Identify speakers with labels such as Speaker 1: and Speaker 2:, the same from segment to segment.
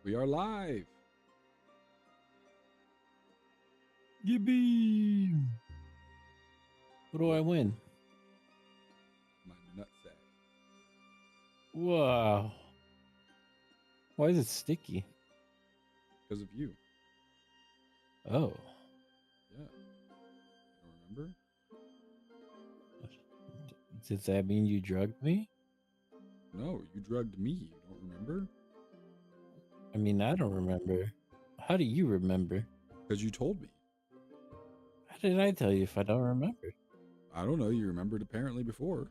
Speaker 1: We are live.
Speaker 2: Yippee! What do I win?
Speaker 1: My nutsack.
Speaker 2: Wow. Why is it sticky?
Speaker 1: Because of you.
Speaker 2: Oh.
Speaker 1: Yeah. You don't remember?
Speaker 2: Does that mean you drugged me?
Speaker 1: No, you drugged me. You don't remember?
Speaker 2: I mean, I don't remember. How do you remember?
Speaker 1: Because you told me.
Speaker 2: How did I tell you if I don't remember?
Speaker 1: I don't know. You remembered apparently before.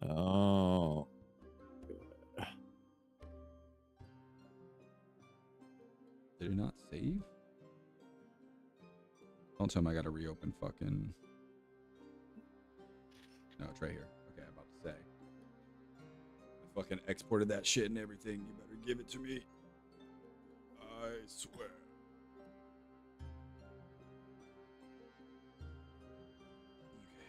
Speaker 2: Oh.
Speaker 1: Did it not save? Don't tell me I gotta reopen fucking... No, it's right here. Okay, I'm about to say. I fucking exported that shit and everything. You better give it to me. I swear. Okay.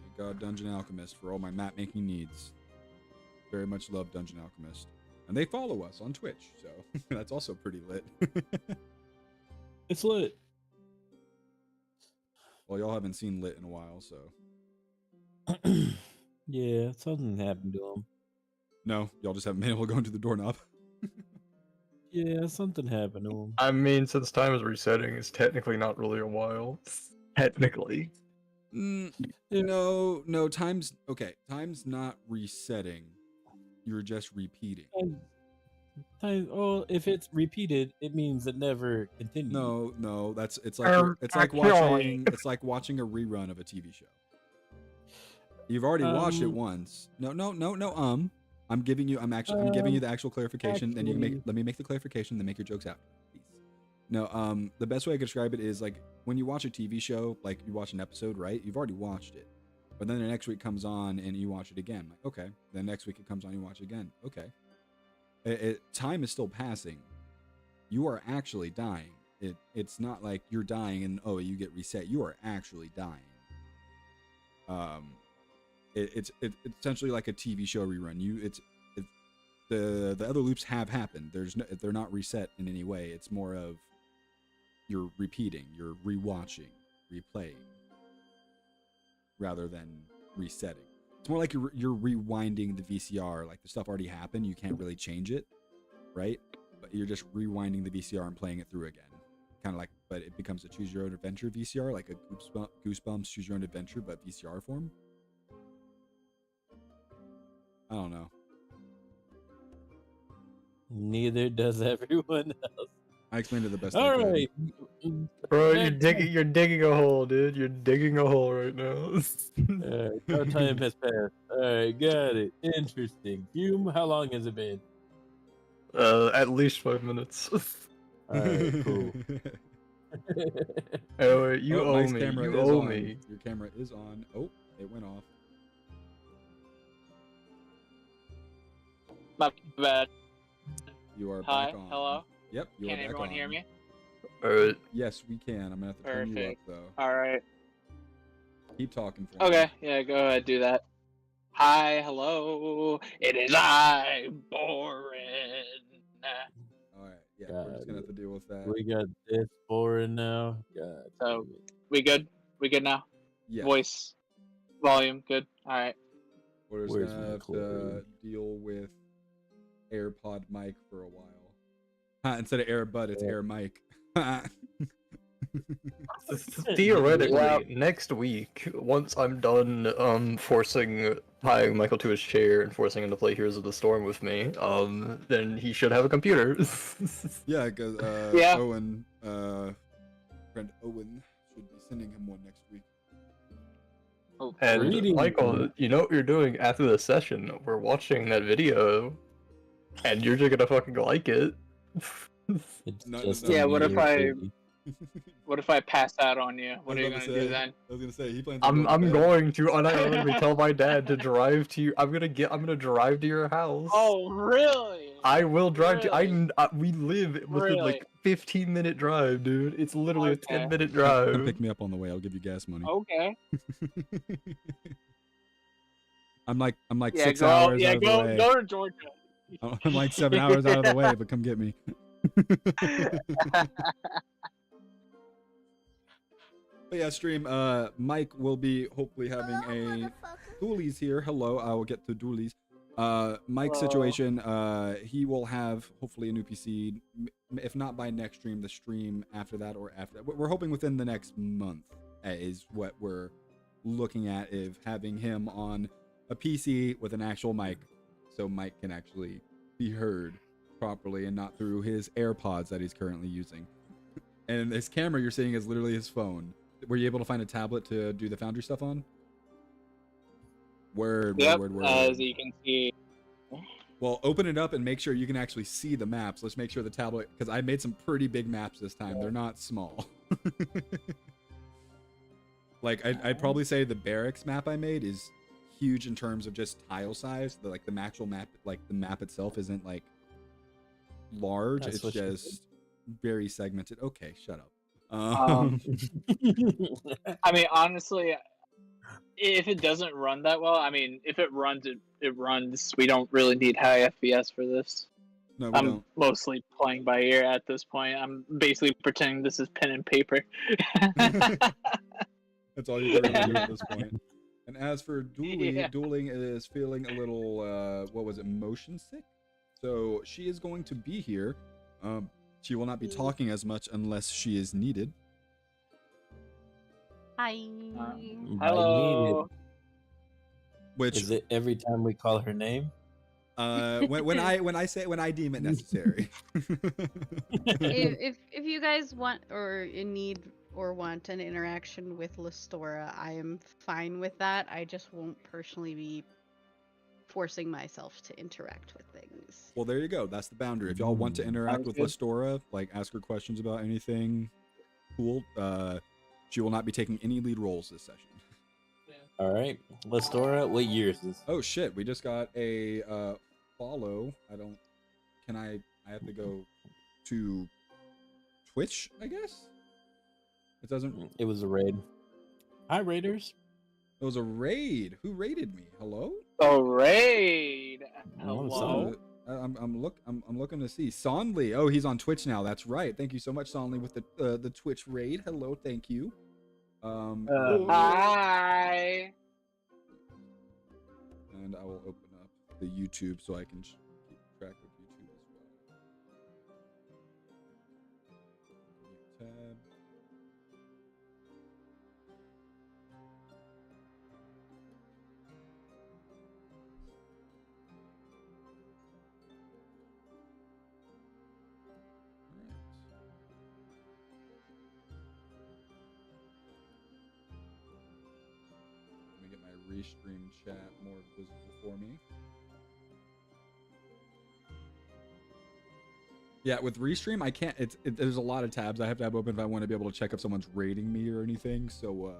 Speaker 1: Thank God Dungeon Alchemist for all my map making needs. Very much love Dungeon Alchemist. And they follow us on Twitch, so that's also pretty lit.
Speaker 2: It's lit.
Speaker 1: Well, y'all haven't seen lit in a while, so.
Speaker 2: Yeah, something happened to him.
Speaker 1: No, y'all just haven't been able to go into the doorknob.
Speaker 2: Yeah, something happened to him.
Speaker 3: I mean, since time is resetting, it's technically not really a while. Technically.
Speaker 1: No, time's not resetting. You're just repeating.
Speaker 2: Oh, if it's repeated, it means it never continued.
Speaker 1: No, it's like watching a rerun of a TV show. You've already watched it once. No. I'm giving you the actual clarification. Then let me make the clarification. Then make your jokes after, please. No, the best way I could describe it is like when you watch a TV show, like you watch an episode, right? You've already watched it, but then the next week comes on and you watch it again. Like, okay. Then next week it comes on, you watch it again. Okay. Time is still passing. You are actually dying. It's not like you're dying and you get reset. You are actually dying. It's essentially like a TV show rerun. The other loops have happened. They're not reset in any way. It's more of you're repeating, you're rewatching, replaying, rather than resetting. It's more like you're rewinding the VCR. Like the stuff already happened, you can't really change it, right? But you're just rewinding the VCR and playing it through again. Kind of like, but it becomes a choose your own adventure VCR, like a Goosebumps choose your own adventure, but VCR form. I don't know.
Speaker 2: Neither does everyone else.
Speaker 1: I explained it the best
Speaker 2: All
Speaker 1: I could.
Speaker 2: right.
Speaker 3: Bro, you're digging a hole, dude. You're digging a hole right now.
Speaker 2: No time has passed. All right, got it. Interesting. Hume, how long has it been?
Speaker 3: At least 5 minutes.
Speaker 2: All right, cool.
Speaker 3: Oh, you owe
Speaker 1: nice
Speaker 3: me.
Speaker 1: Camera
Speaker 3: You
Speaker 1: is
Speaker 3: owe
Speaker 1: on.
Speaker 3: me.
Speaker 1: Your camera is on. Oh, it went off.
Speaker 4: My bad.
Speaker 1: You are
Speaker 4: Hi,
Speaker 1: back on.
Speaker 4: hello.
Speaker 1: Yep, you
Speaker 4: Can
Speaker 1: are back
Speaker 4: everyone
Speaker 1: on.
Speaker 4: hear me?
Speaker 3: Alright.
Speaker 1: Yes, we can. I'm gonna have to turn you up
Speaker 4: Perfect.
Speaker 1: though.
Speaker 4: All right.
Speaker 1: Keep talking for me.
Speaker 4: Okay. Yeah. Go ahead. Do that. Hi. Hello. It is I, Borin.
Speaker 1: All right. Yeah, we're just gonna have to deal with that.
Speaker 2: We got this boring now. God.
Speaker 4: So
Speaker 2: damn it.
Speaker 4: we good? We good now?
Speaker 1: Yes.
Speaker 4: Voice, volume, good. All right.
Speaker 1: We're just
Speaker 2: Where's
Speaker 1: gonna
Speaker 2: my
Speaker 1: have to
Speaker 2: cord?
Speaker 1: deal with AirPod mic for a while. Instead of AirBud, it's Air mic.
Speaker 3: Theoretically, next week, once I'm done tying Michael to his chair and forcing him to play Heroes of the Storm with me, then he should have a computer.
Speaker 1: Yeah, because
Speaker 4: Yeah.
Speaker 1: Owen, friend Owen, should be sending him one next week.
Speaker 4: Oh,
Speaker 3: And
Speaker 2: Reading.
Speaker 3: Michael, you know what you're doing after the session? We're watching that video, and you're just gonna fucking like it.
Speaker 2: It's
Speaker 1: No,
Speaker 2: just
Speaker 1: no.
Speaker 4: Yeah, what if I-
Speaker 2: immediately.
Speaker 4: What if I pass out on you? What are you
Speaker 1: I was
Speaker 4: gonna
Speaker 1: about to
Speaker 4: do
Speaker 1: say-
Speaker 4: then?
Speaker 1: I was gonna say he plans on
Speaker 3: I'm
Speaker 1: to bed.
Speaker 3: going to unironically tell my dad to drive to you. I'm gonna drive to your house.
Speaker 4: Oh, really?
Speaker 3: I will drive to.
Speaker 4: Really?
Speaker 3: We live within
Speaker 4: Really?
Speaker 3: like 15-minute drive, dude. It's literally
Speaker 4: Okay.
Speaker 3: a 10-minute
Speaker 1: Come
Speaker 3: drive.
Speaker 1: pick me up on the way. I'll give you gas money.
Speaker 4: Okay.
Speaker 1: I'm like
Speaker 4: Yeah,
Speaker 1: 6
Speaker 4: go.
Speaker 1: hours
Speaker 4: Yeah,
Speaker 1: out of the
Speaker 4: go.
Speaker 1: way.
Speaker 4: Go to Georgia.
Speaker 1: I'm like 7 hours out of the way, but come get me. But yeah, stream. Mike will be hopefully having a Doolies here. Hello, I will get to Doolies. Mike's
Speaker 4: Hello.
Speaker 1: situation. He will have hopefully a new PC. If not by next stream, the stream after that or after that. We're hoping within the next month is what we're looking at, of having him on a PC with an actual mic, so Mike can actually be heard properly and not through his AirPods that he's currently using. And this camera you're seeing is literally his phone. Were you able to find a tablet to do the Foundry stuff on? Word.
Speaker 4: As you can see.
Speaker 1: Well, open it up and make sure you can actually see the maps. Let's make sure the tablet, because I made some pretty big maps this time. They're not small. Like, I'd probably say the barracks map I made is huge in terms of just tile size. The actual map, like the map itself isn't like large.
Speaker 2: That's
Speaker 1: it's just very segmented. Okay, shut up.
Speaker 4: I mean, honestly, if it doesn't run that well, I mean, if it runs, it runs. We don't really need high FPS for this.
Speaker 1: No, we
Speaker 4: I'm
Speaker 1: don't.
Speaker 4: mostly playing by ear at this point. I'm basically pretending this is pen and paper.
Speaker 1: That's all you can really do at this point. And as for Dooley,
Speaker 4: Yeah.
Speaker 1: Dueling is feeling a little, what was it, motion sick? So she is going to be here. She will not be talking as much unless she is needed.
Speaker 5: Hi.
Speaker 4: Hello.
Speaker 1: Which
Speaker 2: Is it every time we call her name?
Speaker 1: when I deem it necessary.
Speaker 5: if you guys want or need or want an interaction with Listora, I am fine with that. I just won't personally be forcing myself to interact with things.
Speaker 1: Well, there you go. That's the boundary. If y'all want to interact with Listora, like ask her questions about anything, cool. She will not be taking any lead roles this session.
Speaker 2: All right, Listora, what year is this?
Speaker 1: Oh shit, we just got a follow. I have to go to Twitch, I guess? It doesn't.
Speaker 2: It was a raid. Hi, raiders.
Speaker 1: It was a raid. Who raided me? Hello?
Speaker 4: Oh, raid.
Speaker 2: Oh,
Speaker 4: Hello.
Speaker 1: I'm looking to see Sonley. Oh, he's on Twitch now. That's right. Thank you so much, Sonley, with the Twitch raid. Hello, thank you.
Speaker 4: Hi.
Speaker 1: And I will open up the YouTube so I can keep track of YouTube as well. Tab. Let me get my restream chat more visible for me. Yeah, with restream, I can't. There's a lot of tabs I have to have open if I want to be able to check if someone's rating me or anything. So,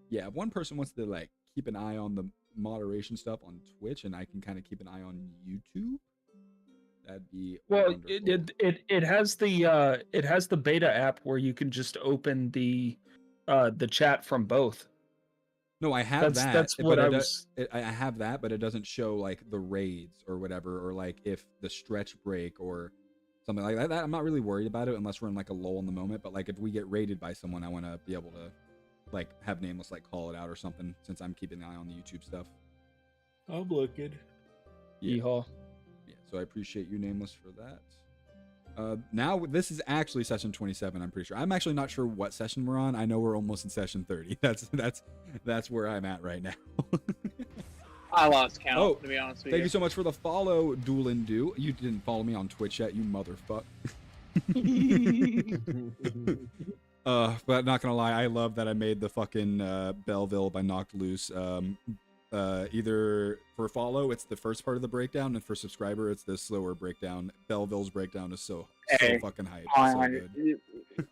Speaker 1: yeah, if one person wants to like keep an eye on the moderation stuff on Twitch, and I can kind of keep an eye on YouTube, that'd be
Speaker 6: well.
Speaker 1: wonderful.
Speaker 6: It has the beta app where you can just open the chat from both.
Speaker 1: No, I have that.
Speaker 6: That's what I was.
Speaker 1: I have that, but it doesn't show like the raids or whatever, or like if the stretch break or something like that. I'm not really worried about it unless we're in like a lull in the moment. But like if we get raided by someone, I want to be able to like have Nameless like call it out or something, since I'm keeping an eye on the YouTube stuff.
Speaker 2: I'm looking.
Speaker 1: Yeah.
Speaker 6: Yeehaw.
Speaker 1: Yeah, so I appreciate you, Nameless, for that. Now this is actually session 27. I'm pretty sure. I'm actually not sure what session we're on. I know we're almost in session 30. That's where I'm at right now.
Speaker 4: I lost count, to be honest with
Speaker 1: Thank
Speaker 4: you.
Speaker 1: you so much for the follow, Duel and Do. You didn't follow me on Twitch yet, you motherfucker. But not gonna lie, I love that I made the fucking Belleville by Knocked Loose. Either for follow, it's the first part of the breakdown, and for subscriber, it's the slower breakdown. Belleville's breakdown is so fucking hype. So good.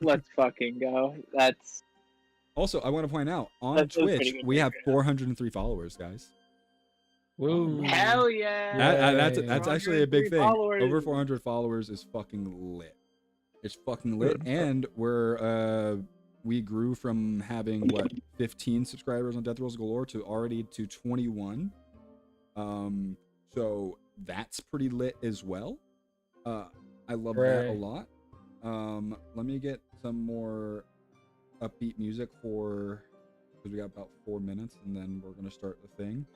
Speaker 4: Let's fucking go. That's
Speaker 1: Also, I want to point out on
Speaker 4: That's a pretty
Speaker 1: Twitch
Speaker 4: good
Speaker 1: we have
Speaker 4: breakdown.
Speaker 1: 403 followers, guys.
Speaker 6: Woo.
Speaker 4: hell yeah.
Speaker 1: That's actually a big
Speaker 4: 403
Speaker 1: thing.
Speaker 4: followers.
Speaker 1: Over 400 followers is fucking lit. It's fucking lit, and we grew from having 15 subscribers on Death Rolls Galore to already to 21. So that's pretty lit as well. I love that a lot. Let me get some more upbeat music because we got about 4 minutes, and then we're gonna start the thing.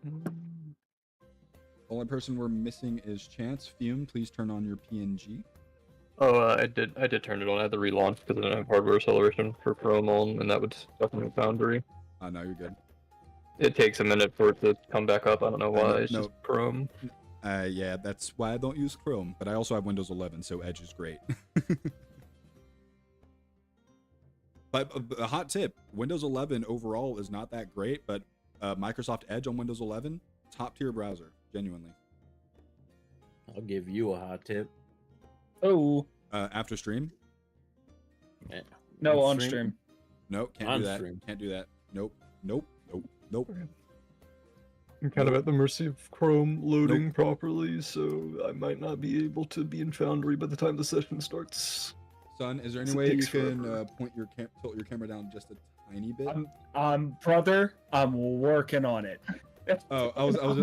Speaker 1: The only person we're missing is Chance. Fume, please turn on your PNG.
Speaker 3: Oh, I did turn it on. I had to relaunch because I didn't have hardware acceleration for Chrome on, and that would definitely Foundry.
Speaker 1: Oh, no, you're good.
Speaker 3: It takes a minute for it to come back up. I don't know why. It's just Chrome.
Speaker 1: Yeah, that's why I don't use Chrome, but I also have Windows 11, so Edge is great. But a hot tip, Windows 11 overall is not that great, but Microsoft Edge on Windows 11, top tier browser, genuinely.
Speaker 2: I'll give you a hot tip.
Speaker 6: Oh.
Speaker 1: After stream?
Speaker 2: Yeah.
Speaker 6: No, on stream.
Speaker 1: Nope, can't do that. Can't do that. Nope.
Speaker 3: I'm kind of at the mercy of Chrome loading properly, so I might not be able to be in Foundry by the time the session starts.
Speaker 1: Son, is there any way you can tilt your camera down just a tiny bit?
Speaker 6: Brother, I'm working on it.
Speaker 1: Oh, I was I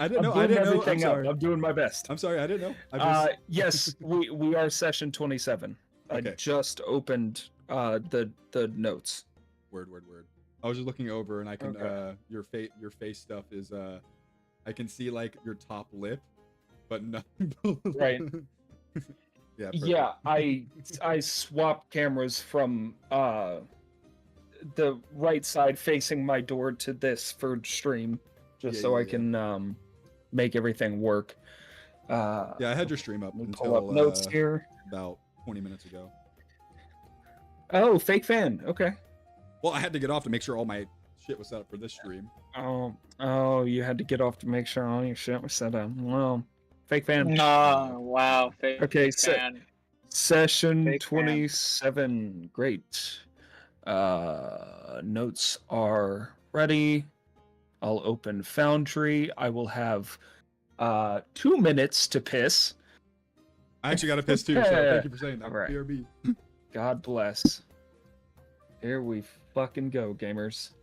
Speaker 1: didn't know.
Speaker 6: I'm sorry. I'm doing my best.
Speaker 1: I'm sorry, I didn't know.
Speaker 6: Yes, we are session 27.
Speaker 1: Okay.
Speaker 6: I just opened the notes.
Speaker 1: Word. I was just looking over, and I can your face stuff is I can see like your top lip, but nothing.
Speaker 6: Right.
Speaker 1: Yeah. Perfect.
Speaker 6: Yeah, I swapped cameras from the right side facing my door to this for stream, just I can make everything work.
Speaker 1: Yeah, I had your stream up
Speaker 6: pull up notes here
Speaker 1: about 20 minutes ago.
Speaker 6: Oh, fake fan. Okay.
Speaker 1: Well, I had to get off to make sure all my shit was set up for this stream.
Speaker 6: Oh, you had to get off to make sure all your shit was set up. Well, fake fan.
Speaker 4: Oh, wow.
Speaker 6: Okay,
Speaker 4: fan.
Speaker 6: Session
Speaker 4: Fake
Speaker 6: 27. Fan. Great. Notes are ready. I'll open Foundry. I will have 2 minutes to piss.
Speaker 1: I actually got to piss too, so thank you for saying that.
Speaker 6: Right.
Speaker 1: BRB.
Speaker 6: God bless. Here we fucking go, gamers.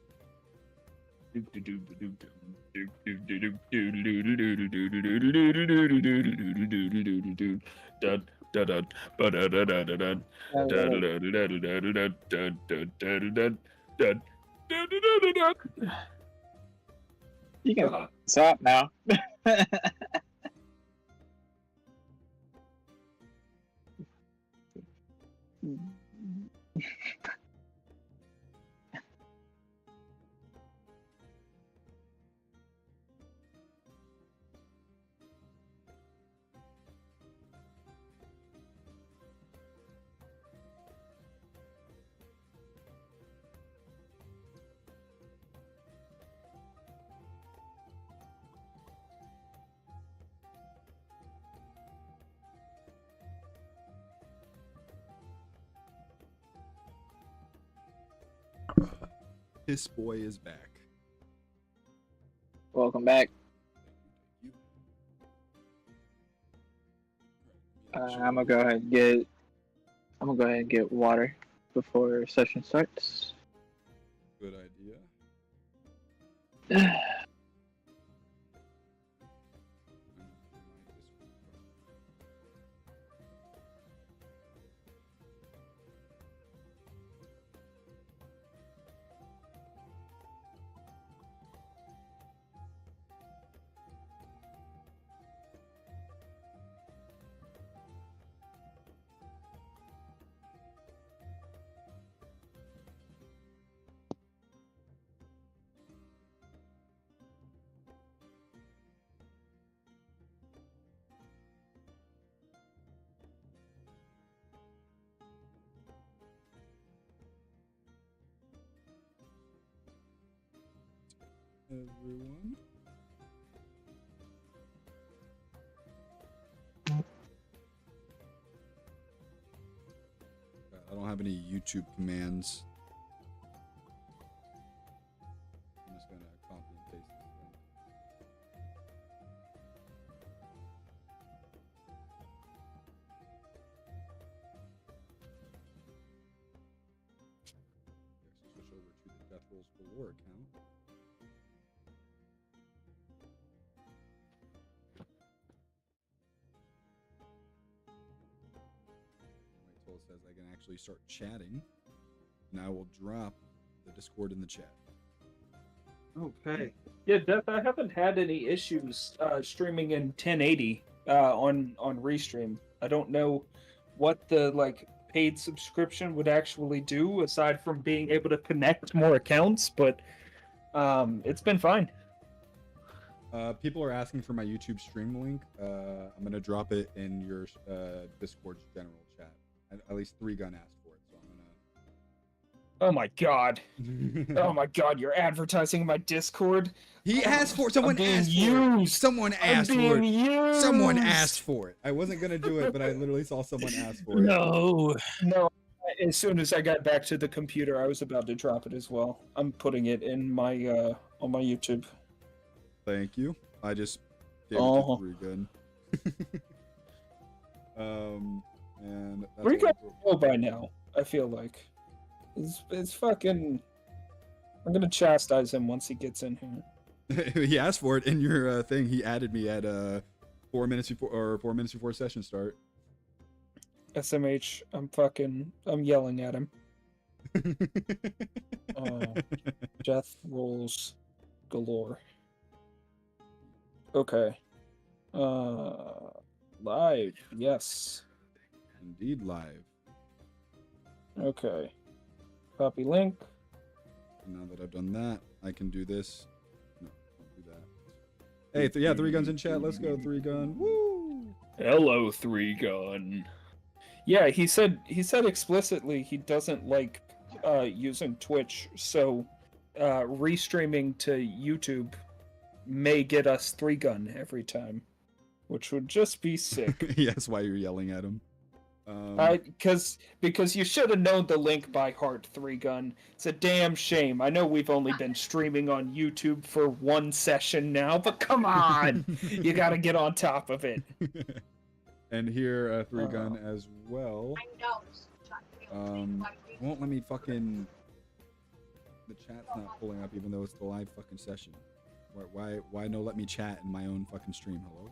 Speaker 4: You can stop now.
Speaker 1: Piss boy is back.
Speaker 4: Welcome back. I'm gonna go ahead and get water before session starts.
Speaker 1: Good idea. Everyone. I don't have any YouTube commands. I'm just gonna copy and paste this link. Switch over to the Death Rolls Galore account. says I can actually start chatting. And I will drop the Discord in the chat.
Speaker 6: Okay. Yeah, Death, I haven't had any issues streaming in 1080 on Restream. I don't know what the like paid subscription would actually do aside from being able to connect more accounts, but it's been fine.
Speaker 1: People are asking for my YouTube stream link. I'm gonna drop it in your Discord's general chat. At least 3Gun asked for it, so I'm gonna.
Speaker 6: Oh my god! Oh my god! You're advertising my Discord.
Speaker 1: He asked for it. Someone asked for it. Someone asked for it.
Speaker 6: Used.
Speaker 1: Someone asked for it. I wasn't gonna do it, but I literally saw someone ask for it.
Speaker 2: No.
Speaker 6: As soon as I got back to the computer, I was about to drop it as well. I'm putting it in my on my YouTube.
Speaker 1: Thank you. I just gave it to 3Gun. And that's
Speaker 6: 3Gun know by now. I feel like it's fucking. I'm gonna chastise him once he gets in here.
Speaker 1: He asked for it in your thing. He added me at 4 minutes before session start.
Speaker 6: SMH, I'm yelling at him. Death rolls galore. Okay. Live, yes.
Speaker 1: Indeed, live.
Speaker 6: Okay. Copy link.
Speaker 1: Now that I've done that, I can do this. No, don't do that. Hey, yeah, 3Gun's in chat. Let's go, 3Gun. Woo!
Speaker 6: Hello, 3Gun. Yeah, he said explicitly he doesn't like using Twitch, so restreaming to YouTube may get us 3Gun every time, which would just be sick.
Speaker 1: Yes, why you're yelling at him.
Speaker 6: Because you should have known the link by heart, 3Gun. It's a damn shame. I know we've only been streaming on YouTube for one session now, but come on, you gotta get on top of it.
Speaker 1: And here, 3Gun as well. Won't let me fucking. The chat's not pulling up, even though it's the live fucking session. Why no let me chat in my own fucking stream? Hello.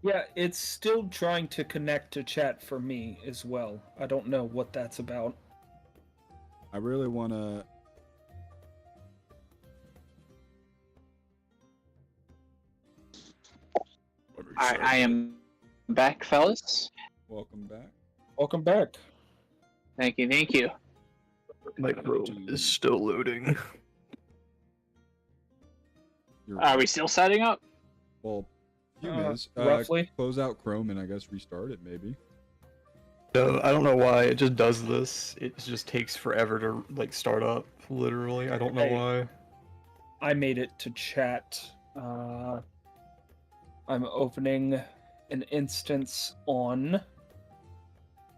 Speaker 6: Yeah, it's still trying to connect to chat for me as well. I don't know what that's about.
Speaker 1: I really wanna.
Speaker 4: I am back, fellas.
Speaker 1: Welcome back.
Speaker 6: Welcome back.
Speaker 4: Thank you, thank you.
Speaker 3: Micro is still loading.
Speaker 4: Are we still setting up?
Speaker 1: Well, few minutes.
Speaker 6: Roughly.
Speaker 1: Close out Chrome and I guess restart it maybe.
Speaker 3: No, I don't know why it just does this. It just takes forever to like start up. Literally, I don't know why.
Speaker 6: I made it to chat. I'm opening an instance on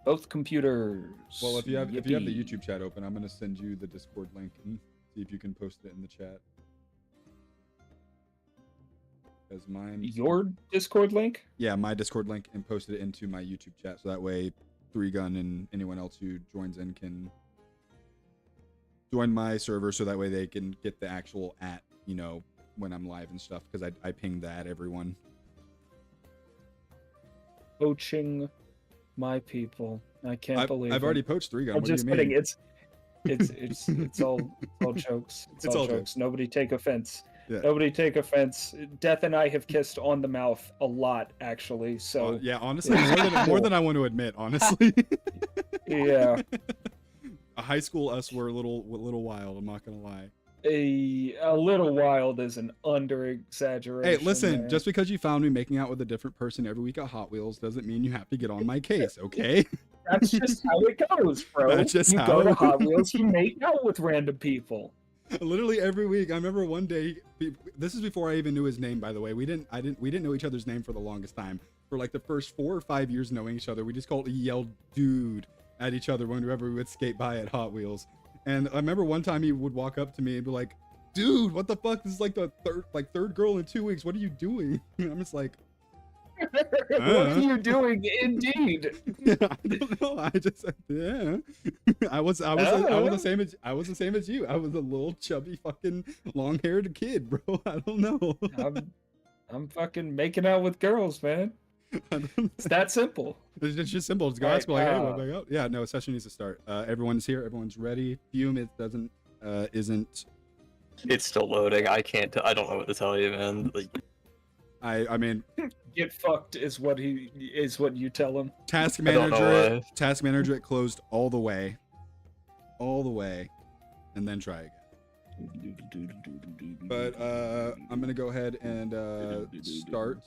Speaker 6: both computers.
Speaker 1: Well, if you have the YouTube chat open, I'm gonna send you the Discord link and see if you can post it in the chat. As mine.
Speaker 6: Your Discord link?
Speaker 1: Yeah, my Discord link, and posted it into my YouTube chat, so that way 3Gun and anyone else who joins in can join my server, so that way they can get the actual when I'm live and stuff, because I ping that everyone.
Speaker 6: Poaching my people. I can't believe
Speaker 1: I've already poached 3Gun.
Speaker 6: I'm
Speaker 1: what
Speaker 6: just
Speaker 1: do you
Speaker 6: kidding.
Speaker 1: mean?
Speaker 6: It's all jokes. It's all jokes. Nobody take offense.
Speaker 1: Yeah.
Speaker 6: Nobody take offense. Death and I have kissed on the mouth a lot, actually. So
Speaker 1: yeah, honestly, more than I want to admit. Honestly.
Speaker 6: Yeah.
Speaker 1: A high school us were a little wild. I'm not gonna lie.
Speaker 6: A little wild is an under exaggeration.
Speaker 1: Hey, listen,
Speaker 6: there.
Speaker 1: just because you found me making out with a different person every week at Hot Wheels doesn't mean you have to get on my case, okay?
Speaker 6: That's just how it goes, bro.
Speaker 1: That's just
Speaker 6: you
Speaker 1: how
Speaker 6: go to
Speaker 1: it
Speaker 6: Hot Wheels, you make out with random people.
Speaker 1: Literally every week. I remember one day. This is before I even knew his name, by the way. We didn't know each other's name for the longest time. For like the first 4 or 5 years knowing each other, we just yelled "dude" at each other whenever we would skate by at Hot Wheels. And I remember one time he would walk up to me and be like, "Dude, what the fuck? This is like the third girl in 2 weeks. What are you doing?" And I'm just like,
Speaker 6: What are you doing? Indeed.
Speaker 1: I don't know. I just yeah. I was the same as you. I was a little chubby fucking long-haired kid, bro. I don't know.
Speaker 6: I'm fucking making out with girls, man. It's that simple.
Speaker 1: It's just simple. Just go
Speaker 6: All
Speaker 1: ask,
Speaker 6: right,
Speaker 1: like, hey, what about? Yeah, no, session needs to start. Everyone's here. Everyone's ready. Fume, it doesn't, isn't.
Speaker 3: It's still loading. I can't. I don't know what to tell you, man. Like,
Speaker 1: I mean,
Speaker 6: Get fucked is what you tell him.
Speaker 1: task
Speaker 3: I don't know
Speaker 1: manager.
Speaker 3: why.
Speaker 1: Task manager. It closed all the way, and then try again. But I'm gonna go ahead and start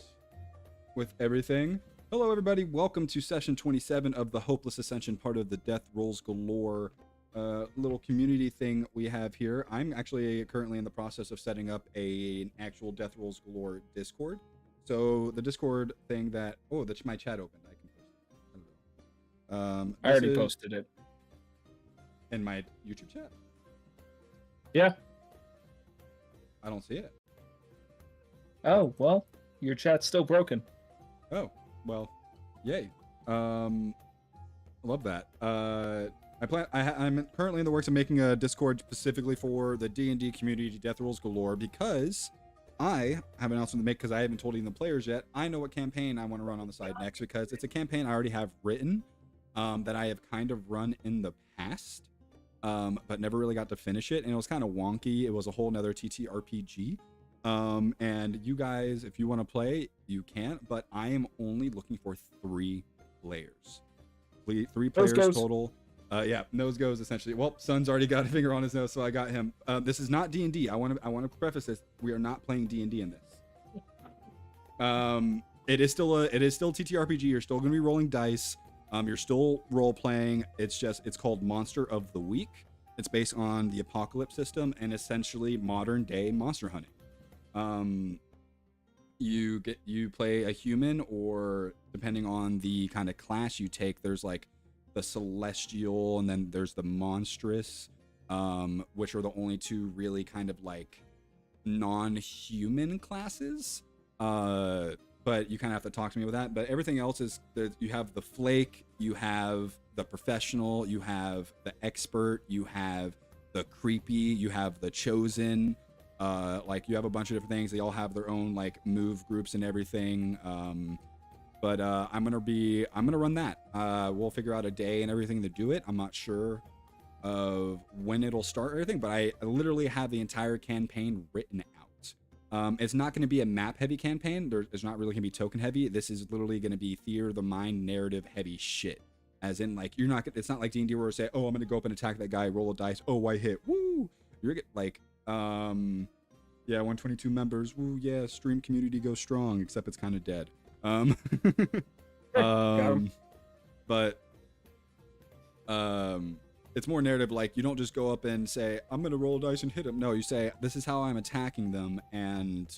Speaker 1: with everything. Hello, everybody. Welcome to session 27 of the Hopeless Ascension, part of the Death Rolls Galore little community thing we have here. I'm actually currently in the process of setting up an actual Death Rolls Galore Discord. So the Discord thing that that's my chat opened. I can post it.
Speaker 6: I already posted it.
Speaker 1: In my YouTube chat.
Speaker 6: Yeah.
Speaker 1: I don't see it.
Speaker 6: Oh well, your chat's still broken.
Speaker 1: Oh, well, yay. Love that. I'm currently in the works of making a Discord specifically for the D&D community, Death Rolls Galore, because I have an announcement to make because I haven't told even the players yet. I know what campaign I want to run on the side next because it's a campaign I already have written that I have kind of run in the past, but never really got to finish it. And it was kind of wonky. It was a whole nother TTRPG. And you guys, if you want to play, you can, but I am only looking for 3 players. 3 players total. Yeah, nose goes essentially. Well, Son's already got a finger on his nose, so I got him. This is not D&D. I want to preface this. We are not playing D&D in this. It is still TTRPG. You're still going to be rolling dice. You're still role playing. It's called Monster of the Week. It's based on the Apocalypse system and essentially modern day monster hunting. You play a human, or depending on the kind of class you take, there's like the celestial and then there's the monstrous, which are the only 2 really kind of like non-human classes. But you kind of have to talk to me with that. But everything else is you have the flake, you have the professional, you have the expert, you have the creepy, you have the chosen. Like you have a bunch of different things. They all have their own like move groups and everything. But I'm gonna run that. We'll figure out a day and everything to do it. I'm not sure of when it'll start or everything, but I literally have the entire campaign written out. It's not going to be a map heavy campaign. It's not really going to be token heavy. This is literally going to be theater of the mind, narrative heavy shit. As in, like, it's not like D&D where you say, oh, I'm going to go up and attack that guy, roll a dice. Oh, I hit. Woo! You're like, yeah, 122 members. Woo, yeah, stream community goes strong, except it's kind of dead. But it's more narrative. Like, you don't just go up and say, I'm gonna roll dice and hit him. No, you say, this is how I'm attacking them, and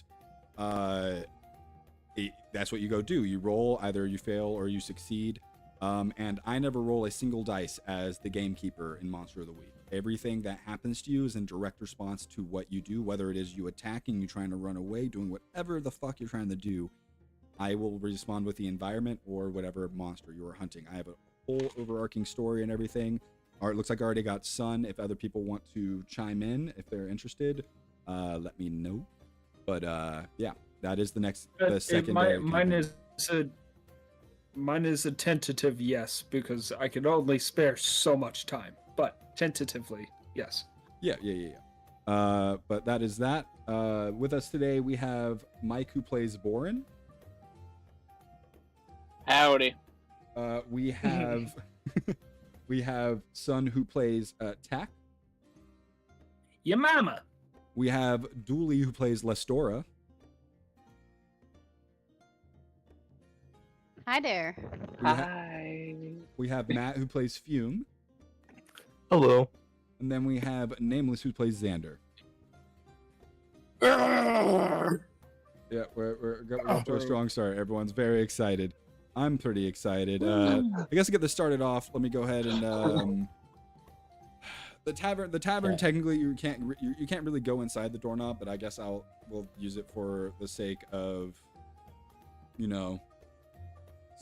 Speaker 1: that's what you go do. You roll, either you fail or you succeed. And I never roll a single dice as the gamekeeper in Monster of the Week. Everything that happens to you is in direct response to what you do, whether it is you attacking, you trying to run away, doing whatever the fuck you're trying to do. I will respond with the environment or whatever monster you are hunting. I have a whole overarching story and everything. All right, looks like I already got Sun. If other people want to chime in, if they're interested, let me know. But yeah, that is the secondary.
Speaker 6: Mine is a tentative yes, because I can only spare so much time. But tentatively, yes.
Speaker 1: Yeah. But that is that. With us today, we have Mike, who plays Borin.
Speaker 4: Howdy.
Speaker 1: We have we have Sun, who plays Tack.
Speaker 6: Your mama.
Speaker 1: We have Dooley, who plays Lestora.
Speaker 5: Hi there.
Speaker 1: We have Matt, who plays Fume.
Speaker 3: Hello.
Speaker 1: And then we have Nameless, who plays Xander. Yeah, we're off to a strong start. Everyone's very excited. I'm pretty excited. I guess to get this started off, let me go ahead and the tavern. Technically, you can't really go inside the doorknob, but I guess we'll use it for the sake of,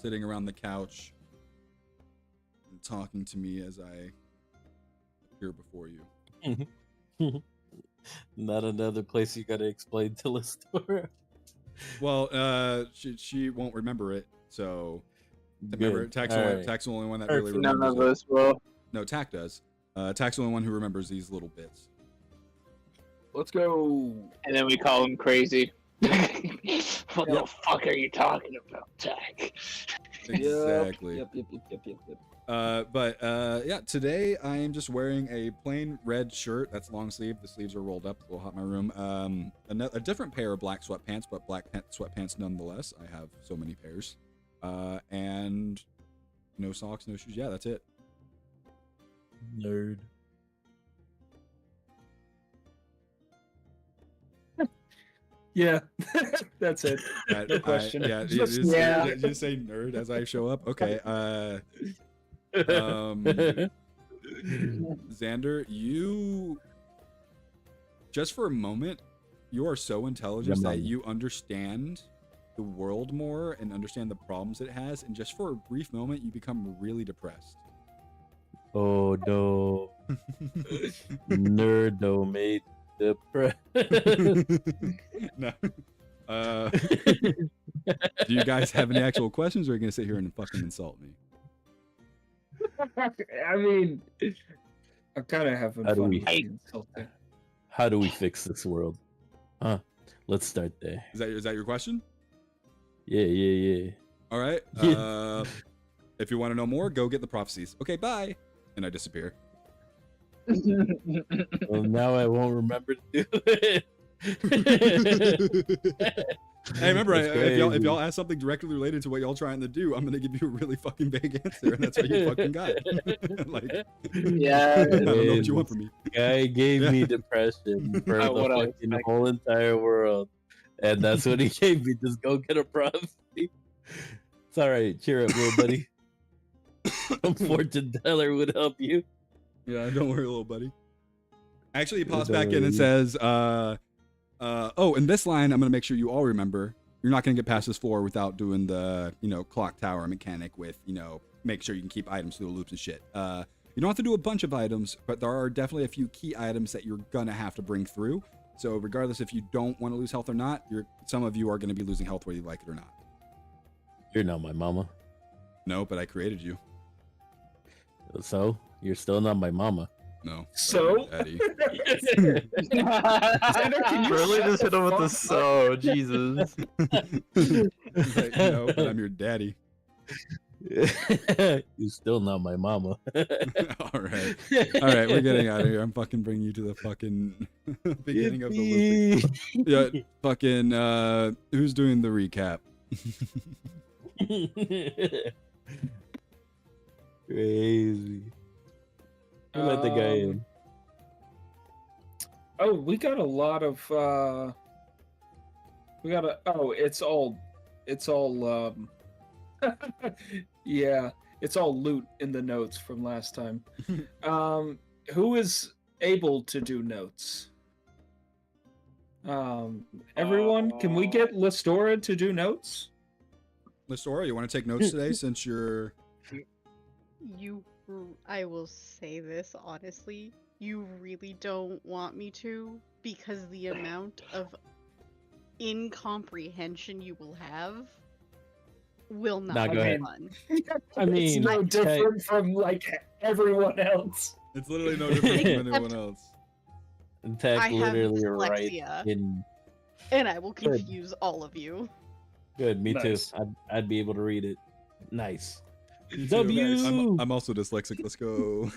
Speaker 1: sitting around the couch and talking to me as I appear before you.
Speaker 2: Not another place you gotta explain to Lestora.
Speaker 1: Well, she won't remember it, So remember, Tack's the only one that really
Speaker 4: None
Speaker 1: remembers
Speaker 4: of
Speaker 1: it.
Speaker 4: us will.
Speaker 1: No, Tack does. Tack's the only one who remembers these little bits.
Speaker 6: Let's go.
Speaker 4: And then we call him crazy. What the fuck are you talking about, Jack?
Speaker 1: Exactly.
Speaker 6: Yep.
Speaker 1: Yeah, today I am just wearing a plain red shirt that's long sleeve. The sleeves are rolled up. It's a little hot in my room. A different pair of black sweatpants, but black sweatpants nonetheless. I have so many pairs. And no socks, no shoes. Yeah, that's it.
Speaker 2: Nerd.
Speaker 6: Yeah, that's it. No question.
Speaker 1: Did you just say nerd as I show up? Okay. Xander, you just for a moment, you are so intelligent that you understand the world more and understand the problems it has, and just for a brief moment, you become really depressed.
Speaker 2: Oh no. Nerdo made depressed.
Speaker 1: No. Do you guys have any actual questions, or are you gonna sit here and fucking insult me?
Speaker 6: I mean, I'm kind of having fun. Insulting.
Speaker 2: How do we fix this world? Huh? Let's start there.
Speaker 1: Is that your question?
Speaker 2: Yeah.
Speaker 1: All right. If you want to know more, go get the prophecies. Okay, bye. And I disappear.
Speaker 2: Well, now I won't remember to do it.
Speaker 1: Hey, remember, if y'all ask something directly related to what y'all trying to do, I'm gonna give you a really fucking vague answer, and that's what you fucking got. Like,
Speaker 4: yeah,
Speaker 1: I don't know what you want from me.
Speaker 2: Guy gave me depression for the fucking whole entire world, and that's what he gave me. Just go get a prophecy. It's all right. Cheer up, little buddy. A fortune teller would help you.
Speaker 1: Yeah, don't worry, little buddy. Actually, he pops back in and says, oh, in this line, I'm going to make sure you all remember, you're not going to get past this floor without doing the, clock tower mechanic with, make sure you can keep items through the loops and shit. You don't have to do a bunch of items, but there are definitely a few key items that you're going to have to bring through. So regardless if you don't want to lose health or not, some of you are going to be losing health whether you like it or not.
Speaker 2: You're not my mama.
Speaker 1: No, but I created you.
Speaker 2: So? You're still not my mama.
Speaker 1: No.
Speaker 6: So?
Speaker 1: Daddy.
Speaker 3: Really just hit him with the so, Jesus.
Speaker 1: Like, no, but I'm your daddy.
Speaker 2: You're still not my mama.
Speaker 1: All right, we're getting out of here. I'm fucking bringing you to the fucking beginning of the loop. Yeah, fucking. Who's doing the recap?
Speaker 2: Crazy. Who let the guy in?
Speaker 6: Oh, we got a lot of. It's all. Yeah, it's all loot in the notes from last time. Who is able to do notes? Everyone, can we get Listora to do notes?
Speaker 1: Listora, you want to take notes today since you're.
Speaker 5: I will say this honestly, you really don't want me to, because the amount of incomprehension you will have will not be fun.
Speaker 2: I mean,
Speaker 6: it's no different from like everyone else.
Speaker 1: It's literally no different from anyone else.
Speaker 2: Tech literally
Speaker 5: dyslexia,
Speaker 2: right in,
Speaker 5: and I will confuse all of you.
Speaker 2: Good, me
Speaker 6: Nice.
Speaker 2: too. I'd be able to read it. Nice.
Speaker 1: You too,
Speaker 2: W.
Speaker 1: guys. I'm also dyslexic. Let's go.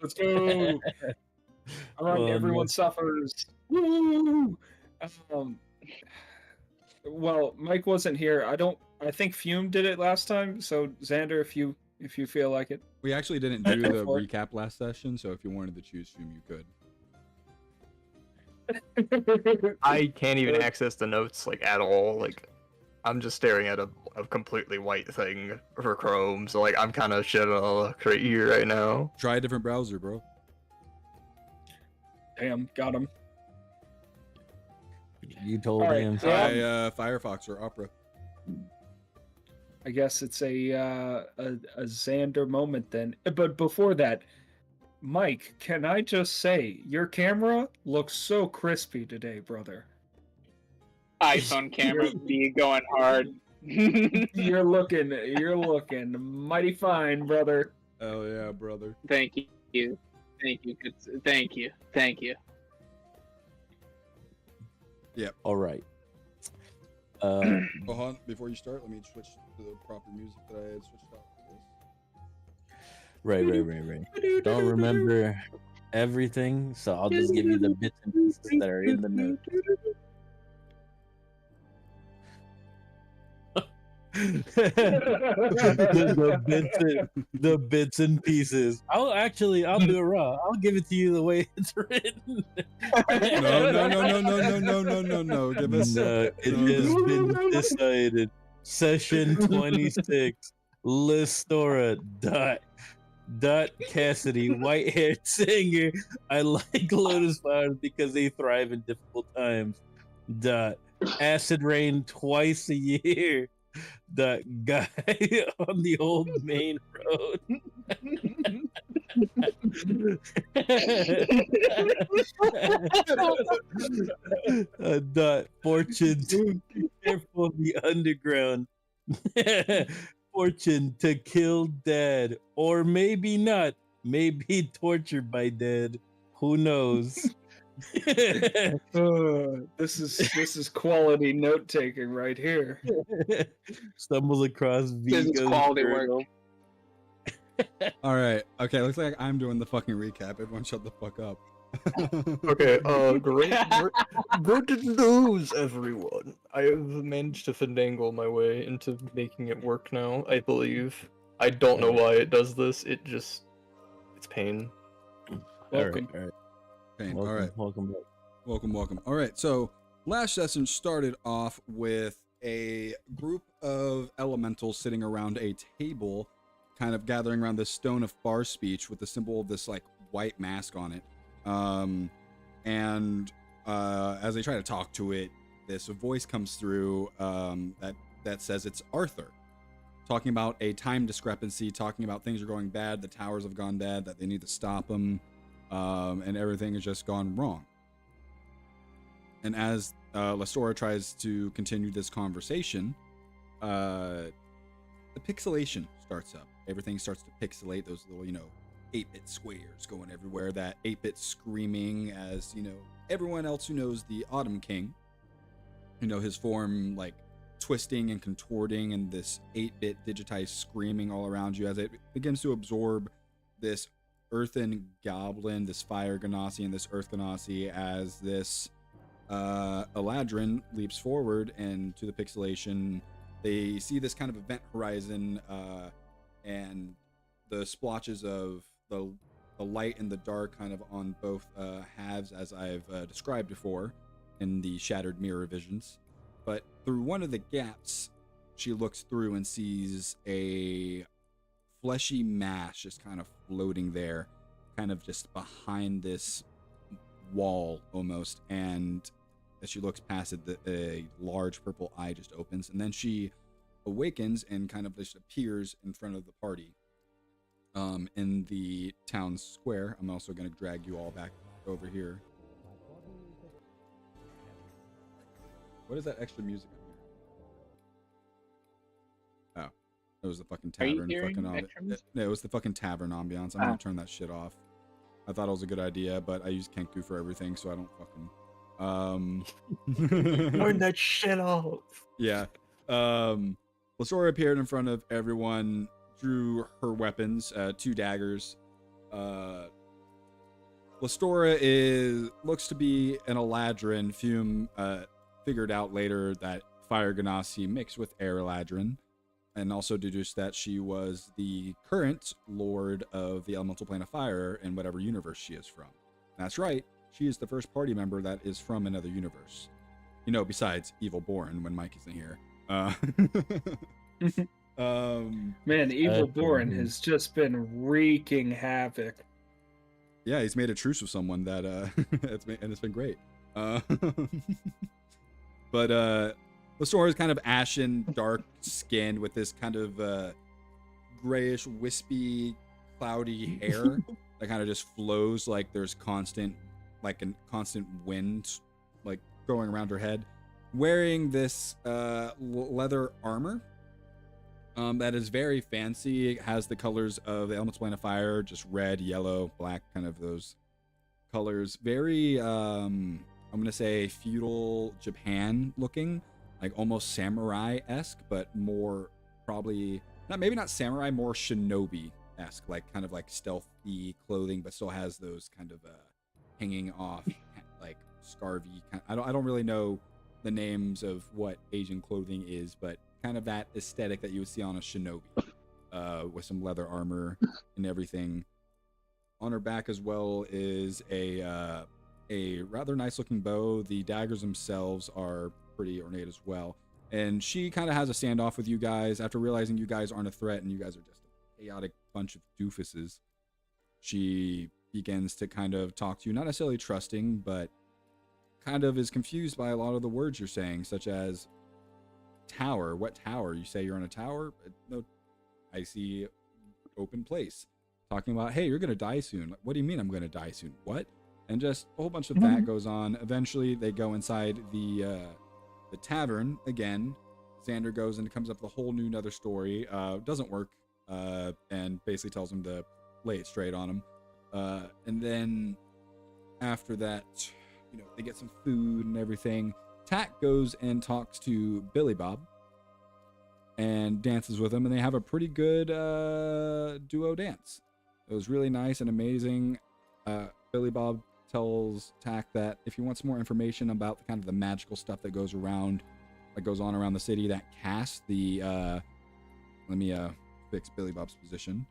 Speaker 6: Let's go. All right, everyone suffers. Woo! Well, Mike wasn't here. I think Fume did it last time. So Xander, if you feel like it.
Speaker 1: We actually didn't do the recap last session, so if you wanted to choose Fume, you could.
Speaker 3: I can't even access the notes like at all. Like, I'm just staring at a completely white thing for Chrome. So like, I'm kind of shit all luck right here right now.
Speaker 1: Try a different browser, bro.
Speaker 6: Damn, got him.
Speaker 2: You told
Speaker 6: All right,
Speaker 2: him.
Speaker 1: Try Firefox or Opera.
Speaker 6: I guess it's a Xander moment then. But before that, Mike, can I just say your camera looks so crispy today, brother?
Speaker 4: iPhone camera be going hard.
Speaker 6: You're looking mighty fine, brother.
Speaker 1: Oh yeah, brother.
Speaker 4: Thank you. Thank you. Thank you. Thank you.
Speaker 1: Yep.
Speaker 2: All right.
Speaker 1: Hold on, before you start, let me switch to the proper music that I had switched off for this.
Speaker 2: Right. Don't remember everything, so I'll just give you the bits and pieces that are in the note. the bits and pieces. I'll do it raw. I'll give it to you the way it's written.
Speaker 1: No. Give us.
Speaker 2: It has been decided. Session 26. Listora dot Cassidy, white-haired singer. I like lotus flowers because they thrive in difficult times. Acid rain twice a year. The guy on the old main road. Fortune to be careful of the underground. Fortune to kill dad, or maybe not. Maybe tortured by dad. Who knows?
Speaker 6: This is quality note taking right here.
Speaker 2: Stumbles across
Speaker 4: This is
Speaker 2: Vigo's
Speaker 4: quality
Speaker 2: journal.
Speaker 4: work.
Speaker 1: All right. Okay. Looks like I'm doing the fucking recap. Everyone, shut the fuck up.
Speaker 3: Okay, great news, everyone. I have managed to finagle my way into making it work now, I believe. I don't know why it does this, it's pain.
Speaker 6: Welcome.
Speaker 2: All right.
Speaker 1: Pain.
Speaker 2: Welcome,
Speaker 1: All right.
Speaker 2: welcome back.
Speaker 1: Welcome. All right. So last session started off with a group of elementals sitting around a table, kind of gathering around this stone of far speech with the symbol of this like white mask on it. As they try to talk to it, this voice comes through that says it's Arthur, talking about a time discrepancy, talking about things are going bad, the towers have gone bad, that they need to stop them, and everything has just gone wrong. And as Lastora tries to continue this conversation, the pixelation starts up. Everything starts to pixelate, those little, 8-bit squares going everywhere, that 8-bit screaming as, everyone else who knows the Autumn King, his form like twisting and contorting, and this 8-bit digitized screaming all around you as it begins to absorb this earthen goblin, this fire ganassi, and this earth ganassi, as this Eladrin leaps forward, and to the pixelation, they see this kind of event horizon, and the splotches of the light and the dark kind of on both halves, as I've described before in the shattered mirror visions. But through one of the gaps, she looks through and sees a fleshy mass just kind of floating there, kind of just behind this wall almost. And as she looks past it, a large purple eye just opens, and then she awakens and kind of just appears in front of the party. In the town square. I'm also going to drag you all back over here. What is that extra music on here? Oh, it was the fucking tavern. No, it was the fucking tavern ambiance. I'm going to turn that shit off. I thought it was a good idea, but I use Kenku for everything, so I don't fucking...
Speaker 3: Turn that shit off!
Speaker 1: Yeah. Lasora appeared in front of everyone, drew her weapons, 2 daggers. Lastora looks to be an Eladrin. Fume figured out later that Fire Ganassi mixed with Air Eladrin, and also deduced that she was the current Lord of the Elemental Plane of Fire in whatever universe she is from. That's right, she is the first party member that is from another universe. Besides Evil Born when Mike isn't here.
Speaker 6: Man, Evil Born has just been wreaking havoc.
Speaker 1: Yeah, he's made a truce with someone that it's been great. But Lasora is kind of ashen, dark skinned with this kind of grayish, wispy, cloudy hair that kind of just flows like there's constant wind like going around her head. wearing this leather armor that is very fancy. It has the colors of the elements plane of fire, just red, yellow, black, kind of those colors. Very, I'm going to say feudal Japan looking, like almost samurai-esque, but more probably, maybe not samurai, more shinobi-esque, like kind of like stealthy clothing, but still has those kind of hanging off, like scarvy. I don't really know the names of what Asian clothing is, but kind of that aesthetic that you would see on a shinobi, with some leather armor and everything. On her back as well is a rather nice looking bow. The daggers themselves are pretty ornate as well. And she kind of has a standoff with you guys after realizing you guys aren't a threat and you guys are just a chaotic bunch of doofuses. She begins to kind of talk to you, not necessarily trusting, but kind of is confused by a lot of the words you're saying, such as tower. What tower? You say you're on a tower? No, I see open place. Talking about, hey, you're going to die soon. What do you mean I'm going to die soon? What? And just a whole bunch of that goes on. Eventually, they go inside the tavern again. Xander goes and comes up with a whole new another story. Doesn't work, and basically tells him to lay it straight on him. And then after that, they get some food and everything. Tack goes and talks to Billy Bob and dances with him, and they have a pretty good duo dance. It was really nice and amazing. Billy Bob tells Tack that if he wants more information about the kind of the magical stuff that goes on around the city, that Cass, let me fix Billy Bob's position.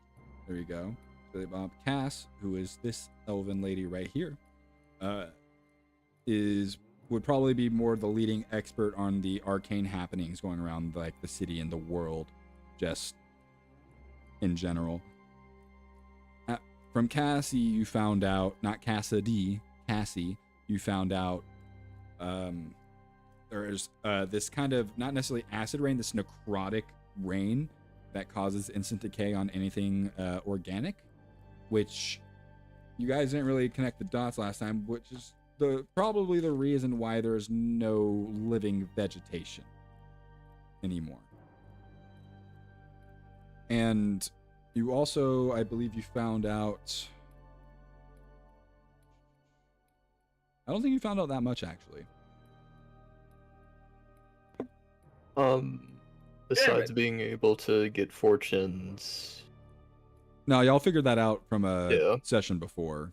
Speaker 1: There you go. Billy Bob. Cass, who is this elven lady right here, would probably be more the leading expert on the arcane happenings going around like the city and the world, just in general. From Cassie, you found out, not Cassidy, Cassie, you found out there is this kind of, not necessarily acid rain, this necrotic rain that causes instant decay on anything organic, which you guys didn't really connect the dots last time, which is probably the reason why there's no living vegetation anymore. And you also, I believe you found out, I don't think you found out that much actually.
Speaker 3: Besides being able to get fortunes.
Speaker 1: No, y'all figured that out from a session before.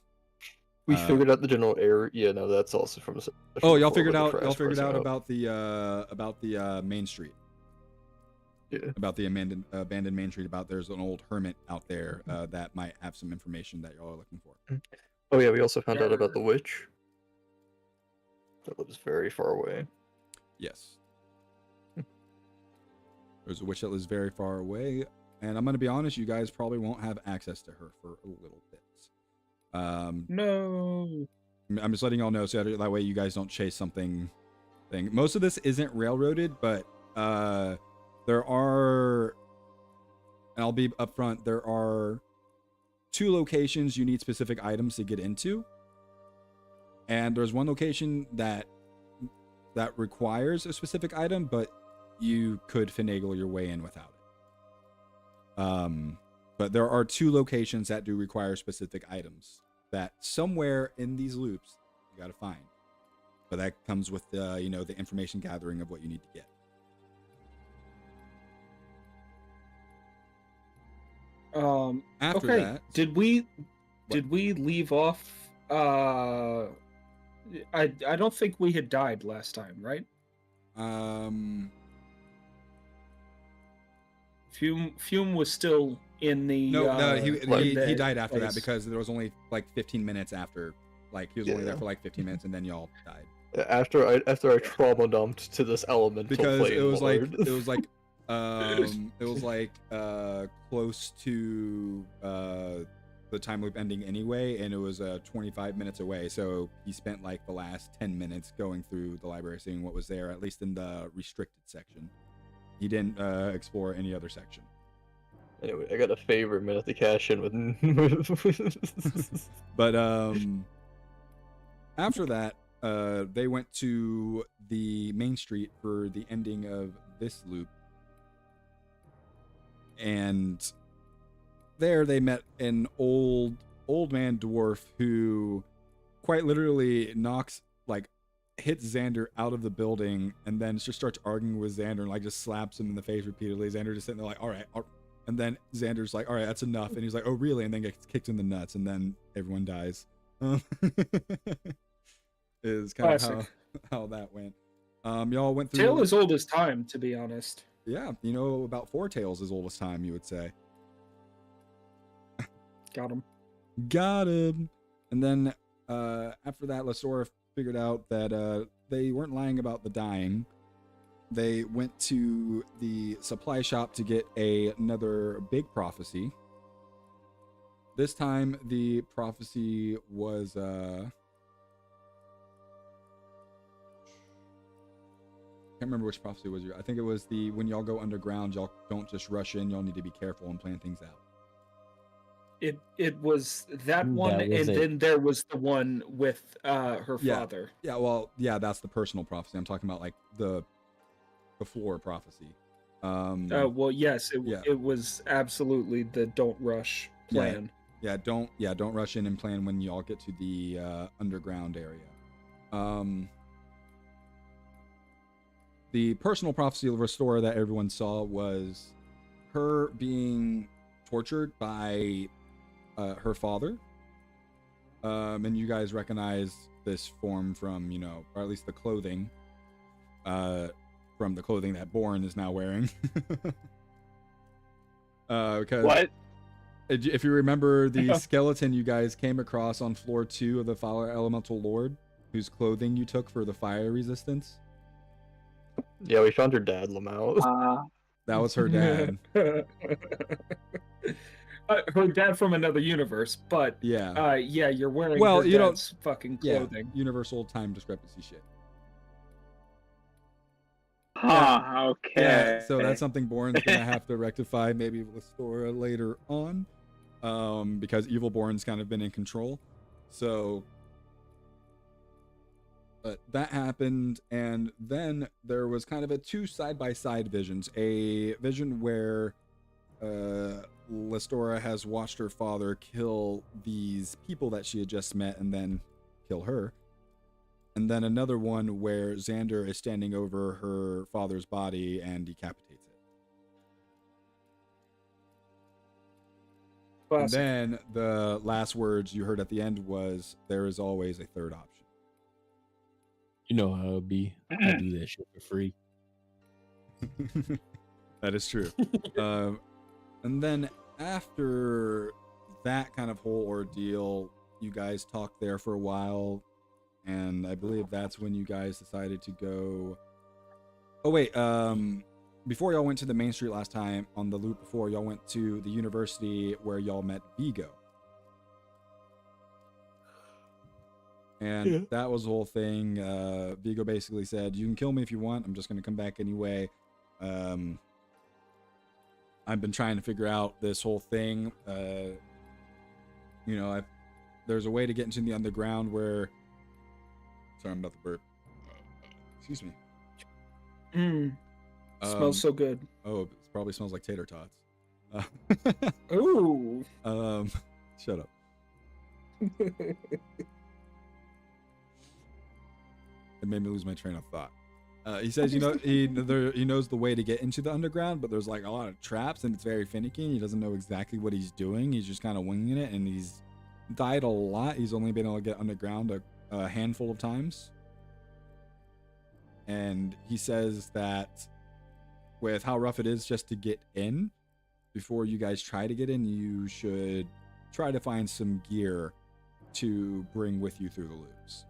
Speaker 3: We figured out the general area. Yeah, no, that's also from a session.
Speaker 1: Oh, y'all figured out about the main street. Yeah. About the abandoned main street. About there's an old hermit out there that might have some information that y'all are looking for.
Speaker 3: Oh yeah, we also found out about the witch that lives very far away.
Speaker 1: Yes. There's a witch that lives very far away, and I'm going to be honest, you guys probably won't have access to her for a little bit.
Speaker 6: No.
Speaker 1: I'm just letting y'all know so that way you guys don't chase something. Most of this isn't railroaded, but there are, and I'll be upfront, there are 2 locations you need specific items to get into. And there's one location that requires a specific item, but you could finagle your way in without it. But there are 2 locations that do require specific items that somewhere in these loops you got to find. But that comes with the information gathering of what you need to get. After that,
Speaker 6: did we leave off? I don't think we had died last time, right? Fume was still in the.
Speaker 1: No, he died after that because there was only like 15 minutes after. Like he was only there for like 15 minutes and then y'all died.
Speaker 3: After I trauma dumped to this elemental
Speaker 1: because it was
Speaker 3: lord.
Speaker 1: it was like close to the time loop ending anyway, and it was 25 minutes away, so he spent like the last 10 minutes going through the library seeing what was there, at least in the restricted section. He didn't explore any other section.
Speaker 3: Anyway, I got a favorite minute to cash in with.
Speaker 1: But after that, they went to the main street for the ending of this loop, and there they met an old man dwarf who quite literally hits Xander out of the building, and then just starts arguing with Xander and like just slaps him in the face repeatedly. Xander just sitting there like, all right. And then Xander's like, all right, that's enough. And he's like, oh, really? And then gets kicked in the nuts, and then everyone dies. Is kind of how that went. Y'all went through.
Speaker 6: Tale as old as time, to be honest.
Speaker 1: Yeah, about 4 tales as old as time, you would say.
Speaker 6: Got
Speaker 1: him. And then after that, Lasora figured out that they weren't lying about the dying. They went to the supply shop to get another big prophecy. This time, the prophecy was can't remember which prophecy was. I think it was the when y'all go underground, y'all don't just rush in. Y'all need to be careful and plan things out.
Speaker 6: It was that one, and then there was the one with her father.
Speaker 1: Yeah, well, yeah, that's the personal prophecy. I'm talking about like the floor prophecy.
Speaker 6: Well, yes, it was absolutely the don't rush plan.
Speaker 1: Don't rush in and plan when y'all get to the underground area. The personal prophecy of Restore that everyone saw was her being tortured by her father. And you guys recognize this form from, or at least the clothing, from the clothing that Born is now wearing. Because
Speaker 4: what?
Speaker 1: If you remember the skeleton you guys came across on floor 2 of the Fire Elemental Lord, whose clothing you took for the fire resistance.
Speaker 3: Yeah, we found her dad, Lamau.
Speaker 1: That was her dad.
Speaker 6: Her dad from another universe, but
Speaker 1: yeah,
Speaker 6: you're wearing her dad's fucking clothing.
Speaker 1: Yeah, universal time discrepancy shit.
Speaker 4: Okay.
Speaker 1: Yeah, so that's something Born's gonna have to rectify, maybe with Stora later on, because Evil Born's kind of been in control. So, but that happened, and then there was kind of a 2 side-by-side visions. A vision where Lestora has watched her father kill these people that she had just met and then kill her. And then another one where Xander is standing over her father's body and decapitates it. Classic. And then the last words you heard at the end was, there is always a third option.
Speaker 2: You know how it be. I do that shit for free.
Speaker 1: That is true. And then after that kind of whole ordeal, you guys talked there for a while, and I believe that's when you guys decided to go. Oh wait, before y'all went to the main street last time on the loop before, y'all went to the university where y'all met Vigo. And that was the whole thing. Vigo basically said, you can kill me if you want, I'm just going to come back anyway. I've been trying to figure out this whole thing. There's a way to get into the underground where... Sorry, I'm about to burp. Excuse me.
Speaker 6: Smells so good.
Speaker 1: Oh, it probably smells like tater tots.
Speaker 6: Ooh.
Speaker 1: Shut up. It made me lose my train of thought. He says, he knows the way to get into the underground, but there's like a lot of traps and it's very finicky and he doesn't know exactly what he's doing. He's just kind of winging it, and he's died a lot. He's only been able to get underground a handful of times. And he says that with how rough it is just to get in, before you guys try to get in, you should try to find some gear to bring with you through the loops.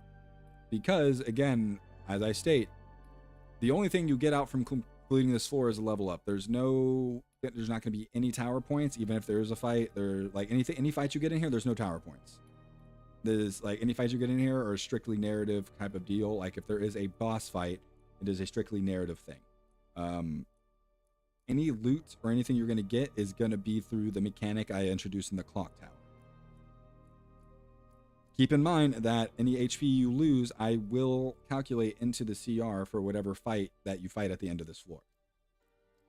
Speaker 1: Because, again, as I state, the only thing you get out from completing this floor is a level up. There's not going to be any tower points, even if there is a fight. Any fight you get in here, there's no tower points. There's like any fights you get in here are a strictly narrative type of deal. Like if there is a boss fight, it is a strictly narrative thing. Any loot or anything you're going to get is going to be through the mechanic I introduced in the clock tower. keep in mind that any HP you lose, I will calculate into the CR for whatever fight that you fight at the end of this floor.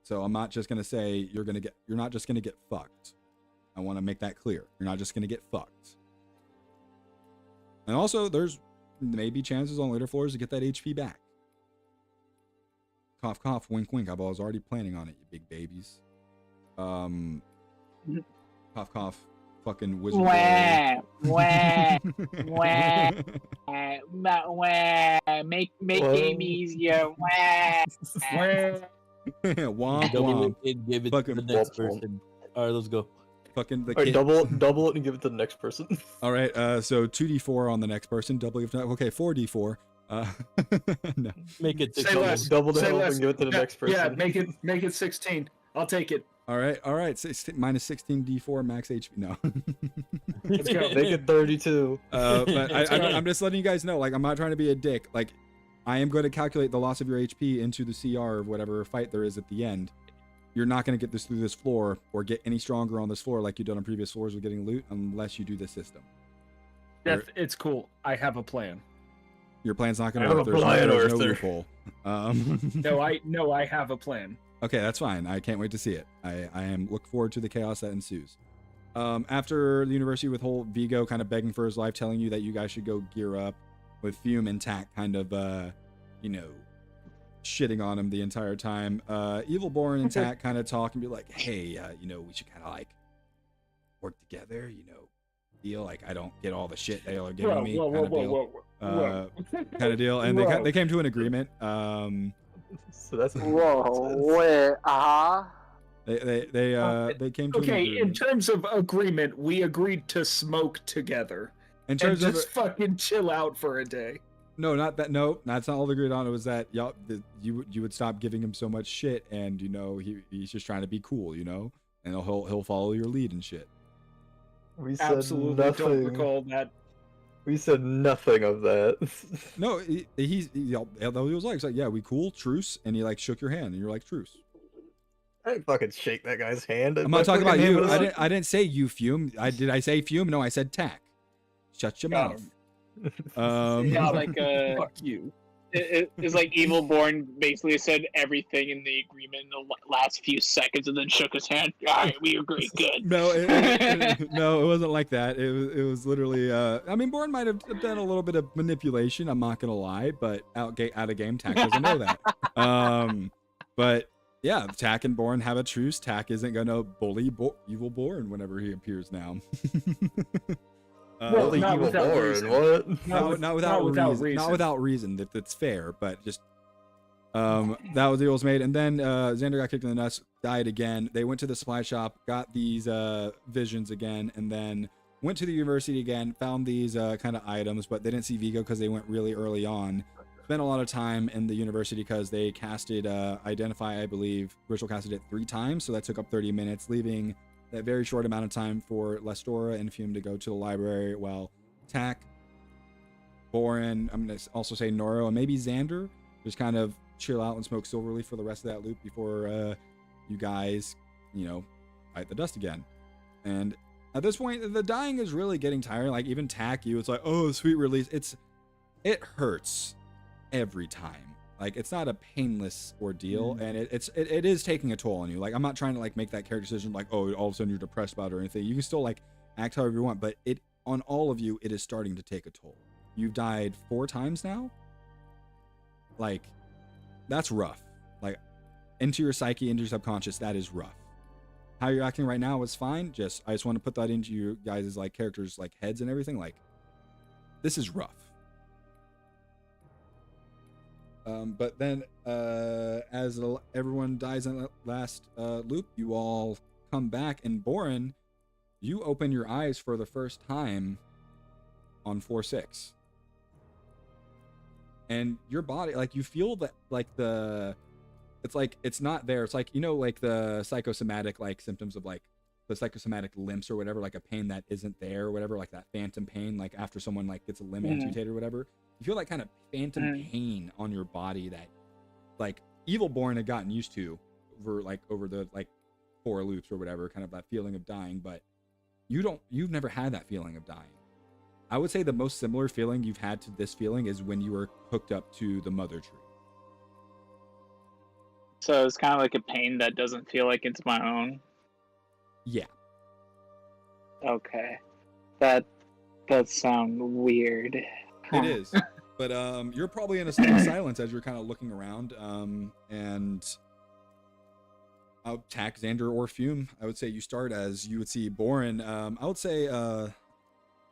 Speaker 1: So I'm not just gonna say you're not just gonna get fucked. I want to make that clear. You're not just gonna get fucked. And also, there's maybe chances on later floors to get that HP back. Cough, cough, wink, wink. I was already planning on it, you big babies. Cough, cough. Fucking wizard.
Speaker 4: Wah, wah, wah, wah. Make game easier. Wah.
Speaker 1: Womp
Speaker 2: Double
Speaker 1: womp.
Speaker 2: it and give it
Speaker 1: Fucking
Speaker 2: to the next
Speaker 3: womp womp.
Speaker 2: person. All right, let's go.
Speaker 1: Fucking the
Speaker 3: All right,
Speaker 1: kid.
Speaker 3: double it and give it to the next person.
Speaker 1: All right, so 2d4 on the next person. Double if not. Okay, 4d4. No.
Speaker 2: Make it
Speaker 6: Say
Speaker 2: 16.
Speaker 6: less.
Speaker 3: Double the
Speaker 6: Say
Speaker 3: health
Speaker 6: less.
Speaker 3: and give it to the
Speaker 6: Yeah,
Speaker 3: next person.
Speaker 6: Yeah, make it 16. I'll take it.
Speaker 1: All right. Minus 16d4 max HP. No.
Speaker 6: Let's go.
Speaker 3: Make it 32.
Speaker 1: But I'm just letting you guys know. Like, I'm not trying to be a dick. Like, I am going to calculate the loss of your HP into the CR of whatever fight there is at the end. You're not going to get this through this floor or get any stronger on this floor like you've done on previous floors with getting loot unless you do this system.
Speaker 6: It's cool. I have a plan.
Speaker 1: Your plan's not going
Speaker 3: I
Speaker 1: to
Speaker 3: have
Speaker 1: work.
Speaker 3: a plan,
Speaker 1: There's no
Speaker 3: Arthur.
Speaker 1: loophole.
Speaker 6: No, I have a plan.
Speaker 1: Okay, that's fine. I can't wait to see it. I am look forward to the chaos that ensues. After the university with whole Vigo kind of begging for his life, telling you that you guys should go gear up, with Fume and Tack kind of, shitting on him the entire time. Evilborn and Tack kind of talk and be like, hey, we should kind of like work together, deal. Like, I don't get all the shit they are giving me
Speaker 6: Whoa.
Speaker 1: kind of deal. And they came to an agreement.
Speaker 3: So that's
Speaker 4: Whoa, wait,
Speaker 1: They came to an
Speaker 6: Okay,
Speaker 1: agreement.
Speaker 6: in terms of agreement, we agreed to smoke together.
Speaker 1: In
Speaker 6: And
Speaker 1: terms of
Speaker 6: just fucking chill out for a day.
Speaker 1: no, not that. No, that's not all they agreed on. It was that you would stop giving him so much shit, and he's just trying to be cool, and he'll follow your lead and shit.
Speaker 3: we said
Speaker 6: Absolutely don't
Speaker 3: nothing.
Speaker 6: recall that.
Speaker 3: We said nothing of that.
Speaker 1: No, he was like, yeah, we cool, truce, and he like shook your hand, and you're like, truce.
Speaker 3: I didn't fucking shake that guy's hand.
Speaker 1: I'm not talking
Speaker 3: My
Speaker 1: about
Speaker 3: hand
Speaker 1: you.
Speaker 3: was-
Speaker 1: I didn't say you, Fume. Did I say Fume? No, I said Tack. Shut your
Speaker 6: Got
Speaker 1: mouth.
Speaker 4: It's like
Speaker 6: Fuck you.
Speaker 4: it's like Evilborn basically said everything in the agreement in the last few seconds and then shook his hand. All right, we agree. Good.
Speaker 1: No, no, it wasn't like that. It was literally. I mean, Born might have done a little bit of manipulation. I'm not gonna lie, but out of game, Tack doesn't know that. But yeah, Tack and Born have a truce. Tack isn't gonna bully Evil Born whenever he appears now.
Speaker 6: Well,
Speaker 3: Holy
Speaker 6: not
Speaker 3: evil
Speaker 6: without
Speaker 3: Born,
Speaker 6: reason.
Speaker 3: what?
Speaker 1: not without reason. Not without reason. That's fair, but just that was the deal was made. And then Xander got kicked in the nuts, died again. They went to the supply shop, got these visions again, and then went to the university again, found these kind of items, but they didn't see Vigo because they went really early on. Spent a lot of time in the university because they casted Identify, I believe. Ritual casted it 3 times, so that took up 30 minutes, leaving that very short amount of time for Lestora and Fume to go to the library, while Tack, Boren, I'm going to also say Noro, and maybe Xander just kind of chill out and smoke Silverleaf for the rest of that loop before you guys, bite the dust again. And at this point, the dying is really getting tiring. Like, even Tack, it's like, oh, sweet release. It hurts every time. Like, it's not a painless ordeal, and it is taking a toll on you. Like, I'm not trying to like make that character decision like, oh, all of a sudden you're depressed about it or anything. You can still like act however you want, but on all of you, it is starting to take a toll. You've died 4 times now. Like, that's rough. Like, into your psyche, into your subconscious, that is rough. How you're acting right now is fine. I just want to put that into you guys' like characters, like heads and everything. Like, this is rough. But then, as everyone dies in that last loop, you all come back, and Boren, you open your eyes for the first time on 4-6. And your body, like, you feel that, like, it's not there. It's like, like the psychosomatic, like, symptoms of, like, the psychosomatic limps or whatever, like a pain that isn't there or whatever, like that phantom pain, like after someone, like, gets a limb amputated or whatever. You feel that kind of phantom pain on your body that, like, Evilborn had gotten used to over the, like, 4 loops or whatever, kind of that feeling of dying, but you've never had that feeling of dying. I would say the most similar feeling you've had to this feeling is when you were hooked up to the mother tree.
Speaker 4: So it's kind of like a pain that doesn't feel like it's my own.
Speaker 1: Yeah.
Speaker 4: Okay. That sounds weird.
Speaker 1: It is. But you're probably in a state of silence as you're kind of looking around. And I'll tack Xander or Fume. I would say you start as you would see Boren. I would say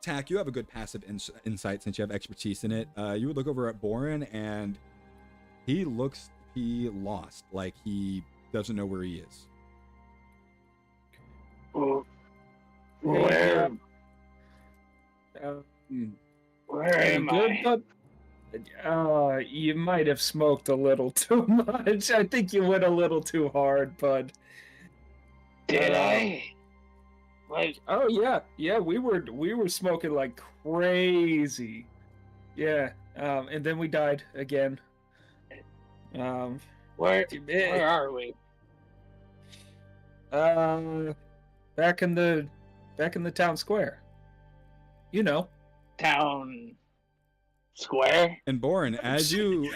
Speaker 1: Tack, you have a good passive insight since you have expertise in it. You would look over at Boren and he lost, like he doesn't know where he is.
Speaker 4: Where am I?
Speaker 6: But you might have smoked a little too much. I think you went a little too hard, bud.
Speaker 4: Did I? Like,
Speaker 6: oh yeah, we were smoking like crazy. Yeah, and then we died again.
Speaker 4: where are we?
Speaker 6: Back in the town square. You know.
Speaker 4: Town square?
Speaker 1: And Boren, as you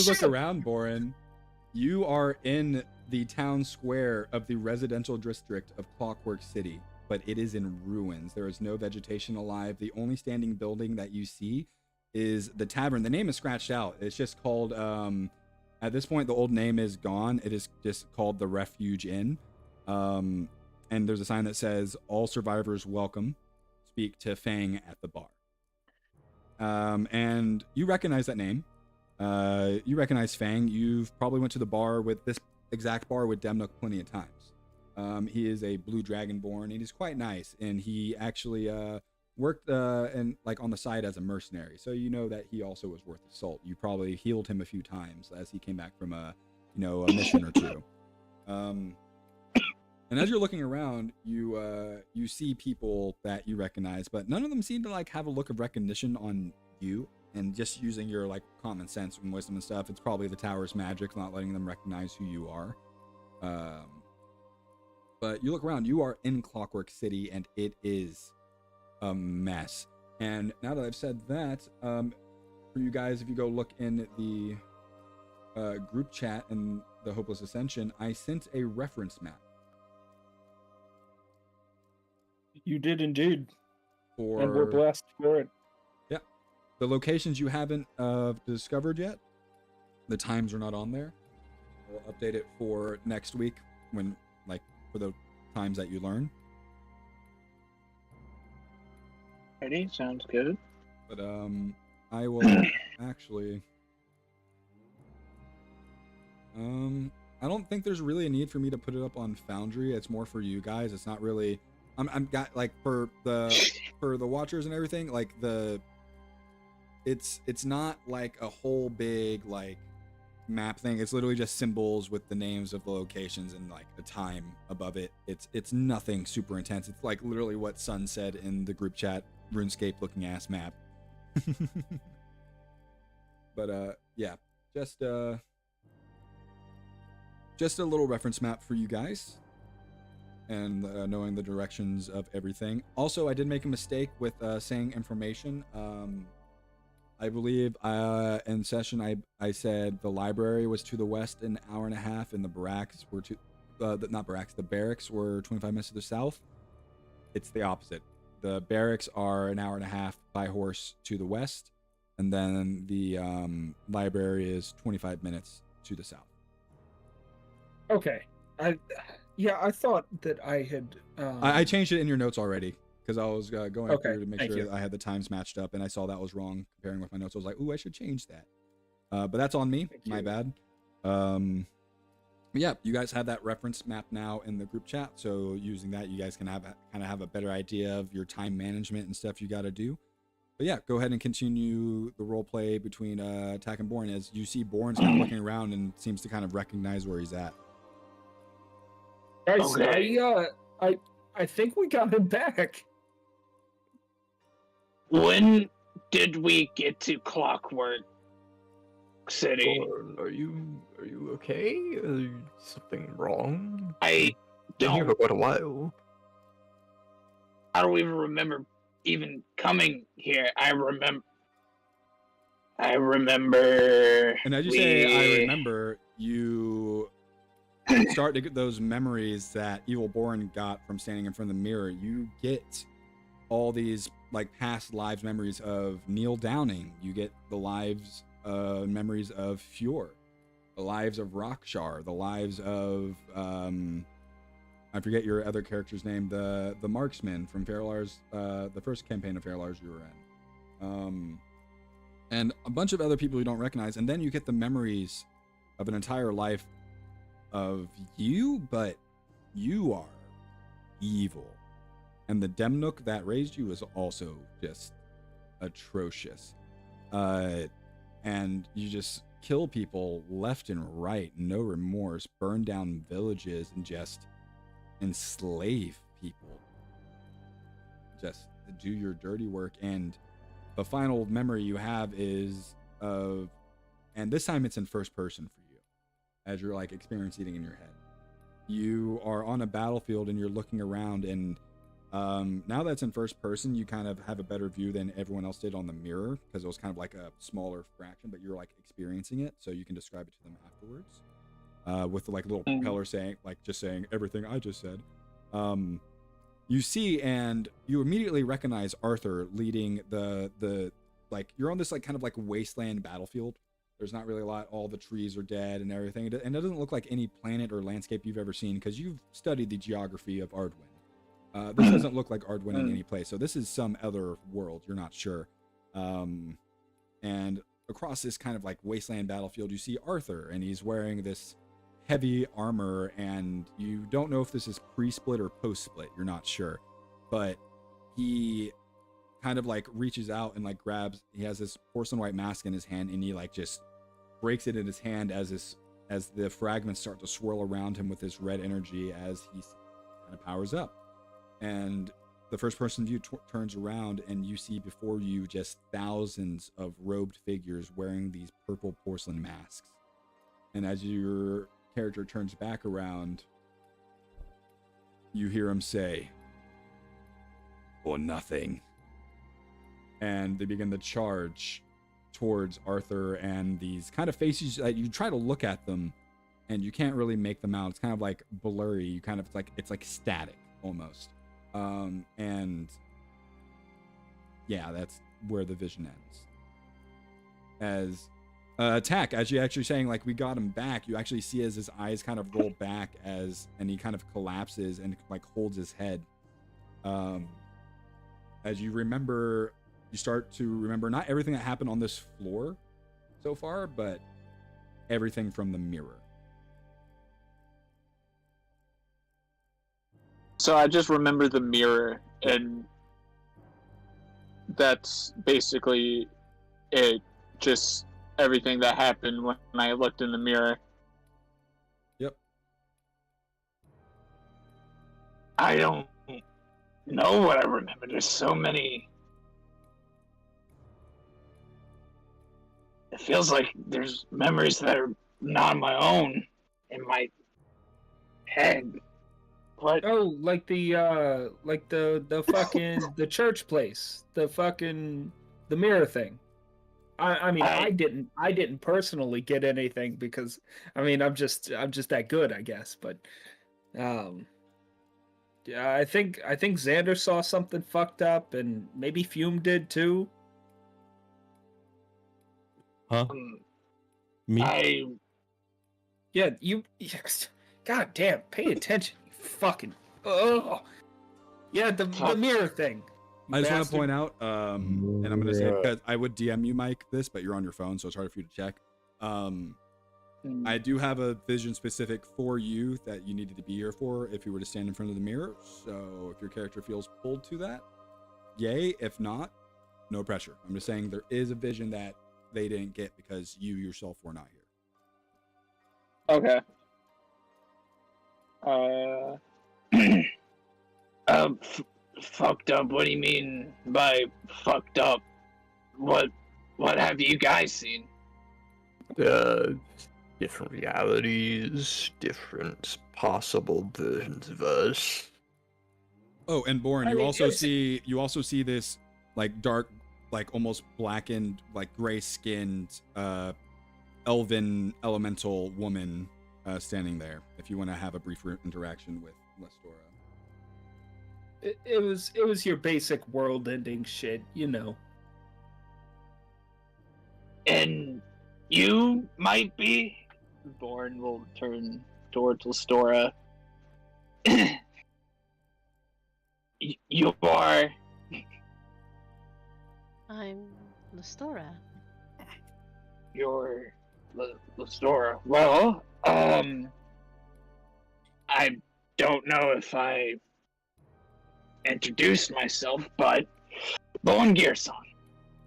Speaker 1: look around, Boren, you are in the town square of the residential district of Clockwork City, but it is in ruins. There is no vegetation alive. The only standing building that you see is the tavern. The name is scratched out. It's just called, at this point, the old name is gone. It is just called the Refuge Inn. And there's a sign that says, "All survivors welcome. Speak to Fang at the bar." And you recognize that name. You recognize Fang. You've probably went to the bar with this exact bar with Demnook plenty of times. He is a blue dragonborn, and he's quite nice. And he actually worked and like on the side as a mercenary, so you know that he also was worth the salt. You probably healed him a few times as he came back from a mission or two. And as you're looking around, you see people that you recognize, but none of them seem to like have a look of recognition on you. And just using your like common sense and wisdom and stuff, it's probably the tower's magic not letting them recognize who you are. But you look around, you are in Clockwork City, and it is a mess. And now that I've said that, for you guys, if you go look in the group chat in the Hopeless Ascension, I sent a reference map.
Speaker 6: You did indeed.
Speaker 1: And
Speaker 6: we're blessed for it.
Speaker 1: Yeah. The locations you haven't discovered yet, the times are not on there. We'll update it for next week when, like, for the times that you learn.
Speaker 4: Ready? Sounds good.
Speaker 1: But I will actually I don't think there's really a need for me to put it up on Foundry. It's more for you guys. It's not really I'm got like for the watchers and everything, like it's not like a whole big like map thing. It's literally just symbols with the names of the locations and like a time above it. It's nothing super intense. It's like literally what Sun said in the group chat, RuneScape looking ass map. But yeah, just a little reference map for you guys, and knowing the directions of everything. Also, I did make a mistake with saying information. I believe in session I said the library was to the west an hour and a half, and the barracks were the barracks were 25 minutes to the south. It's the opposite. The barracks are an hour and a half by horse to the west, and then the library is 25 minutes to the south.
Speaker 6: Okay. I thought that I had.
Speaker 1: I changed it in your notes already because I was going through to make sure
Speaker 6: you.
Speaker 1: that I had the times matched up, and I saw that was wrong comparing with my notes. I was like, "Ooh, I should change that." But that's on me. My bad. Yeah, you guys have that reference map now in the group chat, so using that, you guys can kind of have a better idea of your time management and stuff you got to do. But yeah, go ahead and continue the role play between Tack and Born as you see Born's kind of looking around and seems to kind of recognize where he's at.
Speaker 6: Guys,
Speaker 4: Okay.
Speaker 6: I think we got him back.
Speaker 4: When did we get to Clockwork City?
Speaker 3: Are you okay? Is something wrong?
Speaker 4: I
Speaker 3: Been here
Speaker 4: don't.
Speaker 3: for quite a while.
Speaker 4: I don't even remember even coming here, I remember.
Speaker 1: And as you say, I remember, you start to get those memories that Evil Born got from standing in front of the mirror. You get all these like past lives memories of Neil Downing. You get the lives memories of Fjord, the lives of Rockshar, the lives of I forget your other character's name, the marksman from Fairlar's, the first campaign of Fairlar's you were in, and a bunch of other people you don't recognize. And then you get the memories of an entire life of you, but you are evil. And the Demnook that raised you is also just atrocious. And you just kill people left and right, no remorse, burn down villages, and just enslave people. Just do your dirty work. And the final memory you have is of, and this time it's in first person for you, as you're like experiencing it in your head. You are on a battlefield and you're looking around, and now that's in first person, you kind of have a better view than everyone else did on the mirror, because it was kind of like a smaller fraction, but you're like experiencing it, so you can describe it to them afterwards. With the like little propeller saying, like just saying everything I just said. You see, and you immediately recognize Arthur leading the like, you're on this like kind of like wasteland battlefield. There's not really a lot. All the trees are dead and everything. And it doesn't look like any planet or landscape you've ever seen, because you've studied the geography of Ardwin. This doesn't look like Ardwin in any place. So this is some other world. You're not sure. And across this kind of like wasteland battlefield, you see Arthur, and he's wearing this heavy armor, and you don't know if this is pre-split or post-split. You're not sure. But he kind of like reaches out and like grabs, he has this porcelain white mask in his hand, and he like just breaks it in his hand as the fragments start to swirl around him with this red energy as he kind of powers up. And the first person view turns around, and you see before you just thousands of robed figures wearing these purple porcelain masks. And as your character turns back around, you hear him say, "For nothing." And they begin to charge towards Arthur, and these kind of faces, you try to look at them and you can't really make them out. It's kind of like blurry. You kind of, it's like static almost. And yeah, that's where the vision ends. As attack, as you actually saying, like, we got him back, you actually see as his eyes kind of roll back and he kind of collapses and like holds his head. As you remember, you start to remember not everything that happened on this floor so far, but everything from the mirror.
Speaker 4: So I just remember the mirror, and that's basically it. Just everything that happened when I looked in the mirror.
Speaker 1: Yep.
Speaker 4: I don't know what I remember. There's so many. It feels like there's memories that are not my own in my head. What?
Speaker 6: Oh, like the fucking the church place, the mirror thing. I mean, I didn't personally get anything because, I mean, I'm just that good, I guess. But, yeah, I think Xander saw something fucked up, and maybe Fume did too.
Speaker 2: Huh? Me?
Speaker 6: Yeah, you. Yes. God damn, pay attention. Fucking yeah, the mirror thing.
Speaker 1: I just want to point out, and I'm going to say, because I would DM you, Mike, this, but you're on your phone, so it's hard for you to check. I do have a vision specific for you that you needed to be here for if you were to stand in front of the mirror. So if your character feels pulled to that, yay. If not, no pressure. I'm just saying there is a vision that they didn't get because you yourself were not here.
Speaker 4: Okay. Fucked up? What do you mean by fucked up? What have you guys seen?
Speaker 3: Different realities, different possible versions of us.
Speaker 1: Oh, and Boren, you also see this like dark, like almost blackened, like gray-skinned, elven elemental woman standing there. If you want to have a brief interaction with Lestora.
Speaker 6: It was your basic world-ending shit, you know.
Speaker 4: And you might be. Born will turn towards Lestora. You are.
Speaker 5: I'm Lestora.
Speaker 4: You're Lestora. Well, I don't know if I introduced myself, but Bowen Gearson,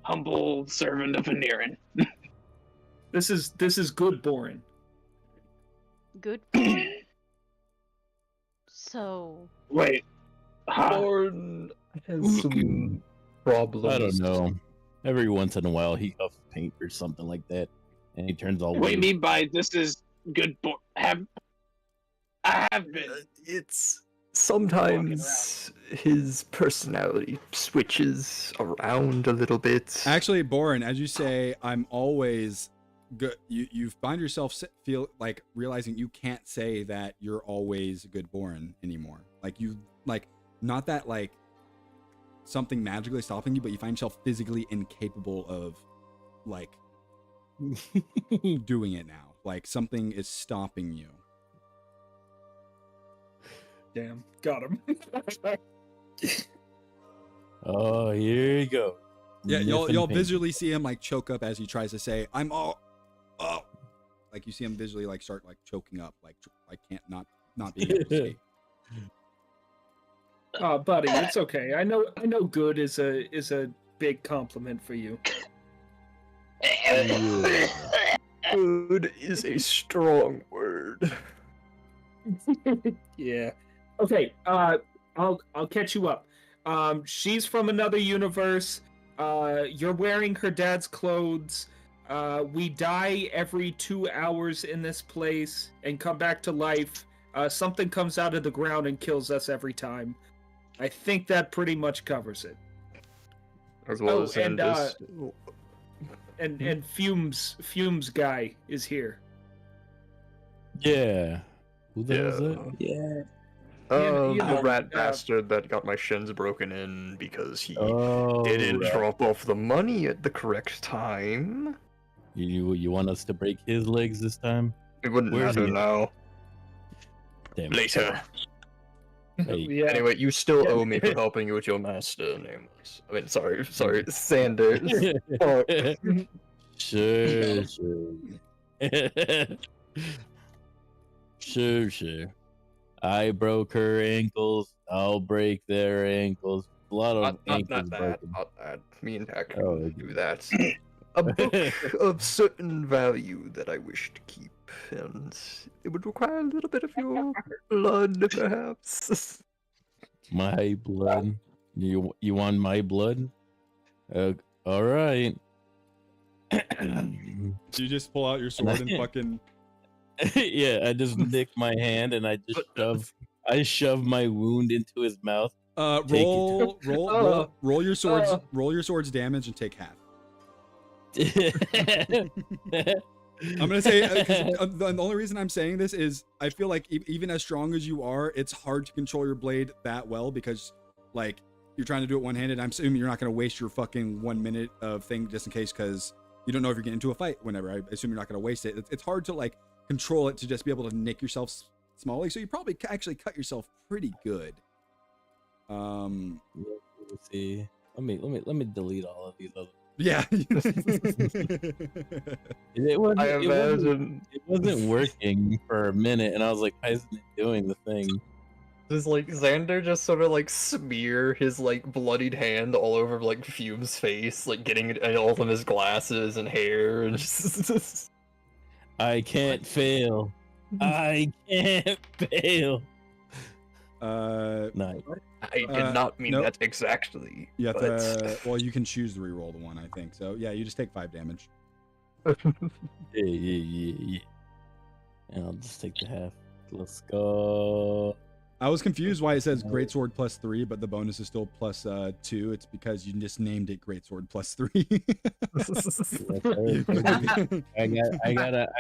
Speaker 4: humble servant of Anirin.
Speaker 6: This is good, Boren.
Speaker 5: Good. So.
Speaker 4: Wait.
Speaker 3: Born has some problems.
Speaker 2: I don't know. Every once in a while, he huffs paint or something like that, and he turns all.
Speaker 4: What do you mean by this is good? I have been.
Speaker 3: It's sometimes his personality switches around a little bit.
Speaker 1: Actually, Boren, as you say, I'm always good. You find yourself feel like realizing you can't say that you're always good Boren anymore. Like not that like something magically stopping you, but you find yourself physically incapable of like doing it now. Like something is stopping you.
Speaker 6: Damn, got him.
Speaker 2: Oh, here you go.
Speaker 1: Yeah, you'll visually see him like choke up as he tries to say, "I'm all," like you see him visually like start like choking up, like I can't not being able to speak.
Speaker 6: Oh, buddy, it's okay. I know good is a big compliment for you.
Speaker 3: Good is a strong word.
Speaker 6: Yeah. Okay, I'll catch you up. She's from another universe. You're wearing her dad's clothes. We die every 2 hours in this place and come back to life. Something comes out of the ground and kills us every time. I think that pretty much covers it.
Speaker 3: As well as
Speaker 6: and Fumes guy is here.
Speaker 2: Yeah. Who the hell is that?
Speaker 6: Yeah.
Speaker 3: The rat bastard that got my shins broken in because he didn't drop off the money at the correct time.
Speaker 2: You want us to break his legs this time?
Speaker 3: It wouldn't
Speaker 2: Where's
Speaker 3: matter
Speaker 2: he?
Speaker 3: now.
Speaker 2: Damn.
Speaker 3: Later.
Speaker 2: Hey.
Speaker 6: Yeah.
Speaker 3: Anyway, you still owe me for helping you with your master, Nameless. I mean, sorry, Sanders. Fuck.
Speaker 2: Sure. Sure. I broke her ankles. I'll break their ankles. A lot of ankles broken.
Speaker 3: Not that. Me and Dak
Speaker 2: Oh,
Speaker 3: do that. A book of certain value that I wish to keep, and it would require a little bit of your blood, perhaps.
Speaker 2: My blood. You want my blood? All right.
Speaker 1: You just pull out your sword and fucking.
Speaker 2: Yeah, I just nick my hand and I shove my wound into his mouth.
Speaker 1: Roll your swords. Roll your sword's damage and take half. I'm gonna say the only reason I'm saying this is I feel like even as strong as you are, it's hard to control your blade that well because like you're trying to do it one-handed. I'm assuming you're not gonna waste your fucking 1 minute of thing just in case because you don't know if you're getting into a fight whenever. I assume you're not gonna waste it. It's hard to like control it to just be able to nick yourself smallly. So you probably actually cut yourself pretty good.
Speaker 2: Let's see. Let me delete all of these other.
Speaker 1: Yeah.
Speaker 2: It wasn't working for a minute, and I was like, why isn't it doing the thing?
Speaker 3: Does like Xander just sort of like smear his like bloodied hand all over like Fume's face, like getting it all of his glasses and hair and just...
Speaker 2: I can't fail. I can't fail. Nice.
Speaker 3: I did not mean that exactly.
Speaker 1: You have to, well, you can choose to reroll the one, I think. So yeah, you just take 5 damage.
Speaker 2: Yeah. And I'll just take the half. Let's go.
Speaker 1: I was confused why it says greatsword +3, but the bonus is still +2. It's because you just named it greatsword +3.
Speaker 2: I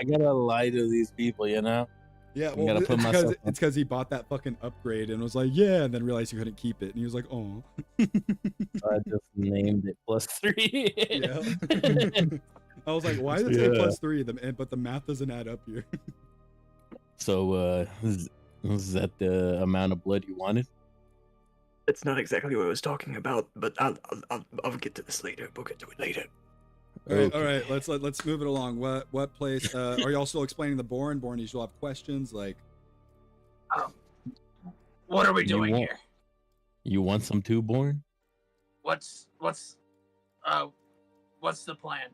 Speaker 2: gotta lie to these people, you know.
Speaker 1: Yeah, well, it's because he bought that fucking upgrade and was like, yeah, and then realized he couldn't keep it, and he was like, oh.
Speaker 2: So I just named it +3.
Speaker 1: Yeah. I was like, why does it say +3? But the math doesn't add up here.
Speaker 2: So, is that the amount of blood you wanted?
Speaker 3: It's not exactly what I was talking about, but I'll get to this later. We'll get to it later.
Speaker 1: All right. Let's move it along. What place? Are y'all still explaining the Born? Born, you still have questions? Like,
Speaker 7: what are we doing here?
Speaker 2: You want some too, Born?
Speaker 7: What's the plan?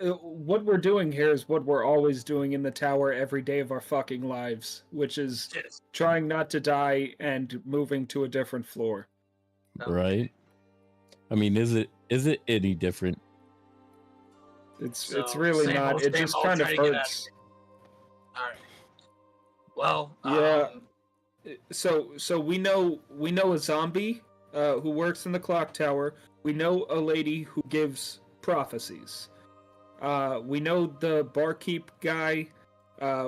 Speaker 6: What we're doing here is what we're always doing in the tower every day of our fucking lives, which is trying not to die and moving to a different floor.
Speaker 2: Right. I mean, is it any different?
Speaker 6: It's really not. It just kind of hurts.
Speaker 7: All right. Well,
Speaker 6: yeah. So we know a zombie who works in the clock tower. We know a lady who gives prophecies. We know the barkeep guy.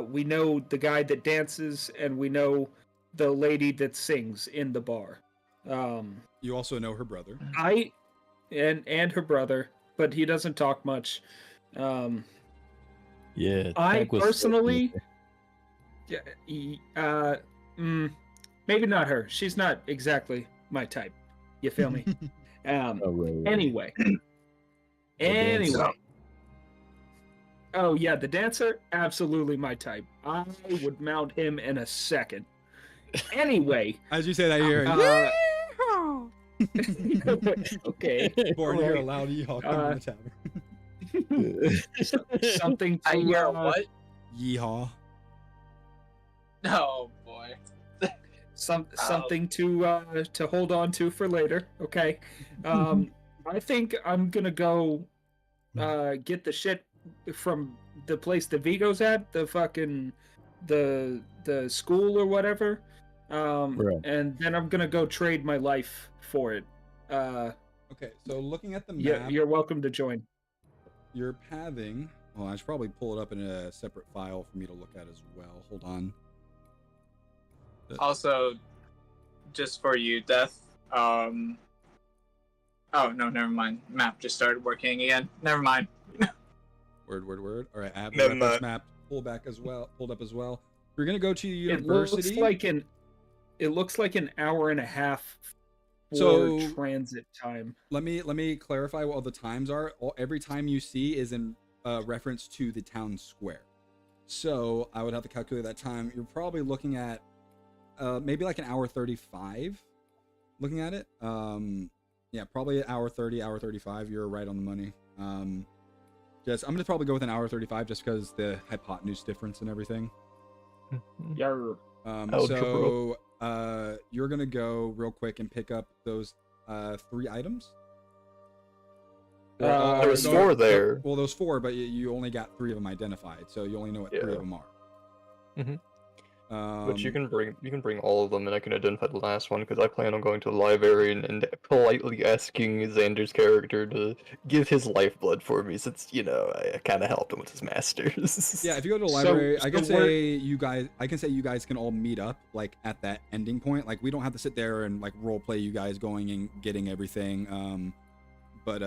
Speaker 6: We know the guy that dances, and we know the lady that sings in the bar.
Speaker 1: You also know her brother.
Speaker 6: And her brother, but he doesn't talk much.
Speaker 2: Yeah.
Speaker 6: I personally, maybe not her. She's not exactly my type. You feel me? Anyway. Oh yeah, the dancer, absolutely my type. I would mount him in a second. Anyway,
Speaker 1: as you say that, you're
Speaker 6: okay.
Speaker 1: Born, you hear a loud yeehaw coming from the tower.
Speaker 6: Something to
Speaker 7: I hear what?
Speaker 1: Yeehaw.
Speaker 7: Oh boy.
Speaker 6: Something to hold on to for later. Okay. I think I'm gonna go get the shit from the place that Vigo's at, the fucking the school or whatever.
Speaker 2: Right.
Speaker 6: And then I'm gonna go trade my life for it.
Speaker 1: Okay, so looking at the map,
Speaker 6: yeah, you're welcome to join.
Speaker 1: You're pathing. Well, I should probably pull it up in a separate file for me to look at as well. Hold on.
Speaker 4: Also, just for you, Death. Oh no, never mind. Map just started working again. Never mind.
Speaker 1: Word. All right, I have the reference map pulled up as well. We're gonna go to university.
Speaker 6: It looks like an hour and a half
Speaker 1: so
Speaker 6: transit time.
Speaker 1: Let me clarify what all the times are. Every time you see is in reference to the town square. So I would have to calculate that time. You're probably looking at maybe like an hour 35. Looking at it, yeah, probably an hour 30, hour 35. You're right on the money. I'm gonna probably go with an hour 35 just because the hypotenuse difference and everything.
Speaker 6: Yeah.
Speaker 1: So you're gonna go real quick and pick up those 3 items.
Speaker 3: There was 4 there.
Speaker 1: Well, those 4, but you only got 3 of them identified, so you only know what 3 of them are.
Speaker 3: Mm-hmm. But you can bring all of them, and I can identify the last one because I plan on going to the library and politely asking Xander's character to give his lifeblood for me, since I kind of helped him with his masters.
Speaker 1: Yeah, if you go to the library, I can say you guys can all meet up like at that ending point. Like we don't have to sit there and like role play you guys going and getting everything. But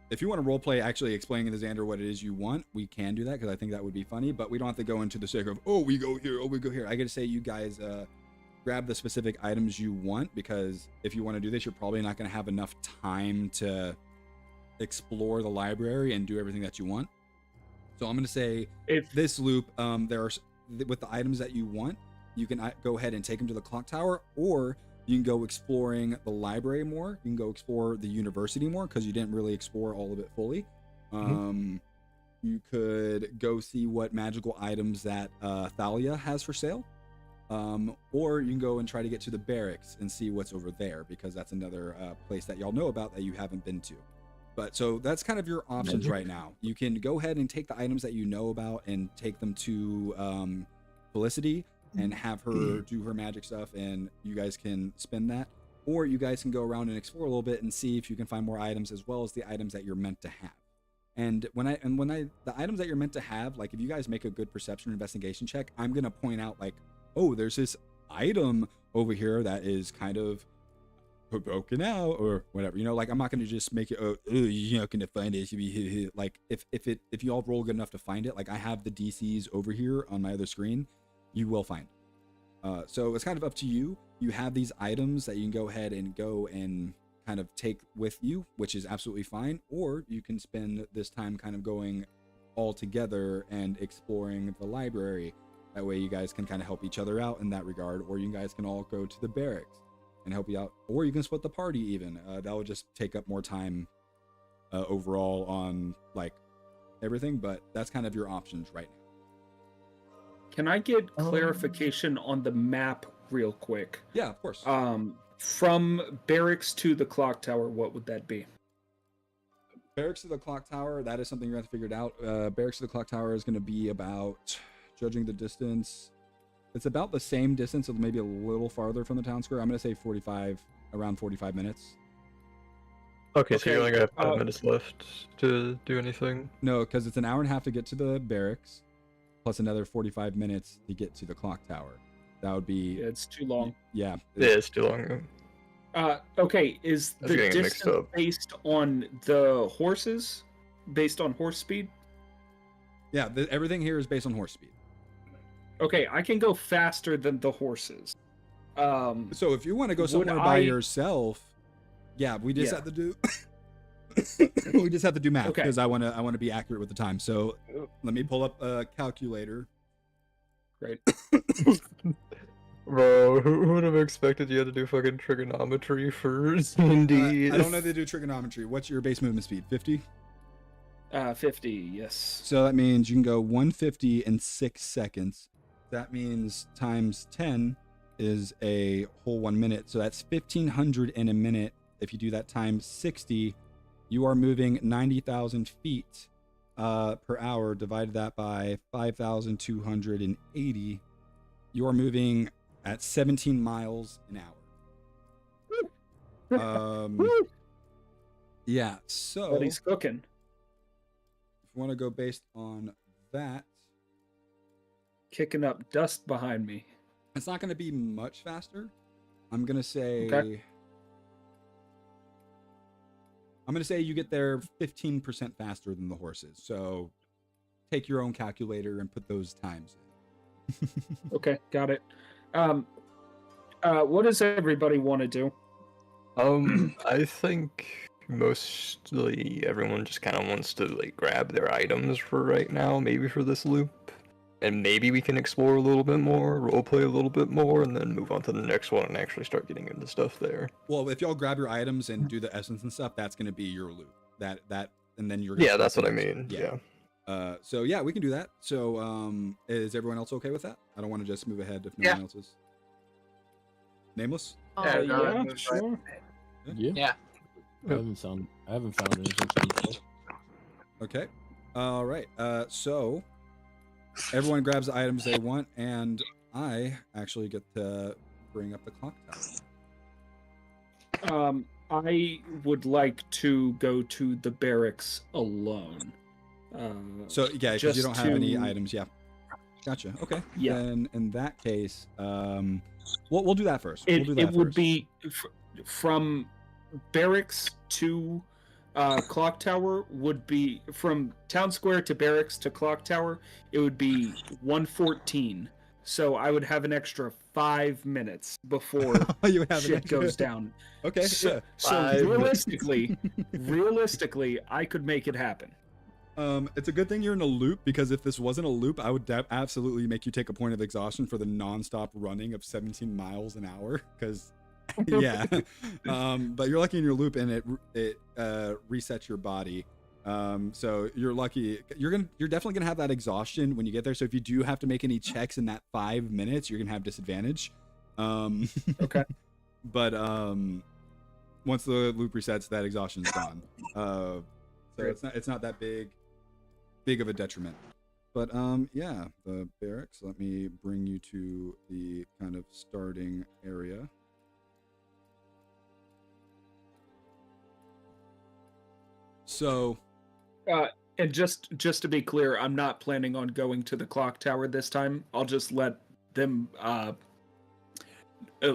Speaker 1: if you want to role play actually explaining to Xander what it is you want, we can do that because I think that would be funny. But we don't have to go into the sake of we go here. I got to say you guys grab the specific items you want, because if you want to do this, you're probably not going to have enough time to explore the library and do everything that you want. So I'm going to say this loop, there are with the items that you want, you can go ahead and take them to the clock tower, or you can go exploring the library more. You can go explore the university more because you didn't really explore all of it fully. You could go see what magical items that Thalia has for sale. Or you can go and try to get to the barracks and see what's over there, because that's another place that y'all know about that you haven't been to. But so that's kind of your options right now. You can go ahead and take the items that you know about and take them to Felicity. and have her do her magic stuff, and you guys can spend that, or you guys can go around and explore a little bit and see if you can find more items as well as the items that you're meant to have. And the items that you're meant to have, like if you guys make a good perception or investigation check, I'm gonna point out like, oh, there's this item over here that is kind of broken out or whatever, you know, like I'm not gonna just make it you're not gonna find it, like if you all roll good enough to find it, like I have the DCs over here on my other screen, you will find it. So it's kind of up to you. You have these items that you can go ahead and go and kind of take with you, which is absolutely fine, or you can spend this time kind of going all together and exploring the library. That way you guys can kind of help each other out in that regard, or you guys can all go to the barracks and help you out, or you can split the party even. That will just take up more time overall on like everything, but that's kind of your options right now.
Speaker 6: Can I get clarification on the map real quick?
Speaker 1: Yeah, of course.
Speaker 6: From barracks to the clock tower, what would that be?
Speaker 1: Barracks to the clock tower, that is something you're going to have to figure it out. Barracks to the clock tower is going to be about, judging the distance, it's about the same distance, or maybe a little farther from the town square. I'm going to say around 45 minutes.
Speaker 3: Okay, so you only got 5 minutes left to do anything?
Speaker 1: No, because it's an hour and a half to get to the barracks, plus another 45 minutes to get to the clock tower. That would be...
Speaker 6: Yeah, it's too long.
Speaker 1: Yeah.
Speaker 3: It's too long.
Speaker 6: Okay, is the distance based on the horses? Based on horse speed?
Speaker 1: Yeah, everything here is based on horse speed.
Speaker 6: Okay, I can go faster than the horses.
Speaker 1: So if you want to go somewhere by yourself, yeah, we just have to do... we just have to do math, because I want to be accurate with the time. So let me pull up a calculator.
Speaker 6: Great.
Speaker 3: Bro, who would have expected you had to do fucking trigonometry for D&D?
Speaker 1: I don't know if they do trigonometry. What's your base movement speed? 50?
Speaker 6: 50, yes.
Speaker 1: So that means you can go 150 in 6 seconds. That means times 10 is a whole 1 minute. So that's 1,500 in a minute. If you do that times 60, you are moving 90,000 feet per hour. Divided that by 5,280. You are moving at 17 miles an hour. Yeah, so...
Speaker 6: But he's cooking.
Speaker 1: If you want to go based on that...
Speaker 6: Kicking up dust behind me.
Speaker 1: It's not going to be much faster. I'm going to say...
Speaker 6: Okay.
Speaker 1: I'm going to say you get there 15% faster than the horses. So take your own calculator and put those times in.
Speaker 6: Okay, got it. What does everybody want to do?
Speaker 3: I think mostly everyone just kind of wants to like grab their items for right now, maybe for this loop, and maybe we can explore a little bit more, roleplay a little bit more, and then move on to the next one and actually start getting into stuff there.
Speaker 1: Well, if y'all grab your items and do the essence and stuff, that's going to be your loop. That, and then you're.
Speaker 3: Yeah, that's what I mean. Yeah.
Speaker 1: So yeah, we can do that. So is everyone else okay with that? I don't want to just move ahead if no one else is. Nameless?
Speaker 6: Yeah, sure.
Speaker 4: Yeah.
Speaker 2: I haven't found anything to
Speaker 1: Okay. All right. So everyone grabs the items they want, and I actually get to bring up the clock tower.
Speaker 6: I would like to go to the barracks alone.
Speaker 1: So yeah, because you don't have any items. Yeah. Gotcha. Okay.
Speaker 6: Yeah.
Speaker 1: Then in that case, we'll do that first.
Speaker 6: It would be from barracks to clock tower would be from town square to barracks to clock tower. It would be 1:14. So I would have an extra 5 minutes before shit goes down.
Speaker 1: Okay.
Speaker 6: So realistically, I could make it happen.
Speaker 1: It's a good thing you're in a loop, because if this wasn't a loop, I would absolutely make you take a point of exhaustion for the non-stop running of 17 miles an hour. Because, yeah, but you're lucky in your loop, and it resets your body. So you're lucky. You're definitely gonna have that exhaustion when you get there. So if you do have to make any checks in that 5 minutes, you're gonna have disadvantage.
Speaker 6: Okay.
Speaker 1: But once the loop resets, that exhaustion's gone. So it's not that big of a detriment. But yeah, the barracks. Let me bring you to the kind of starting area. So,
Speaker 6: and just to be clear, I'm not planning on going to the clock tower this time. I'll just let them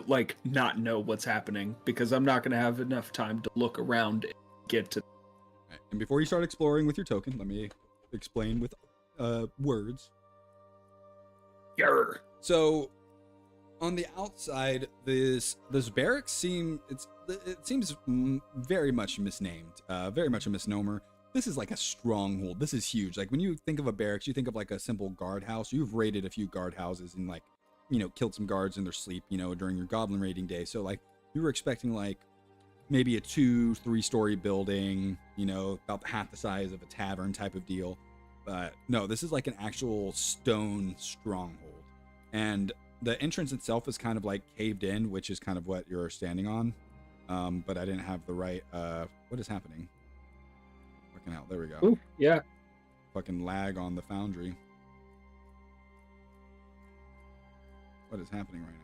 Speaker 6: like not know what's happening because I'm not going to have enough time to look around and get to.
Speaker 1: right, and before you start exploring with your token, let me explain with words.
Speaker 6: Yarr.
Speaker 1: So, on the outside, this barracks seems very much misnamed, very much a misnomer. This is like a stronghold. This is huge. Like when you think of a barracks, you think of like a simple guard house. You've raided a few guard houses and like, you know, killed some guards in their sleep, you know, during your goblin raiding day. So like you were expecting like maybe a 2-3 story building, you know, about half the size of a tavern type of deal. But no, this is like an actual stone stronghold. And the entrance itself is kind of like caved in, which is kind of what you're standing on. But I didn't have the right, what is happening? Fucking hell, there we go.
Speaker 6: Ooh, yeah.
Speaker 1: Fucking lag on the foundry. What is happening right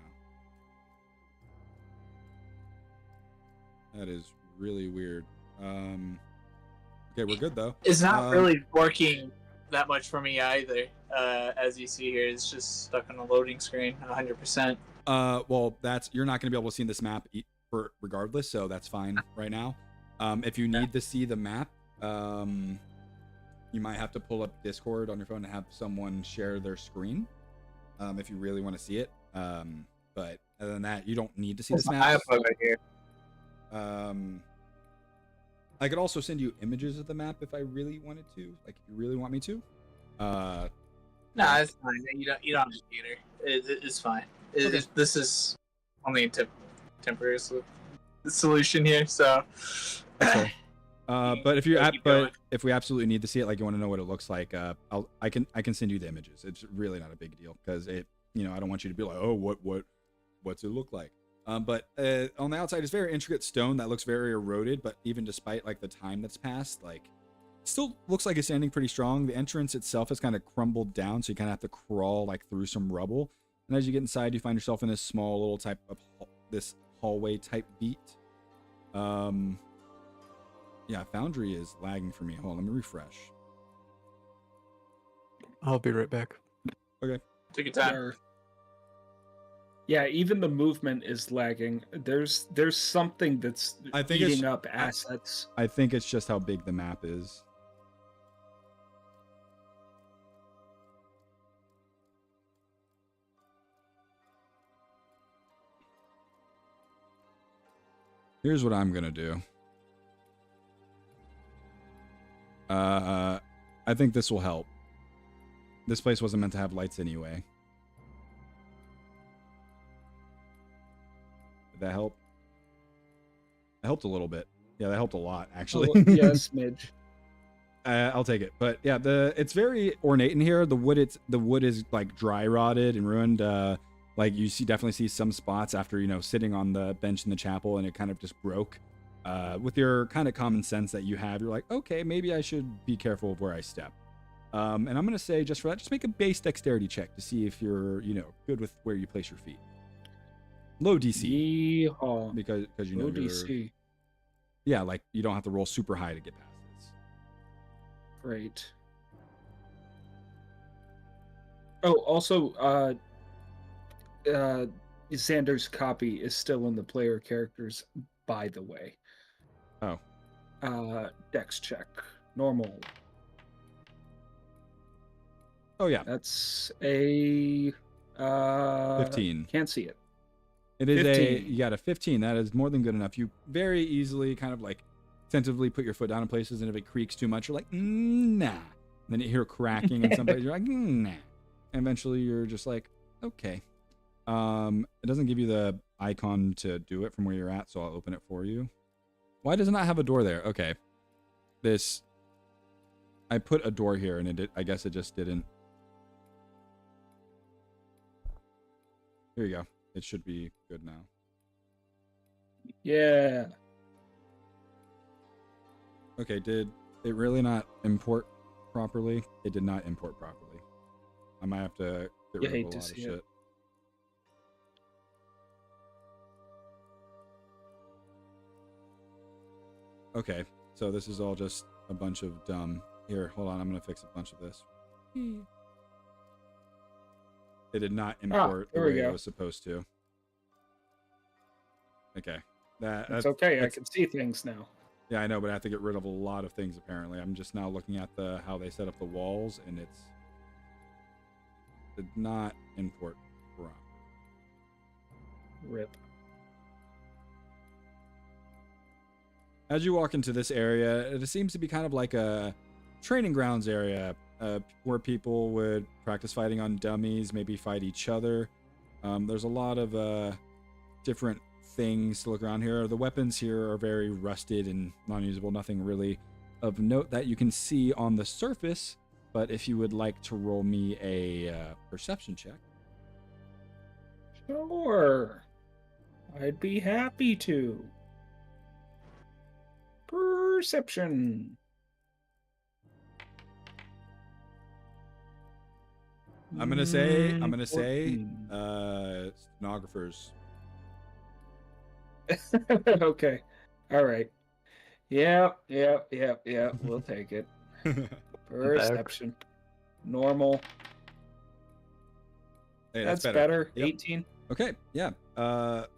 Speaker 1: now? That is really weird. Okay, we're good though.
Speaker 7: It's not really working that much for me either. As you see here, it's just stuck on a loading screen 100%.
Speaker 1: Well, you're not going to be able to see this map regardless, so that's fine right now. If you need to see the map, you might have to pull up Discord on your phone and have someone share their screen if you really want to see it. But other than that, you don't need to see this map.
Speaker 7: I have it right here.
Speaker 1: I could also send you images of the map if I really wanted to. Like, if you really want me to.
Speaker 7: Nah, it's fine. You don't have to either. It's fine. This is only a temporary solution here. So.
Speaker 1: Okay. But if if we absolutely need to see it, like you want to know what it looks like, I can send you the images. It's really not a big deal because I don't want you to be like, oh, what's it look like? But on the outside, it's very intricate stone that looks very eroded. But even despite like the time that's passed, like it still looks like it's standing pretty strong. The entrance itself has kind of crumbled down, so you kind of have to crawl like through some rubble. And as you get inside, you find yourself in this small little type of this hallway type beat. Yeah, Foundry is lagging for me. Hold on, let me refresh.
Speaker 3: I'll be right back.
Speaker 1: Okay.
Speaker 7: Take your time.
Speaker 6: Yeah, even the movement is lagging. There's something that's eating up assets.
Speaker 1: I think it's just how big the map is. Here's what I'm gonna do. I think this will help. This place wasn't meant to have lights anyway. Did that help? It helped a little bit. Yeah, that helped a lot, actually.
Speaker 6: Yeah, smidge.
Speaker 1: I'll take it. But yeah, it's very ornate in here. The wood is like dry rotted and ruined. Like you definitely see some spots after sitting on the bench in the chapel, and it kind of just broke. With your kind of common sense that you have, you're like, okay, maybe I should be careful of where I step. And I'm gonna say just for that, just make a base dexterity check to see if you're good with where you place your feet. Low DC.
Speaker 6: Yeehaw.
Speaker 1: Because
Speaker 6: low DC.
Speaker 1: Yeah, like you don't have to roll super high to get past this.
Speaker 6: Great. Oh, also, Xander's copy is still in the player characters, by the way.
Speaker 1: Oh.
Speaker 6: Dex check. Normal.
Speaker 1: Oh yeah.
Speaker 6: That's a
Speaker 1: 15.
Speaker 6: Can't see it.
Speaker 1: It is
Speaker 6: 15.
Speaker 1: You got a 15. That is more than good enough. You very easily kind of like tentatively put your foot down in places, and if it creaks too much, you're like, nah. And then you hear cracking in some places, you're like, nah. And eventually you're just like, okay. It doesn't give you the icon to do it from where you're at, so I'll open it for you. Why does it not have a door there? Okay. I put a door here, and I guess it just didn't. Here you go. It should be good now.
Speaker 6: Yeah.
Speaker 1: Okay, did it really not import properly? It did not import properly. I might have to get rid of a lot of shit. Okay, so this is all just a bunch of dumb. Here, hold on. I'm gonna fix a bunch of this. It did not import the way it was supposed to. Okay,
Speaker 6: that's okay. I can see things now.
Speaker 1: Yeah, I know, but I have to get rid of a lot of things. Apparently, I'm just now looking at how they set up the walls, and it did not import properly.
Speaker 6: Rip.
Speaker 1: As you walk into this area, it seems to be kind of like a training grounds area where people would practice fighting on dummies, maybe fight each other. There's a lot of different things to look around here. The weapons here are very rusted and non-usable. Nothing really of note that you can see on the surface. But if you would like to roll me a perception check.
Speaker 6: Sure. I'd be happy to. Perception.
Speaker 1: I'm gonna say stenographers.
Speaker 6: Okay. All right. Yeah. We'll take it. Perception. Normal.
Speaker 1: Hey,
Speaker 6: that's better.
Speaker 1: Yep.
Speaker 6: 18.
Speaker 1: Okay. Yeah.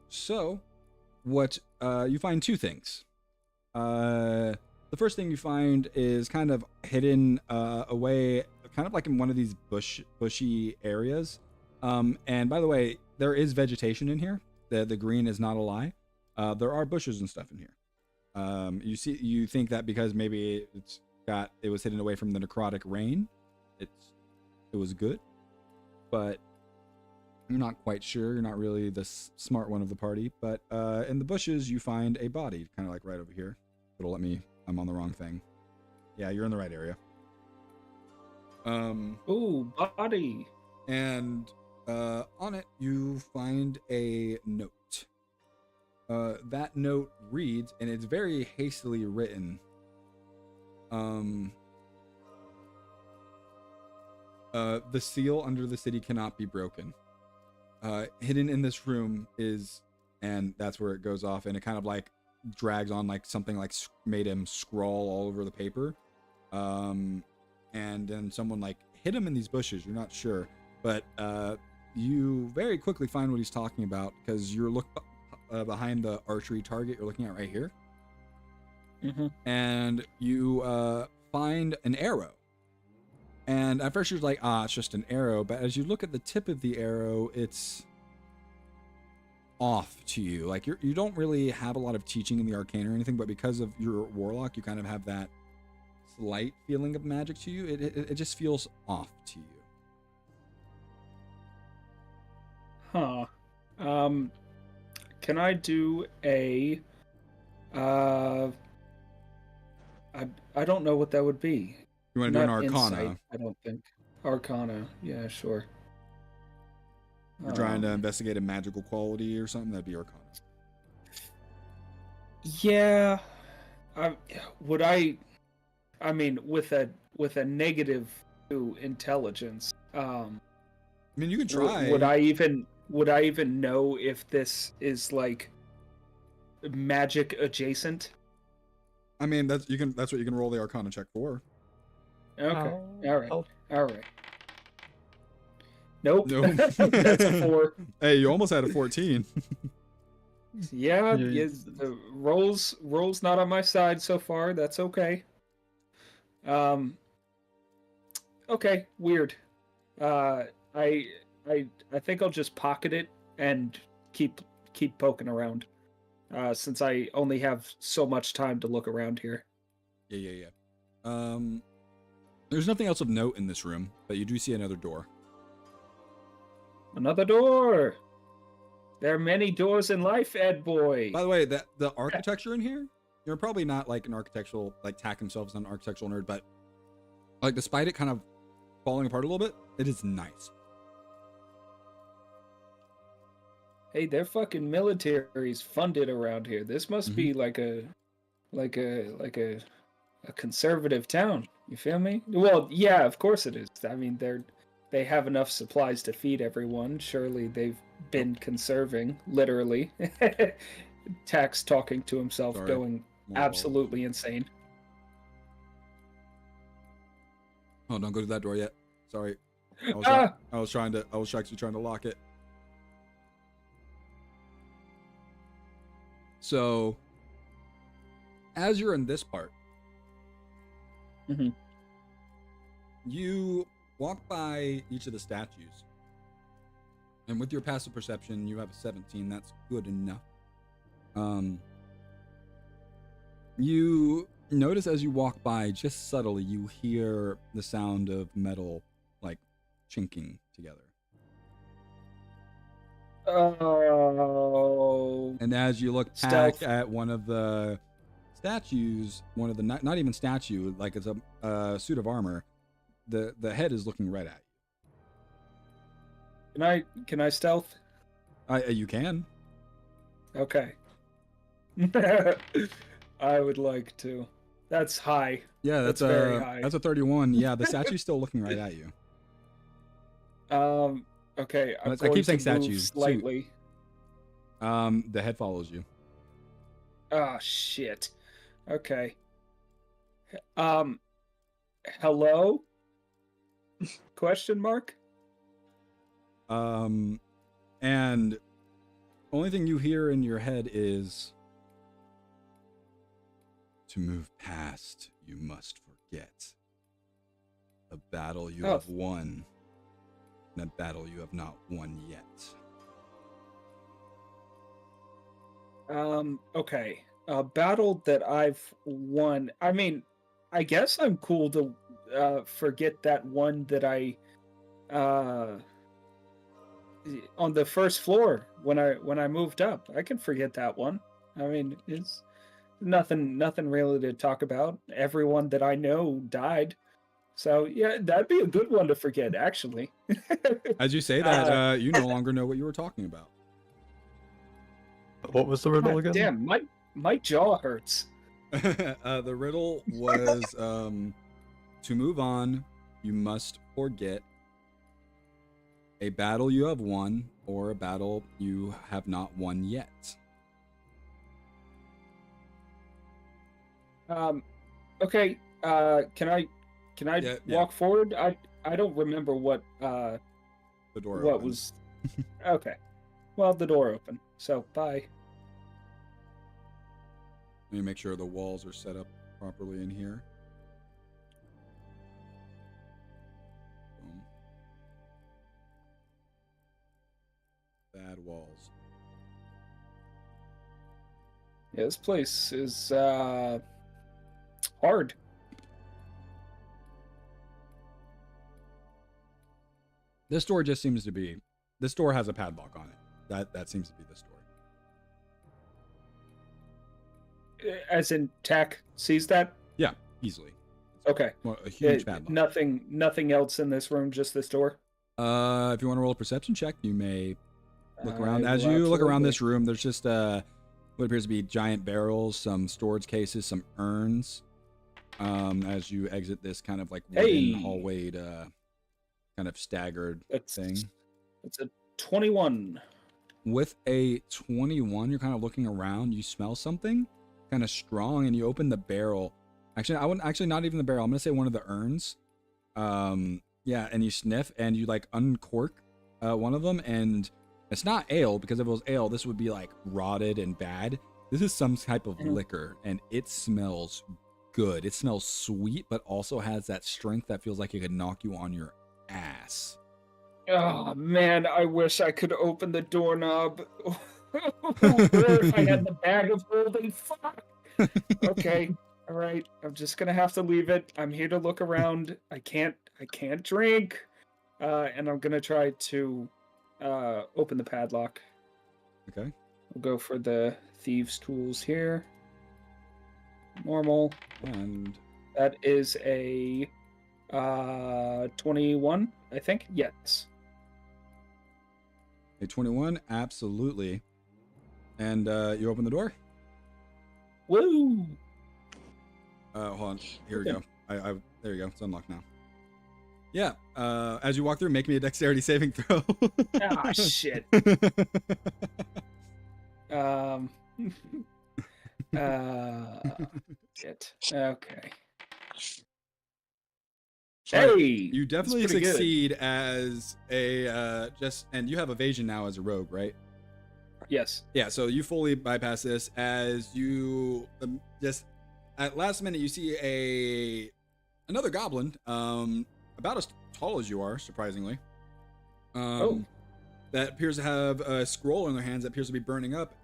Speaker 1: So what you find two things. The first thing you find is kind of hidden away, kind of like in one of these bushy areas. And by the way, there is vegetation in here. The green is not a lie. There are bushes and stuff in here. You think that because maybe it was hidden away from the necrotic rain, it was good, but you're not quite sure. You're not really the smart one of the party. But in the bushes, you find a body, kind of like right over here. It'll let me. I'm on the wrong thing. Yeah, you're in the right area.
Speaker 6: Ooh, body.
Speaker 1: And on it, you find a note. That note reads, and it's very hastily written. The seal under the city cannot be broken. Hidden in this room is, and that's where it goes off, and it kind of like drags on like something like made him scrawl all over the paper. And then someone like hit him in these bushes. You're not sure, but you very quickly find what he's talking about because you're behind the archery target you're looking at right here.
Speaker 6: Mm-hmm.
Speaker 1: And you find an arrow. And at first you're like, it's just an arrow. But as you look at the tip of the arrow, it's off to you. Like you don't really have a lot of teaching in the arcane or anything, but because of your warlock, you kind of have that slight feeling of magic to you. It just feels off to you.
Speaker 6: Huh. Can I do a I don't know what that would be.
Speaker 1: You want to do an arcana?
Speaker 6: Insight, I don't think. Arcana, yeah, sure.
Speaker 1: You're trying to investigate a magical quality or something? That'd be arcana.
Speaker 6: Yeah. Would I mean with a negative to intelligence,
Speaker 1: I mean, you can try.
Speaker 6: Would I even know if this is like magic adjacent?
Speaker 1: I mean, that's what you can roll the arcana check for.
Speaker 6: Okay. All right. Nope.
Speaker 1: That's
Speaker 6: a 4.
Speaker 1: Hey, you almost had a 14.
Speaker 6: Yeah, the rolls not on my side so far. That's okay. Okay, weird. I think I'll just pocket it and keep poking around. Since I only have so much time to look around here.
Speaker 1: Yeah. There's nothing else of note in this room, but you do see another door.
Speaker 6: Another door. There are many doors in life, Ed boy.
Speaker 1: By the way, the architecture in here, you're probably not like an architectural, like tack himself as an architectural nerd, but like despite it kind of falling apart a little bit, it is nice.
Speaker 6: Hey, their fucking military's funded around here. This must be like a conservative town. You feel me? Well, yeah, of course it is. I mean, they're they have enough supplies to feed everyone. Surely they've been conserving, literally. Tax talking to himself,
Speaker 1: Sorry.
Speaker 6: going absolutely insane.
Speaker 1: Oh, don't go to that door yet. Sorry. I was actually trying to lock it. So, as you're in this part, you walk by each of the statues, and with your passive perception, you have a 17. That's good enough. You notice as you walk by, just subtly, you hear the sound of metal, like, chinking together.
Speaker 6: Oh.
Speaker 1: And as you look back at one of the statues, one of the not even statue, like it's a suit of armor, the head is looking right at
Speaker 6: you. Can I stealth?
Speaker 1: You can.
Speaker 6: Okay. I would like to. That's high.
Speaker 1: Yeah, that's
Speaker 6: very high.
Speaker 1: That's a 31. Yeah, the statue's still looking right at you.
Speaker 6: Okay.
Speaker 1: I keep saying statues
Speaker 6: slightly.
Speaker 1: The head follows you.
Speaker 6: Oh shit. Okay. Hello? Question mark?
Speaker 1: And only thing you hear in your head is, to move past, you must forget. A battle you have won, and a battle you have not won yet.
Speaker 6: Okay. A battle that I've won. I mean, I guess I'm cool to forget that one that I on the first floor when I moved up. I can forget that one. I mean, it's nothing really to talk about. Everyone that I know died. So yeah, that'd be a good one to forget, actually.
Speaker 1: As you say that, you no longer know what you were talking about.
Speaker 3: What was the riddle again?
Speaker 6: Damn, my jaw hurts.
Speaker 1: The riddle was to move on, you must forget a battle you have won or a battle you have not won yet.
Speaker 6: Okay. Can I walk forward? I don't remember what
Speaker 1: the door
Speaker 6: what
Speaker 1: opened.
Speaker 6: was. Okay. Well, the door opened. So bye.
Speaker 1: Let me make sure the walls are set up properly in here. Boom. Bad walls.
Speaker 6: Yeah, this place is hard.
Speaker 1: This door just seems to be. This door has a padlock on it. That seems to be this door.
Speaker 6: As in, Tack sees that?
Speaker 1: Yeah, easily.
Speaker 6: Okay.
Speaker 1: Well, a huge padlock.
Speaker 6: Nothing else in this room, just this door?
Speaker 1: If you want to roll a perception check, you may look around. As you look around this room, there's just what appears to be giant barrels, some storage cases, some urns. As you exit this kind of like wooden hallway, kind of staggered thing.
Speaker 6: It's a 21.
Speaker 1: With a 21, you're kind of looking around. You smell something kind of strong, and you open the barrel. Actually, I wouldn't. Actually, not even the barrel. I'm gonna say one of the urns. Yeah, and you sniff, and you like uncork one of them, and it's not ale, because if it was ale, this would be like rotted and bad. This is some type of liquor, and it smells good. It smells sweet, but also has that strength that feels like it could knock you on your ass.
Speaker 6: Oh man, I wish I could open the doorknob. Or if I had the bag of holding. Fuck. Okay, all right. I'm just gonna have to leave it. I'm here to look around. I can't drink. And I'm gonna try to open the padlock.
Speaker 1: Okay.
Speaker 6: We'll go for the thieves' tools here. Normal.
Speaker 1: And
Speaker 6: that is a 21, I think. Yes.
Speaker 1: A 21, absolutely. And you open the door?
Speaker 6: Woo!
Speaker 1: Hold on. Here we go. There you go. It's unlocked now. Yeah. As you walk through, make me a dexterity saving throw.
Speaker 6: Ah, shit. Shit. Okay. Hey,
Speaker 1: you definitely succeed
Speaker 6: good.
Speaker 1: as a and you have evasion now as a rogue, right?
Speaker 6: Yes.
Speaker 1: Yeah, so you fully bypass this as you just at last minute you see another goblin, about as tall as you are, surprisingly. That appears to have a scroll in their hands that appears to be burning up,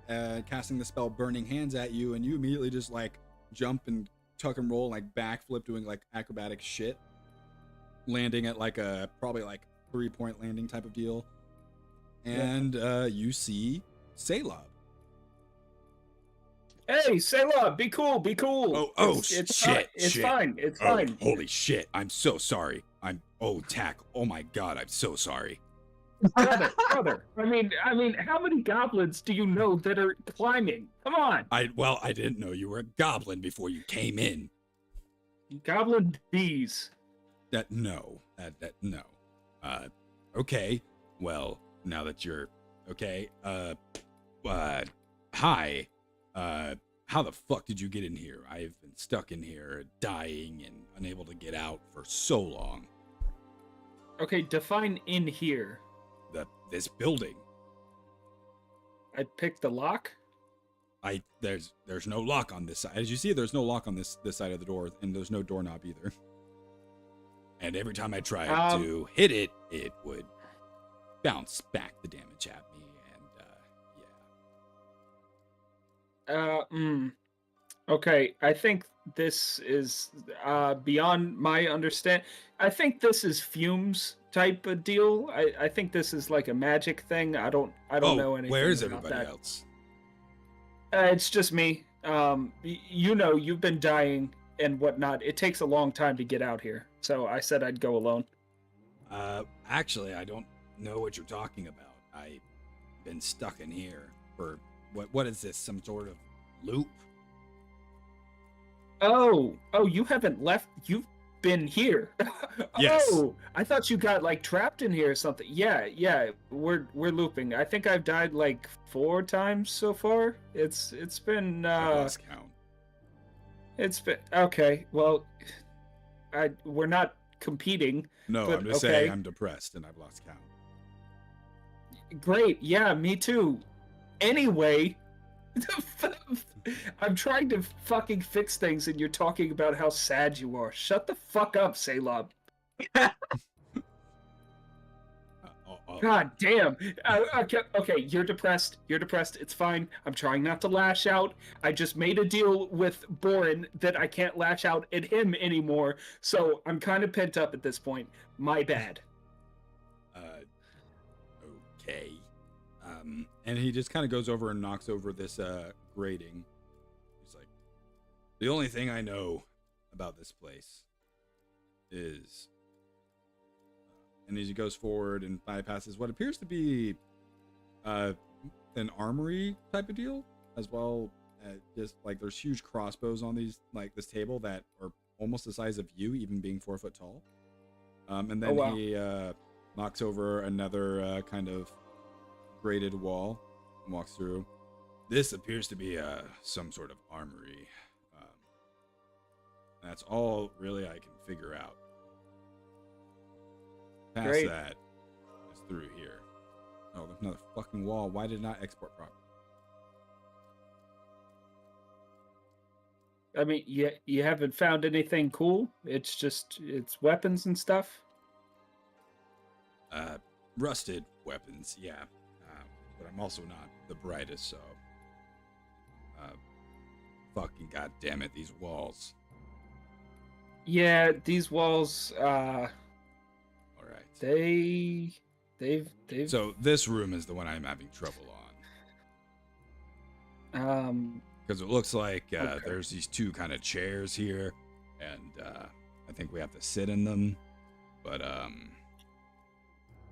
Speaker 1: casting the spell Burning Hands at you, and you immediately just like jump and tuck and roll, like backflip, doing like acrobatic shit, landing at like a probably like 3-point landing type of deal. And you see Salab.
Speaker 6: Hey, Salab, be cool, be cool.
Speaker 1: Shit.
Speaker 6: It's fine. It's fine.
Speaker 1: Holy shit. I'm so sorry. Tack. Oh my god, I'm so sorry.
Speaker 6: Brother. I mean, how many goblins do you know that are climbing? Come on.
Speaker 1: I didn't know you were a goblin before you came in.
Speaker 6: Goblin bees.
Speaker 1: No. Okay. Well, now that you're okay, hi. How the fuck did you get in here? I've been stuck in here, dying and unable to get out for so long.
Speaker 6: Okay, define in here.
Speaker 1: This building.
Speaker 6: I picked the lock.
Speaker 1: There's no lock on this side. As you see, there's no lock on this side of the door, and there's no doorknob either. And every time I tried to hit it, it would bounce back the damage at me, and
Speaker 6: Okay, I think this is beyond my understand. I think this is fumes type of deal. I think this is like a magic thing. I don't know anything.
Speaker 1: Where is
Speaker 6: about
Speaker 1: everybody
Speaker 6: that.
Speaker 1: else?
Speaker 6: It's just me. You've been dying and whatnot. It takes a long time to get out here, so I said I'd go alone.
Speaker 1: Actually, I don't know what you're talking about. I've been stuck in here for what is this? Some sort of loop?
Speaker 6: Oh, you haven't left. You've been here.
Speaker 1: Yes.
Speaker 6: Oh, I thought you got like trapped in here or something. Yeah, we're looping. I think I've died like 4 times so far. It's been
Speaker 1: I lost count.
Speaker 6: It's been okay. Well, we're not competing.
Speaker 1: No,
Speaker 6: but,
Speaker 1: I'm just saying I'm depressed and I've lost count.
Speaker 6: Great. Yeah, me too. Anyway, I'm trying to fucking fix things and you're talking about how sad you are. Shut the fuck up, Salab. God damn. Okay, you're depressed. It's fine. I'm trying not to lash out. I just made a deal with Borin that I can't lash out at him anymore. So I'm kind of pent up at this point. My bad.
Speaker 1: Okay. And he just kind of goes over and knocks over this grating. He's like, the only thing I know about this place is, and as he goes forward and bypasses what appears to be an armory type of deal, as well as just like there's huge crossbows on these, like this table that are almost the size of you, even being 4 foot tall. And then he knocks over another kind of grated wall and walks through. This appears to be some sort of armory. That's all really I can figure out. Past that is through here. Oh, there's another fucking wall. Why did it not export properly?
Speaker 6: I mean, you haven't found anything cool? It's weapons and stuff?
Speaker 1: Rusted weapons, yeah. But I'm also not the brightest, so... fucking goddamn it, these walls.
Speaker 6: Yeah, these walls,
Speaker 1: Alright.
Speaker 6: They've...
Speaker 1: So, this room is the one I'm having trouble on. Because it looks like there's these 2 kind of chairs here, and I think we have to sit in them, but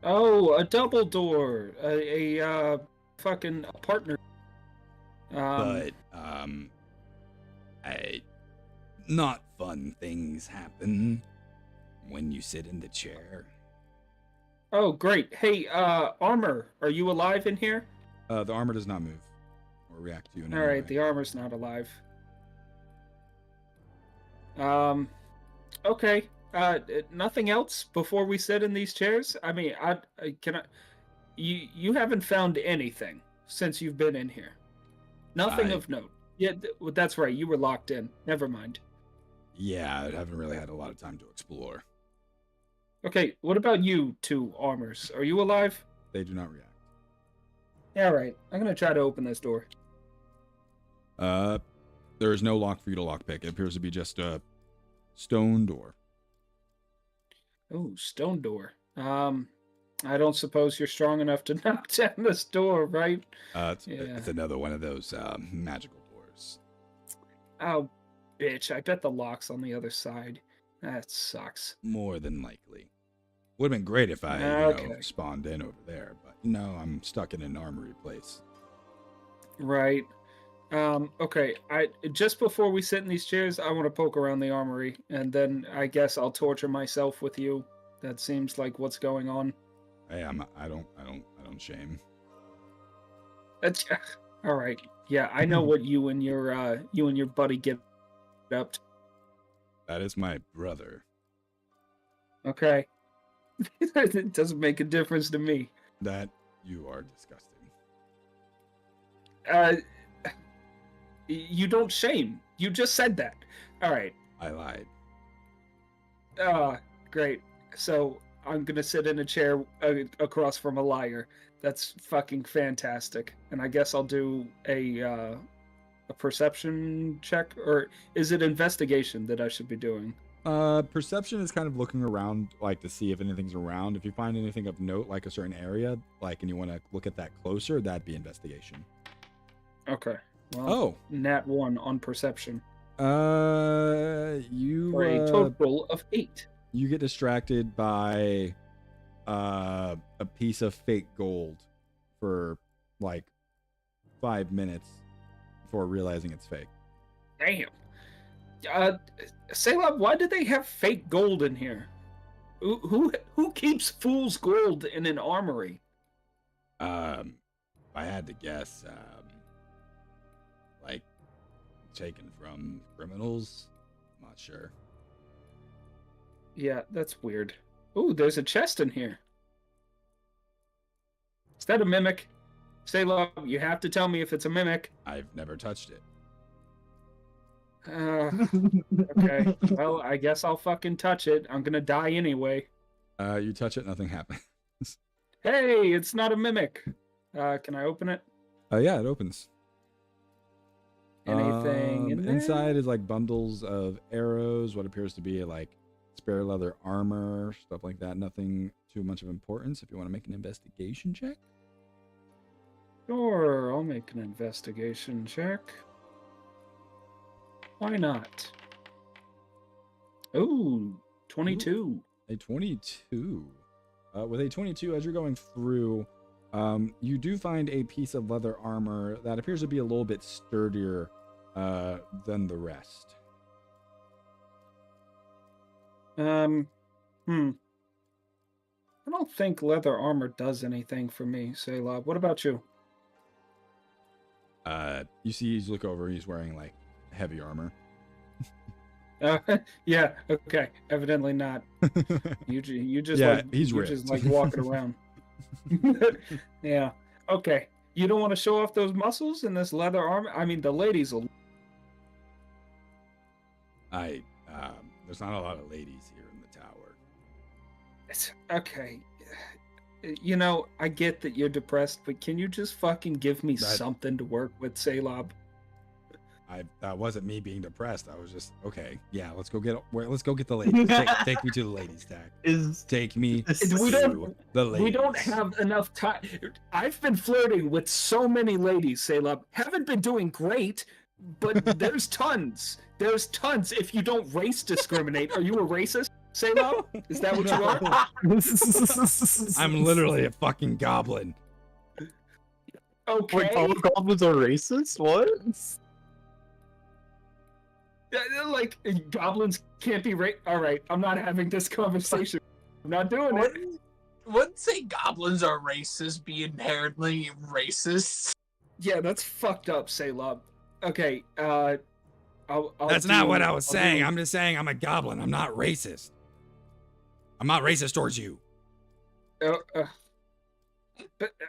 Speaker 6: Oh, a double door, a fucking partner.
Speaker 1: not fun things happen. when you sit in the chair.
Speaker 6: Oh, great. Hey, armor, are you alive in here?
Speaker 1: The armor does not move or react to you in any
Speaker 6: All right,
Speaker 1: way.
Speaker 6: the armor's not alive. Okay. Nothing else before we sit in these chairs? I mean, you haven't found anything since you've been in here. Nothing of note. Yeah, that's right. You were locked in. Never mind.
Speaker 1: Yeah, I haven't really had a lot of time to explore.
Speaker 6: Okay, what about you two armors? Are you alive?
Speaker 1: They do not react.
Speaker 6: Yeah, right. I'm gonna try to open this door.
Speaker 1: There is no lock for you to lockpick. It appears to be just a stone door.
Speaker 6: Oh, stone door. I don't suppose you're strong enough to knock down this door, right?
Speaker 1: It's another one of those magical doors.
Speaker 6: Oh, bitch. I bet the lock's on the other side. That sucks.
Speaker 1: More than likely. Would have been great if I spawned in over there, but no, I'm stuck in an armory place.
Speaker 6: Right. Okay. Just before we sit in these chairs, I want to poke around the armory, and then I guess I'll torture myself with you. That seems like what's going on.
Speaker 1: Hey, I don't shame.
Speaker 6: That's all right. Yeah, I know what you and your buddy get up to.
Speaker 1: That is my brother.
Speaker 6: Okay. It doesn't make a difference to me.
Speaker 1: That you are disgusting.
Speaker 6: You don't shame. You just said that. All right.
Speaker 1: I lied.
Speaker 6: Great. So I'm gonna sit in a chair across from a liar. That's fucking fantastic. And I guess I'll do a perception check, or is it investigation that I should be doing?
Speaker 1: Perception is kind of looking around, like to see if anything's around. If you find anything of note, like a certain area, like, and you want to look at that closer, that'd be investigation.
Speaker 6: Okay. Well, nat 1 on perception.
Speaker 1: You
Speaker 6: for a total of 8.
Speaker 1: You get distracted by a piece of fake gold for like 5 minutes before realizing it's fake.
Speaker 6: Damn. Selah, why do they have fake gold in here? Who keeps fool's gold in an armory?
Speaker 1: If I had to guess, like taken from criminals. I'm not sure.
Speaker 6: Yeah, that's weird. Ooh, there's a chest in here. Is that a mimic? Selah, you have to tell me if it's a mimic.
Speaker 1: I've never touched it.
Speaker 6: Okay. Well, I guess I'll fucking touch it. I'm gonna die anyway.
Speaker 1: You touch it, nothing happens.
Speaker 6: Hey, it's not a mimic. Can I open it?
Speaker 1: Yeah, it opens.
Speaker 6: Anything in there?
Speaker 1: Inside is like bundles of arrows, what appears to be like spare leather armor, stuff like that. Nothing too much of importance. If you want to make an investigation check.
Speaker 6: Sure, I'll make an investigation check. Why not? Ooh, 22.
Speaker 1: Ooh, a 22. With a 22, as you're going through, you do find a piece of leather armor that appears to be a little bit sturdier than the rest.
Speaker 6: I don't think leather armor does anything for me, Selah. What about you?
Speaker 1: You see, you look over, he's wearing like heavy armor.
Speaker 6: Yeah, okay. Evidently not. You just
Speaker 1: yeah,
Speaker 6: like
Speaker 1: he's
Speaker 6: just like walking around. Yeah. Okay. You don't want to show off those muscles in this leather armor? I mean, the ladies will.
Speaker 1: There's not a lot of ladies here in the tower.
Speaker 6: It's okay. You know, I get that you're depressed, but can you just fucking give me something to work with, Selah?
Speaker 1: That wasn't me being depressed. I was just okay. Yeah, let's go get the ladies. Take me to the ladies, Dak. Take me to the ladies.
Speaker 6: We don't have enough time. I've been flirting with so many ladies, Selah. Haven't been doing great, but there's tons. There's tons. If you don't race discriminate, are you a racist, Selah? Is that what you are?
Speaker 1: I'm literally a fucking goblin.
Speaker 6: Okay.
Speaker 3: Wait, all goblins are racist? What?
Speaker 6: Like goblins can't be All right, I'm not having this conversation. I'm not doing it.
Speaker 7: Wouldn't say goblins are racist, be inherently racist.
Speaker 6: Yeah, that's fucked up, Salab. Okay,
Speaker 1: That's not what I was saying. I'm just saying I'm a goblin. I'm not racist. I'm not racist towards you.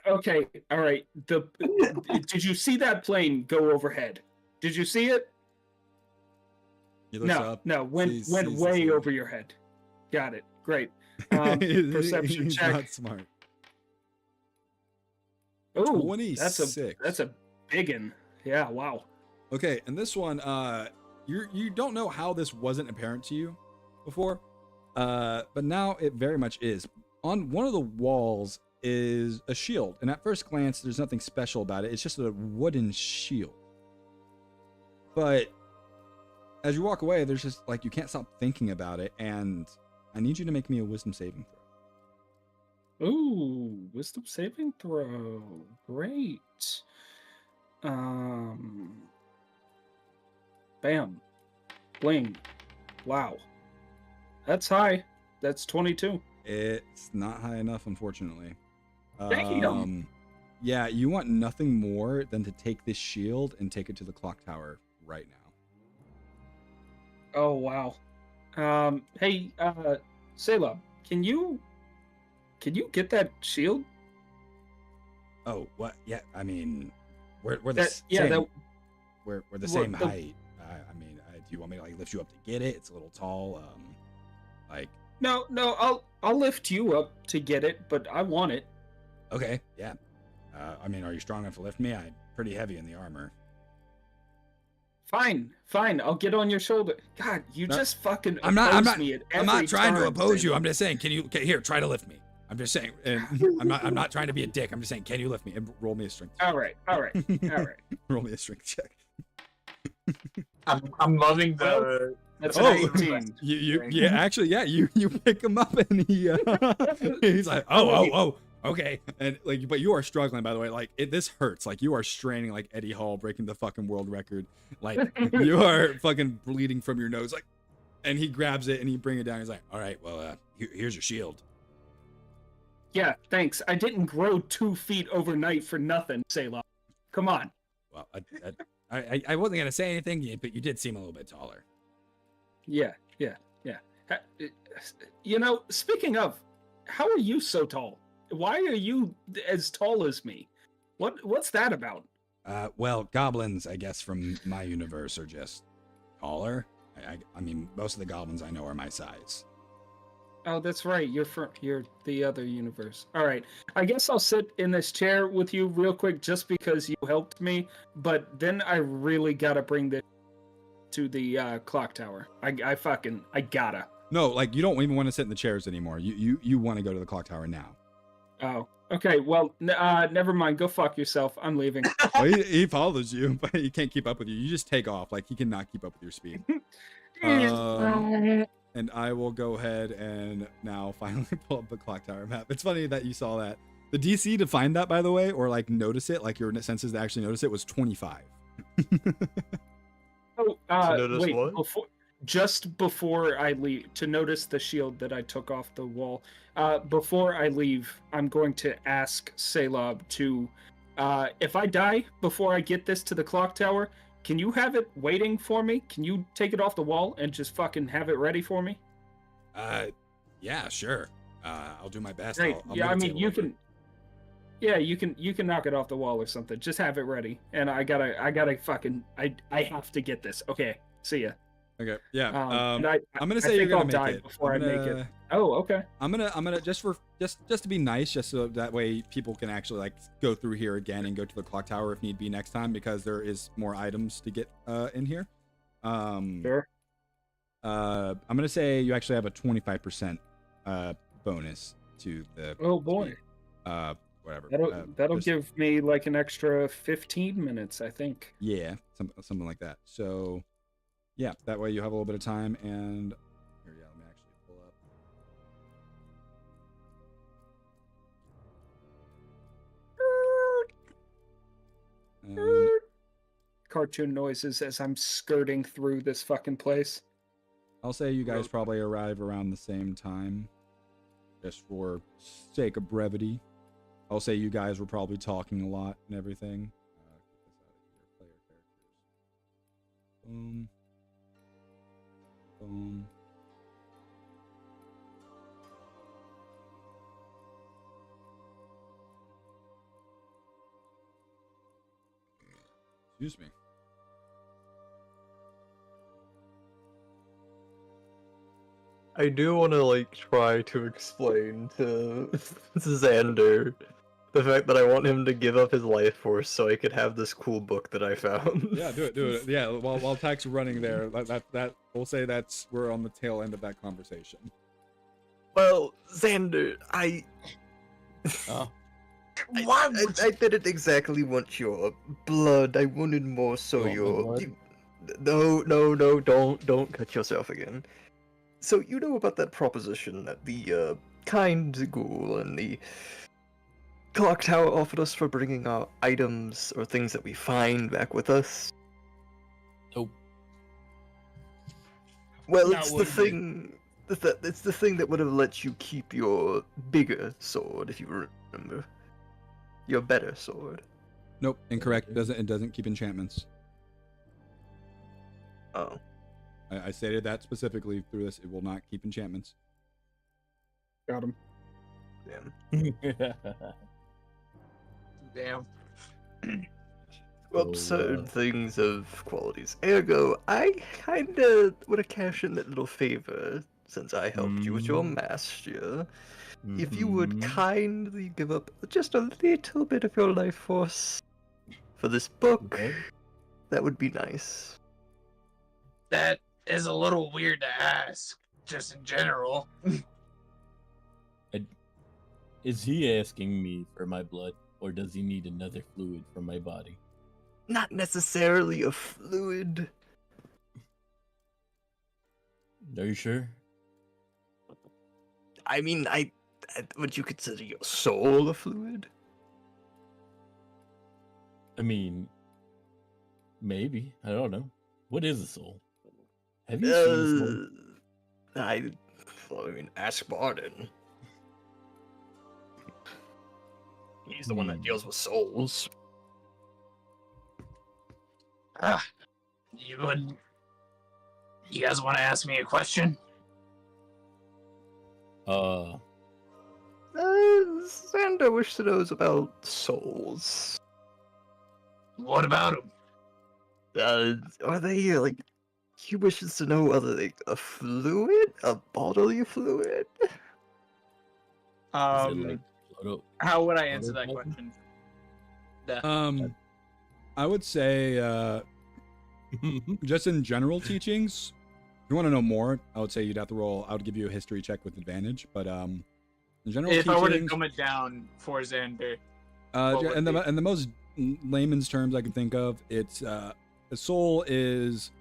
Speaker 6: Okay, all right. Did you see that plane go overhead? Did you see it? No, went way over your head. Got it. Great. Perception check.
Speaker 1: Not smart.
Speaker 6: Oh,
Speaker 1: 26.
Speaker 6: That's a big one. Yeah. Wow.
Speaker 1: Okay, and this one, you don't know how this wasn't apparent to you before, but now it very much is. On one of the walls is a shield, and at first glance, there's nothing special about it. It's just a wooden shield. But as you walk away, there's just like you can't stop thinking about it, and I need you to make me a wisdom saving throw.
Speaker 6: Ooh, wisdom saving throw. Great. Bam. Bling. Wow. That's high. That's 22.
Speaker 1: It's not high enough, unfortunately.
Speaker 6: Damn.
Speaker 1: Yeah, you want nothing more than to take this shield and take it to the clock tower right now.
Speaker 6: Oh, wow. Hey, Selah, can you get that shield?
Speaker 1: Oh, what? Yeah, I mean, we're the
Speaker 6: That- yeah,
Speaker 1: same.
Speaker 6: that-
Speaker 1: We're the
Speaker 6: What,
Speaker 1: same
Speaker 6: the-
Speaker 1: height. I mean, do you want me to like lift you up to get it? It's a little tall. Like,
Speaker 6: No, I'll lift you up to get it, but I want it.
Speaker 1: okay, yeah. I mean, are you strong enough to lift me? I'm pretty heavy in the armor.
Speaker 6: Fine. I'll get on your shoulder. God, you
Speaker 1: No,
Speaker 6: just fucking
Speaker 1: I'm not
Speaker 6: me at
Speaker 1: I'm not
Speaker 6: every
Speaker 1: trying to
Speaker 6: turn,
Speaker 1: oppose you.
Speaker 6: Selah.
Speaker 1: I'm just saying, okay, here, try to lift me. I'm just saying, and I'm not trying to be a dick. I'm just saying, can you lift me? And roll me a strength check.
Speaker 6: All right.
Speaker 1: Roll me a strength check.
Speaker 7: I'm loving the.
Speaker 6: That's
Speaker 1: Oh,
Speaker 6: 18.
Speaker 1: you pick him up and he's like, oh, okay, and like, but you are struggling, by the way. Like, this hurts. Like, you are straining like Eddie Hall breaking the fucking world record. Like, you are fucking bleeding from your nose. Like, and he grabs it and he brings it down. He's like, all right, well, here's your shield.
Speaker 6: Yeah, thanks. I didn't grow 2 feet overnight for nothing, Selah. Come on.
Speaker 1: Well, I wasn't gonna say anything, but you did seem a little bit taller.
Speaker 6: Yeah. You know, speaking of, how are you so tall? Why are you as tall as me? What's that about?
Speaker 1: Well, goblins, I guess, from my universe are just taller. I mean, most of the goblins I know are my size.
Speaker 6: Oh, that's right. You're the other universe. All right. I guess I'll sit in this chair with you real quick just because you helped me, but then I really gotta bring this to the clock tower. I gotta.
Speaker 1: No, like, you don't even want to sit in the chairs anymore. You want to go to the clock tower now.
Speaker 6: Oh, okay. Well, never mind. Go fuck yourself. I'm leaving.
Speaker 1: Well, he follows you, but he can't keep up with you. You just take off. Like, he cannot keep up with your speed. And I will go ahead and now finally pull up the clock tower map. It's funny that you saw that. The DC to find that, by the way, or like notice it, like your senses to actually notice it, was 25.
Speaker 3: notice
Speaker 6: wait.
Speaker 3: what?
Speaker 6: Just before I leave, to notice the shield that I took off the wall. Before I leave, I'm going to ask Salab to, if I die before I get this to the clock tower, can you have it waiting for me? Can you take it off the wall and just fucking have it ready for me?
Speaker 1: Yeah, sure. I'll do my best.
Speaker 6: Great.
Speaker 1: I'll
Speaker 6: Yeah, I mean,
Speaker 1: meditate a
Speaker 6: you
Speaker 1: little
Speaker 6: can. Yeah, you can knock it off the wall or something. Just have it ready, and I gotta fucking I have to get this. Okay, see ya.
Speaker 1: bit. Okay. Yeah.
Speaker 6: And
Speaker 1: I'm gonna
Speaker 6: I
Speaker 1: say you're
Speaker 6: think I'll
Speaker 1: gonna
Speaker 6: die
Speaker 1: make it
Speaker 6: before I make it. Oh, okay.
Speaker 1: I'm gonna just to be nice, just so that way people can actually like go through here again and go to the clock tower if need be next time, because there is more items to get in here.
Speaker 6: Sure.
Speaker 1: I'm gonna say you actually have a 25% bonus to the.
Speaker 6: Oh boy.
Speaker 1: Whatever.
Speaker 6: That'll
Speaker 1: just-
Speaker 6: give me like an extra 15 minutes, I think.
Speaker 1: Yeah, something like that. So, yeah, that way you have a little bit of time. And here, yeah, let me actually pull up.
Speaker 6: cartoon noises as I'm skirting through this fucking place.
Speaker 1: I'll say you guys probably arrive around the same time, just for sake of brevity. I'll say you guys were probably talking a lot and everything. Get this out of here. Player characters. Boom. Boom. Excuse me.
Speaker 3: I do want to like try to explain to Xander the fact that I want him to give up his life force so I could have this cool book that I found.
Speaker 1: Yeah, do it. Yeah, while Tack's running there, that we'll say we're on the tail end of that conversation.
Speaker 3: Well, Xander, I didn't exactly want your blood. I wanted more so your. No, don't cut yourself again. So you know about that proposition that the kind ghoul and the clock tower offered us for bringing our items or things that we find back with us?
Speaker 2: Nope.
Speaker 3: Well, it's the thing. It's the thing that would have let you keep your bigger sword, if you remember. Your better sword.
Speaker 1: Nope, incorrect. It doesn't keep enchantments.
Speaker 3: Oh.
Speaker 1: I stated that specifically through this. It will not keep enchantments.
Speaker 6: Got him.
Speaker 3: Damn.
Speaker 7: Damn.
Speaker 3: Well, certain things of qualities. Ergo, I kinda wanna cash in that little favor, since I helped you with your master. If you would kindly give up just a little bit of your life force for this book, that would be nice.
Speaker 7: That is a little weird to ask, just in general.
Speaker 2: Is he asking me for my blood, or does he need another fluid from my body?
Speaker 3: Not necessarily a fluid.
Speaker 2: Are you sure?
Speaker 3: I mean, would you consider your soul a fluid?
Speaker 2: I mean, maybe. I don't know. What is a soul? Have you seen this one?
Speaker 3: I mean, ask Barden. He's the one that deals with souls.
Speaker 7: You guys want to ask me a question?
Speaker 3: Xander wishes to know about souls.
Speaker 7: What about them?
Speaker 3: Are they like? He wishes to know whether they a fluid, a bodily fluid.
Speaker 7: How would I answer that question?
Speaker 1: I would say, just in general teachings, if you want to know more, I would say you'd have to roll. I would give you a history check with advantage, but in general
Speaker 7: if
Speaker 1: teachings,
Speaker 7: I were to dumb it down for Xander,
Speaker 1: in the most layman's terms I can think of, it's the soul is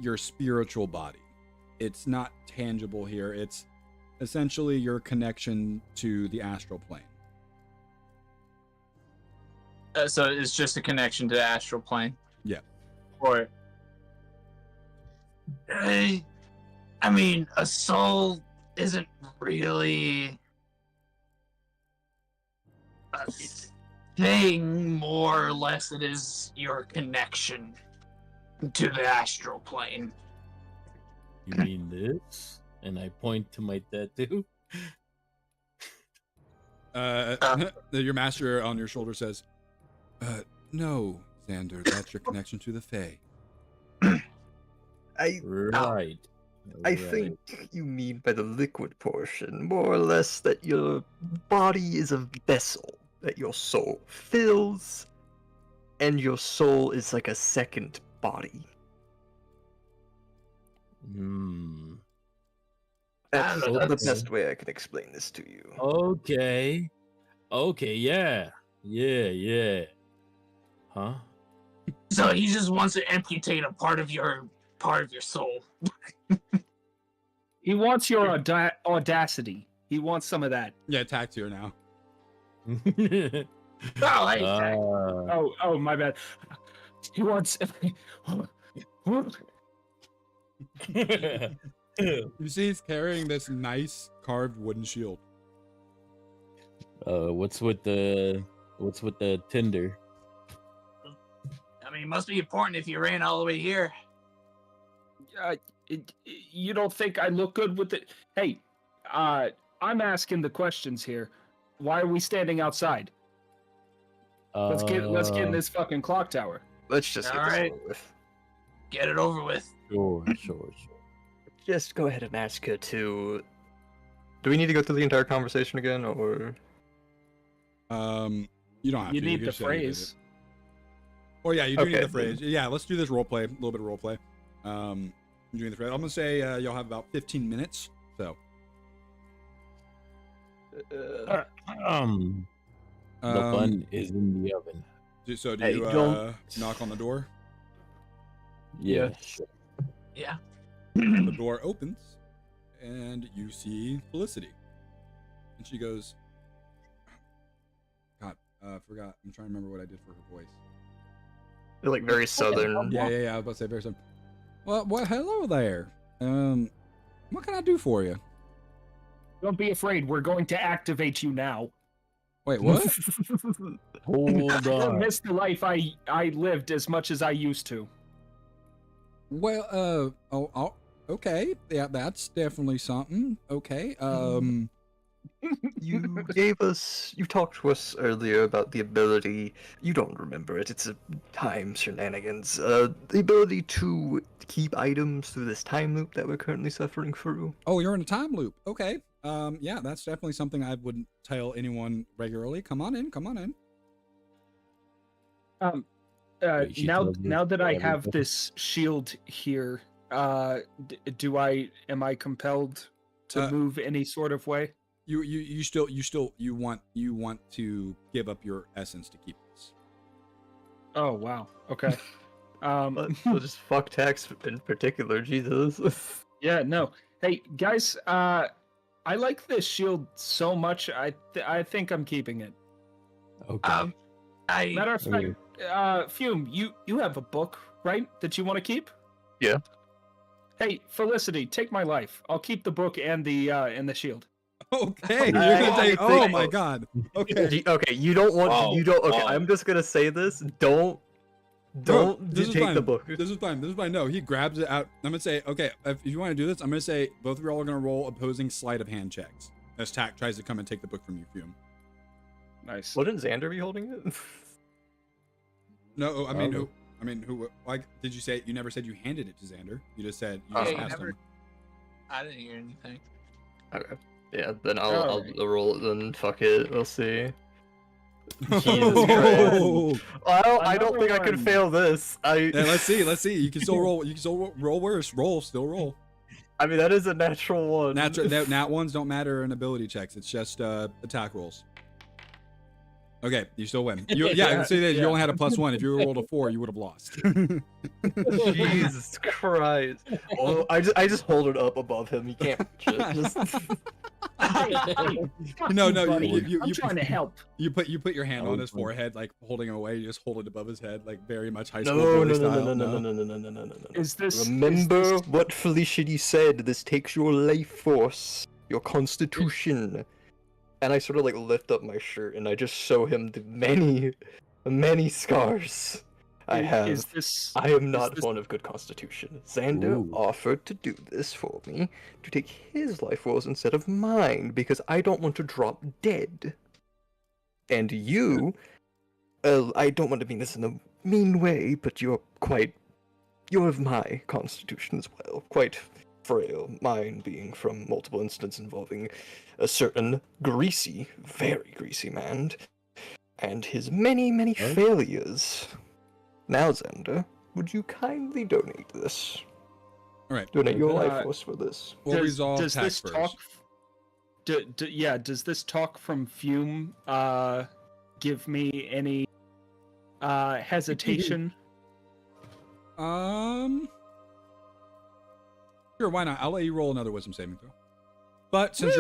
Speaker 1: your spiritual body. It's not tangible here. It's essentially your connection to the astral plane.
Speaker 7: So it's just a connection to the astral plane.
Speaker 1: Yeah.
Speaker 7: Or, I mean, a soul isn't really a thing. More or less, it is your connection to the astral plane.
Speaker 2: You mean this? And I point to my tattoo.
Speaker 1: Your master on your shoulder says, no, Xander, that's your connection to the Fae.
Speaker 2: Right.
Speaker 3: I think you mean by the liquid portion, more or less, that your body is a vessel that your soul fills, and your soul is like a second body. That's the best way I can explain this to you.
Speaker 2: Okay, yeah. Huh?
Speaker 7: So he just wants to amputate a part of your soul.
Speaker 6: He wants your audacity. He wants some of that.
Speaker 1: Yeah, attack's here now.
Speaker 7: Oh, hey,
Speaker 6: oh, my bad. He wants.
Speaker 1: You see, he's carrying this nice carved wooden shield.
Speaker 2: What's with the tinder?
Speaker 7: I mean, it must be important if you ran all the way here.
Speaker 6: You don't think I look good with it? Hey, I'm asking the questions here. Why are we standing outside? Let's get in this fucking clock tower.
Speaker 3: Let's just get this over with.
Speaker 7: Get it over with.
Speaker 2: Sure.
Speaker 3: Just go ahead and ask her to. Do we need to go through the entire conversation again, or?
Speaker 1: You don't have
Speaker 6: You
Speaker 1: to.
Speaker 6: need
Speaker 1: can
Speaker 6: the
Speaker 1: just say you did
Speaker 6: phrase.
Speaker 1: it. Oh yeah, you do need
Speaker 3: Okay.
Speaker 1: the phrase. Yeah, let's do this role play. A little bit of role play. I'm doing the phrase. I'm gonna say you'll have about 15 minutes. So.
Speaker 2: The bun is in the oven.
Speaker 1: So do
Speaker 3: Hey,
Speaker 1: you
Speaker 3: don't-
Speaker 1: knock on the door?
Speaker 2: Yeah.
Speaker 7: Yeah.
Speaker 1: The door opens, and you see Felicity. And she goes, God, forgot. I'm trying to remember what I did for her voice.
Speaker 3: They're like very southern.
Speaker 1: Yeah. I was about to say very simple. Well, hello there. What can I do for you?
Speaker 6: Don't be afraid. We're going to activate you now.
Speaker 1: Wait, what?
Speaker 2: Hold
Speaker 6: I don't
Speaker 2: on.
Speaker 6: miss the life I lived as much as I used to.
Speaker 1: Well, okay. Yeah, that's definitely something. Okay.
Speaker 3: You you talked to us earlier about the ability, you don't remember it, it's a time shenanigans, the ability to keep items through this time loop that we're currently suffering through.
Speaker 1: Oh, you're in a time loop. Okay. Yeah, that's definitely something I wouldn't tell anyone regularly. Come on in.
Speaker 2: Wait, she
Speaker 6: Now
Speaker 2: tells you
Speaker 6: that I have
Speaker 2: everything.
Speaker 6: this shield here, am I compelled to move any sort of way?
Speaker 1: You want to give up your essence to keep this.
Speaker 6: Oh wow. Okay.
Speaker 3: We'll just fuck tax in particular, Jesus.
Speaker 6: Yeah. No. Hey guys. I like this shield so much. I think I'm keeping it.
Speaker 2: Okay.
Speaker 6: Matter of fact, Fume, you have a book, right? That you want to keep?
Speaker 3: Yeah.
Speaker 6: Hey, Felicity, take my life. I'll keep the book and the shield.
Speaker 1: Okay, you're
Speaker 3: I
Speaker 1: gonna take.
Speaker 3: think-
Speaker 1: Oh my God. Okay.
Speaker 3: Okay, you don't want.
Speaker 7: Wow,
Speaker 3: You don't. Okay,
Speaker 7: wow.
Speaker 3: I'm just gonna say this. Don't
Speaker 1: This is
Speaker 3: take
Speaker 1: fine.
Speaker 3: the book.
Speaker 1: This is fine. No, he grabs it out. I'm gonna say, okay, if you want to do this, I'm gonna say both of you all are gonna roll opposing sleight of hand checks as Tack tries to come and take the book from you, Fume.
Speaker 6: Nice.
Speaker 3: Wouldn't Xander be holding it?
Speaker 1: No, I mean
Speaker 2: Oh.
Speaker 1: who? Like, did you say you never said you handed it to Xander? You just said you
Speaker 3: Oh,
Speaker 1: just
Speaker 7: you
Speaker 1: asked
Speaker 7: never-
Speaker 1: him.
Speaker 7: I didn't hear anything.
Speaker 3: Okay. Yeah, then I'll
Speaker 6: Alright.
Speaker 3: roll it. Then fuck it. We'll see. Jesus
Speaker 1: Oh.
Speaker 3: I don't think I
Speaker 6: Another
Speaker 3: can
Speaker 6: one.
Speaker 3: fail this.
Speaker 1: Yeah, let's see. You can still roll. You can still roll worse. Still roll.
Speaker 3: I mean, that is a natural one.
Speaker 1: Nat ones don't matter in ability checks. It's just attack rolls. Okay, you still win. Yeah, say that you
Speaker 6: yeah.
Speaker 1: only had a +1. If you rolled a 4, you would have lost.
Speaker 3: Jesus Christ. Oh, I just hold it up above him. You can't reach it. Just...
Speaker 6: Fuck
Speaker 1: No,
Speaker 6: you,
Speaker 1: no,
Speaker 6: buddy.
Speaker 1: you-
Speaker 6: I'm trying to help.
Speaker 1: You put your hand
Speaker 2: Oh,
Speaker 1: on his
Speaker 2: fun.
Speaker 1: forehead, like holding him away. You just hold it above his head, like very much high
Speaker 3: No,
Speaker 1: school
Speaker 3: no,
Speaker 1: bully
Speaker 3: no,
Speaker 1: style.
Speaker 3: no.
Speaker 6: Is this
Speaker 3: Remember what Felicity said. This takes your life force, your constitution. And I sort of like lift up my shirt and I just show him the many scars I have.
Speaker 6: Is this?
Speaker 3: I am not
Speaker 6: this-
Speaker 3: one of good constitution. Xander
Speaker 2: Ooh.
Speaker 3: offered to do this for me, to take his life force instead of mine, because I don't want to drop dead. And you, I don't want to mean this in a mean way, but you're of my constitution as well. Quite frail, mine being from multiple incidents involving a certain very greasy man, and his many
Speaker 2: Huh?
Speaker 3: failures. Now, Xander, would you kindly donate this?
Speaker 1: All right,
Speaker 3: Donate your
Speaker 6: Uh,
Speaker 3: life force for this.
Speaker 1: we'll resolve
Speaker 6: does
Speaker 1: tax
Speaker 6: this
Speaker 1: first.
Speaker 6: talk? Does this talk from Fume give me any hesitation?
Speaker 1: Sure, why not? I'll let you roll another wisdom saving throw. But since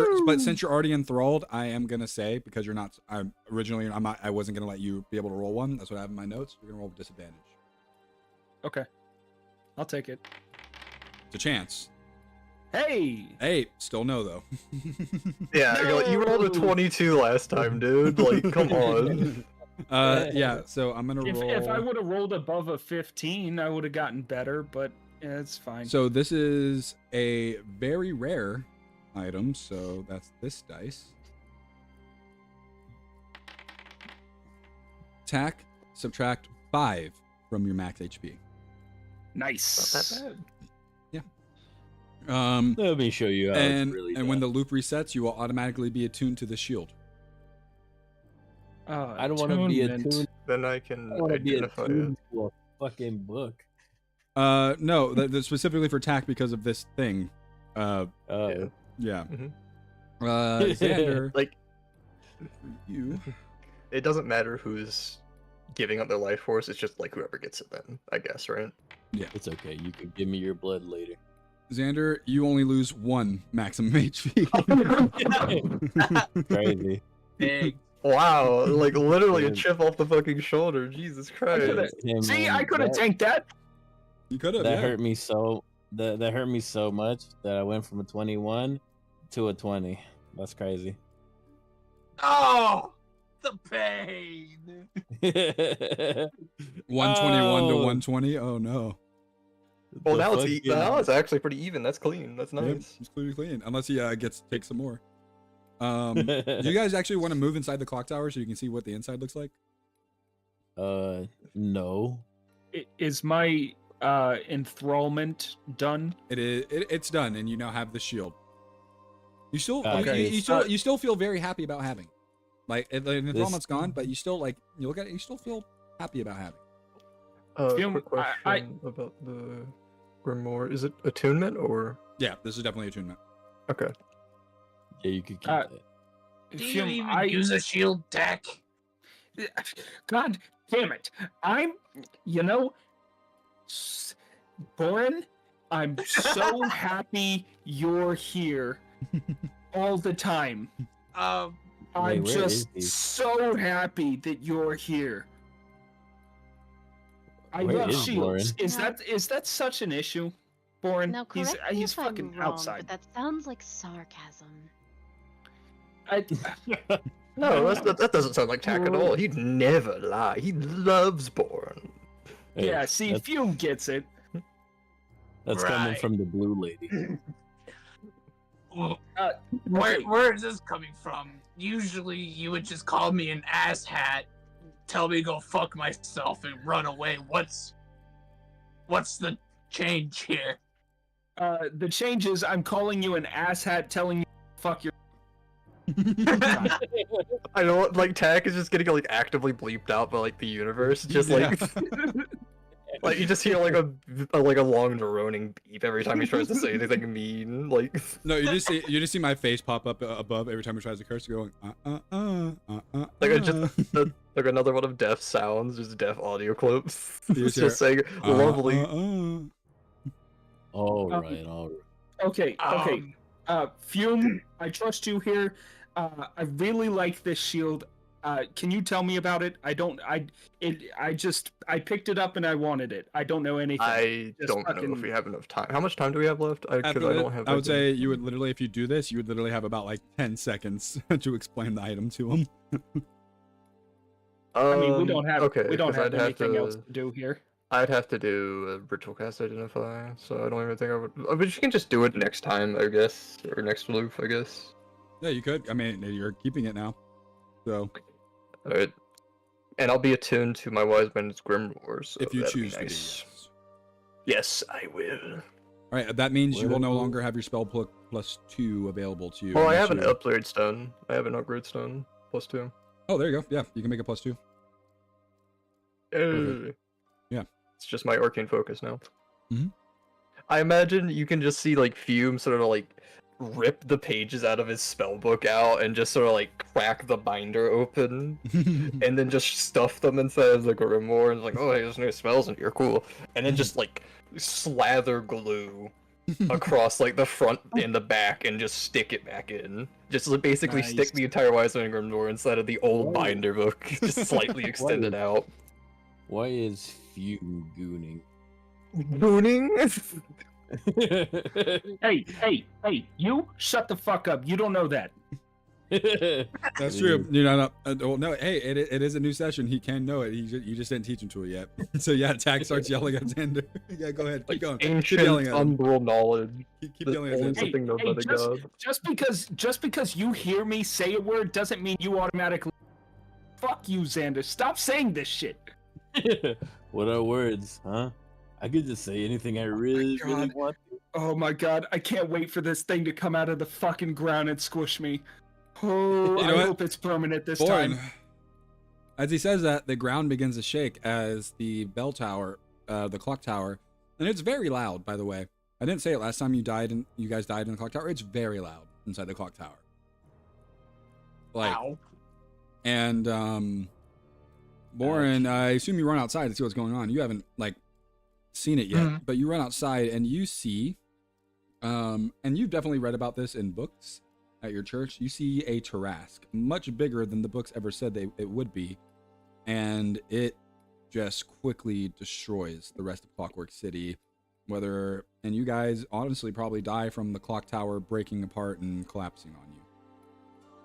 Speaker 1: you're already enthralled, I am gonna say, because you're not. I wasn't gonna let you be able to roll one. That's what I have in my notes. You're gonna roll with disadvantage.
Speaker 6: Okay. I'll take it.
Speaker 1: It's a chance.
Speaker 6: Hey!
Speaker 1: Hey, still no though.
Speaker 3: Yeah, you rolled a 22 last time, dude. Like, come on.
Speaker 1: Yeah, so I'm gonna roll.
Speaker 6: If I would have rolled above a 15, I would have gotten better, but yeah, it's fine.
Speaker 1: So this is a very rare item, so that's this dice. Attack, subtract 5 from your max HP.
Speaker 6: Nice.
Speaker 3: Not that bad.
Speaker 2: Let me show you how
Speaker 1: and
Speaker 2: it's really
Speaker 1: and when the loop resets, you will automatically be attuned to the shield.
Speaker 2: I don't want to be attuned.
Speaker 3: Then I can
Speaker 2: I want to be
Speaker 3: identify it.
Speaker 2: attuned to a fucking book.
Speaker 1: No, that's specifically for attack because of this thing. Yeah.
Speaker 3: Mhm.
Speaker 1: Xander,
Speaker 3: Like,
Speaker 1: you.
Speaker 3: it doesn't matter who's giving up their life force. It's just like whoever gets it then, I guess, right?
Speaker 1: Yeah,
Speaker 2: It's okay. You can give me your blood later.
Speaker 1: Xander, you only lose 1 maximum HP.
Speaker 2: Crazy.
Speaker 7: Big.
Speaker 3: Wow, like literally a
Speaker 2: Yeah.
Speaker 3: chip off the fucking shoulder. Jesus Christ.
Speaker 2: Hey,
Speaker 6: See,
Speaker 2: man,
Speaker 6: I could have
Speaker 2: that-
Speaker 6: tanked that.
Speaker 1: You could have.
Speaker 2: That
Speaker 1: Yeah.
Speaker 2: hurt me so. That hurt me so much that I went from a 21 to a 20. That's crazy.
Speaker 7: Oh, the pain.
Speaker 1: 121 to
Speaker 2: Oh.
Speaker 1: 120. Oh no.
Speaker 3: Well,
Speaker 2: The
Speaker 3: now
Speaker 2: fucking-
Speaker 3: now it's actually pretty even. That's clean. That's
Speaker 1: Yep,
Speaker 3: nice.
Speaker 1: it's pretty clean. Unless he takes some more. Do you guys actually want to move inside the clock tower so you can see what the inside looks like?
Speaker 2: No.
Speaker 6: Is my enthrallment done?
Speaker 1: It's done, and you now have the shield. You still
Speaker 2: Okay.
Speaker 1: you still feel very happy about having. Like the enthrallment's gone, but you still you look at it, you still feel happy about having.
Speaker 6: Film-
Speaker 3: Quick question
Speaker 6: I-
Speaker 3: about the Grimoire. Is it attunement or?
Speaker 1: Yeah, this is definitely attunement.
Speaker 3: Okay.
Speaker 2: Yeah, you could keep
Speaker 6: Uh,
Speaker 2: that.
Speaker 7: Do you
Speaker 6: Film,
Speaker 7: even use a shield deck?
Speaker 6: God damn it! Borin, I'm so happy you're here all the time.
Speaker 7: Um,
Speaker 6: I'm
Speaker 2: where
Speaker 6: just
Speaker 2: is he?
Speaker 6: so happy that you're here. I
Speaker 2: Where
Speaker 6: love
Speaker 2: is
Speaker 6: shields.
Speaker 5: Borin?
Speaker 6: Is that such an issue, Borin?
Speaker 5: Now, correct me
Speaker 6: He's
Speaker 5: if I'm
Speaker 6: fucking
Speaker 5: wrong,
Speaker 6: outside.
Speaker 5: but that sounds like sarcasm.
Speaker 3: No, that doesn't sound like tack at all. He'd never lie. He loves Bourne.
Speaker 2: Hey,
Speaker 6: Yeah, see,
Speaker 2: that's,
Speaker 6: Fume gets it.
Speaker 2: that's coming
Speaker 7: Right.
Speaker 2: from the blue lady.
Speaker 7: where is this coming from? Usually, you would just call me an asshat, tell me to go fuck myself, and run away. What's the change here?
Speaker 6: The change is I'm calling you an asshat, telling you fuck your.
Speaker 3: I know, like Tack is just getting like actively bleeped out by like the universe, just like, like you just hear like a long droning beep every time he tries to say anything mean. Like,
Speaker 1: No, you just see my face pop up above every time he tries to curse, going
Speaker 3: like it's just like another one of Death sounds, just Death audio clips.
Speaker 1: You
Speaker 3: It's
Speaker 1: hear,
Speaker 3: just saying lovely.
Speaker 2: All right, all right.
Speaker 6: Okay, okay.
Speaker 7: Um,
Speaker 6: Fume, I trust you here. I really like this shield. Can you tell me about it? I picked it up and I wanted it. I don't know anything.
Speaker 3: I
Speaker 6: Just
Speaker 3: don't know
Speaker 6: fucking-
Speaker 3: if we have enough time. How much time do we have left? Because I
Speaker 1: After
Speaker 3: don't
Speaker 1: that,
Speaker 3: have.
Speaker 1: I would
Speaker 3: like,
Speaker 1: say you would literally, if you do this, you would literally have about like 10 seconds to explain the item to him.
Speaker 6: I mean, we don't have
Speaker 3: 'cause
Speaker 6: have
Speaker 3: I'd have
Speaker 6: anything
Speaker 3: to-
Speaker 6: else to do here.
Speaker 3: I'd have to do a ritual cast identify, so I don't even think I would. But you can just do it next time, I guess, or next loop, I guess.
Speaker 1: Yeah, you could. I mean, you're keeping it now, so
Speaker 3: Alright. And I'll be attuned to my wise man's grimoire. So
Speaker 1: if you
Speaker 3: that'd be
Speaker 1: choose to be,
Speaker 3: nice.
Speaker 1: yes.
Speaker 3: Yes, I will.
Speaker 1: All right, that means you will no
Speaker 2: Well-
Speaker 1: longer have your spell +2 available to you.
Speaker 3: Well, I
Speaker 1: unless
Speaker 3: have an
Speaker 1: you-
Speaker 3: upgrade stone. I have an upgrade stone +2.
Speaker 1: Oh, there you go. Yeah, you can make a +2. Perfect. Yeah.
Speaker 3: It's just my arcane focus now.
Speaker 1: Mhm.
Speaker 3: I imagine you can just see like Fume sort of like rip the pages out of his spell book out and just sort of like crack the binder open and then just stuff them inside of the grimoire and like, oh, hey, there's new spells in here, cool. And then just like slather glue across like the front and the back and just stick it back in. Just like, basically
Speaker 6: Nice.
Speaker 3: stick the entire Wise Man grimoire inside of the old
Speaker 2: Whoa.
Speaker 3: binder book, just slightly extended out.
Speaker 2: Why is Fume gooning?
Speaker 3: Booning?
Speaker 6: Hey, you shut the fuck up. You don't know that.
Speaker 1: That's true. You know, well, no. Hey, it is a new session. He can know it. You just didn't teach him to it yet. So yeah, Tag starts yelling at Xander. Yeah, go ahead. Keep going.
Speaker 3: Ancient, umbral knowledge.
Speaker 1: Keep yelling at Xander.
Speaker 6: Just because you hear me say a word doesn't mean you automatically. Fuck you, Xander. Stop saying this shit.
Speaker 2: What are words, huh? I could just say anything I really want to.
Speaker 6: Oh my god, I can't wait for this thing to come out of the fucking ground and squish me. Oh,
Speaker 1: You know
Speaker 6: I hope it's permanent this
Speaker 1: Boring.
Speaker 6: time.
Speaker 1: As he says that, the ground begins to shake as the bell tower, the clock tower, and it's very loud, by the way. I didn't say it last time you guys died in the clock tower. It's very loud inside the clock tower. Like,
Speaker 7: Ow.
Speaker 1: And Boren, I assume you run outside to see what's going on. You haven't like seen it yet, but you run outside and you see, and you've definitely read about this in books at your church. You see a Tarrasque, much bigger than the books ever said it would be, and it just quickly destroys the rest of Clockwork City. And you guys honestly probably die from the clock tower breaking apart and collapsing on you.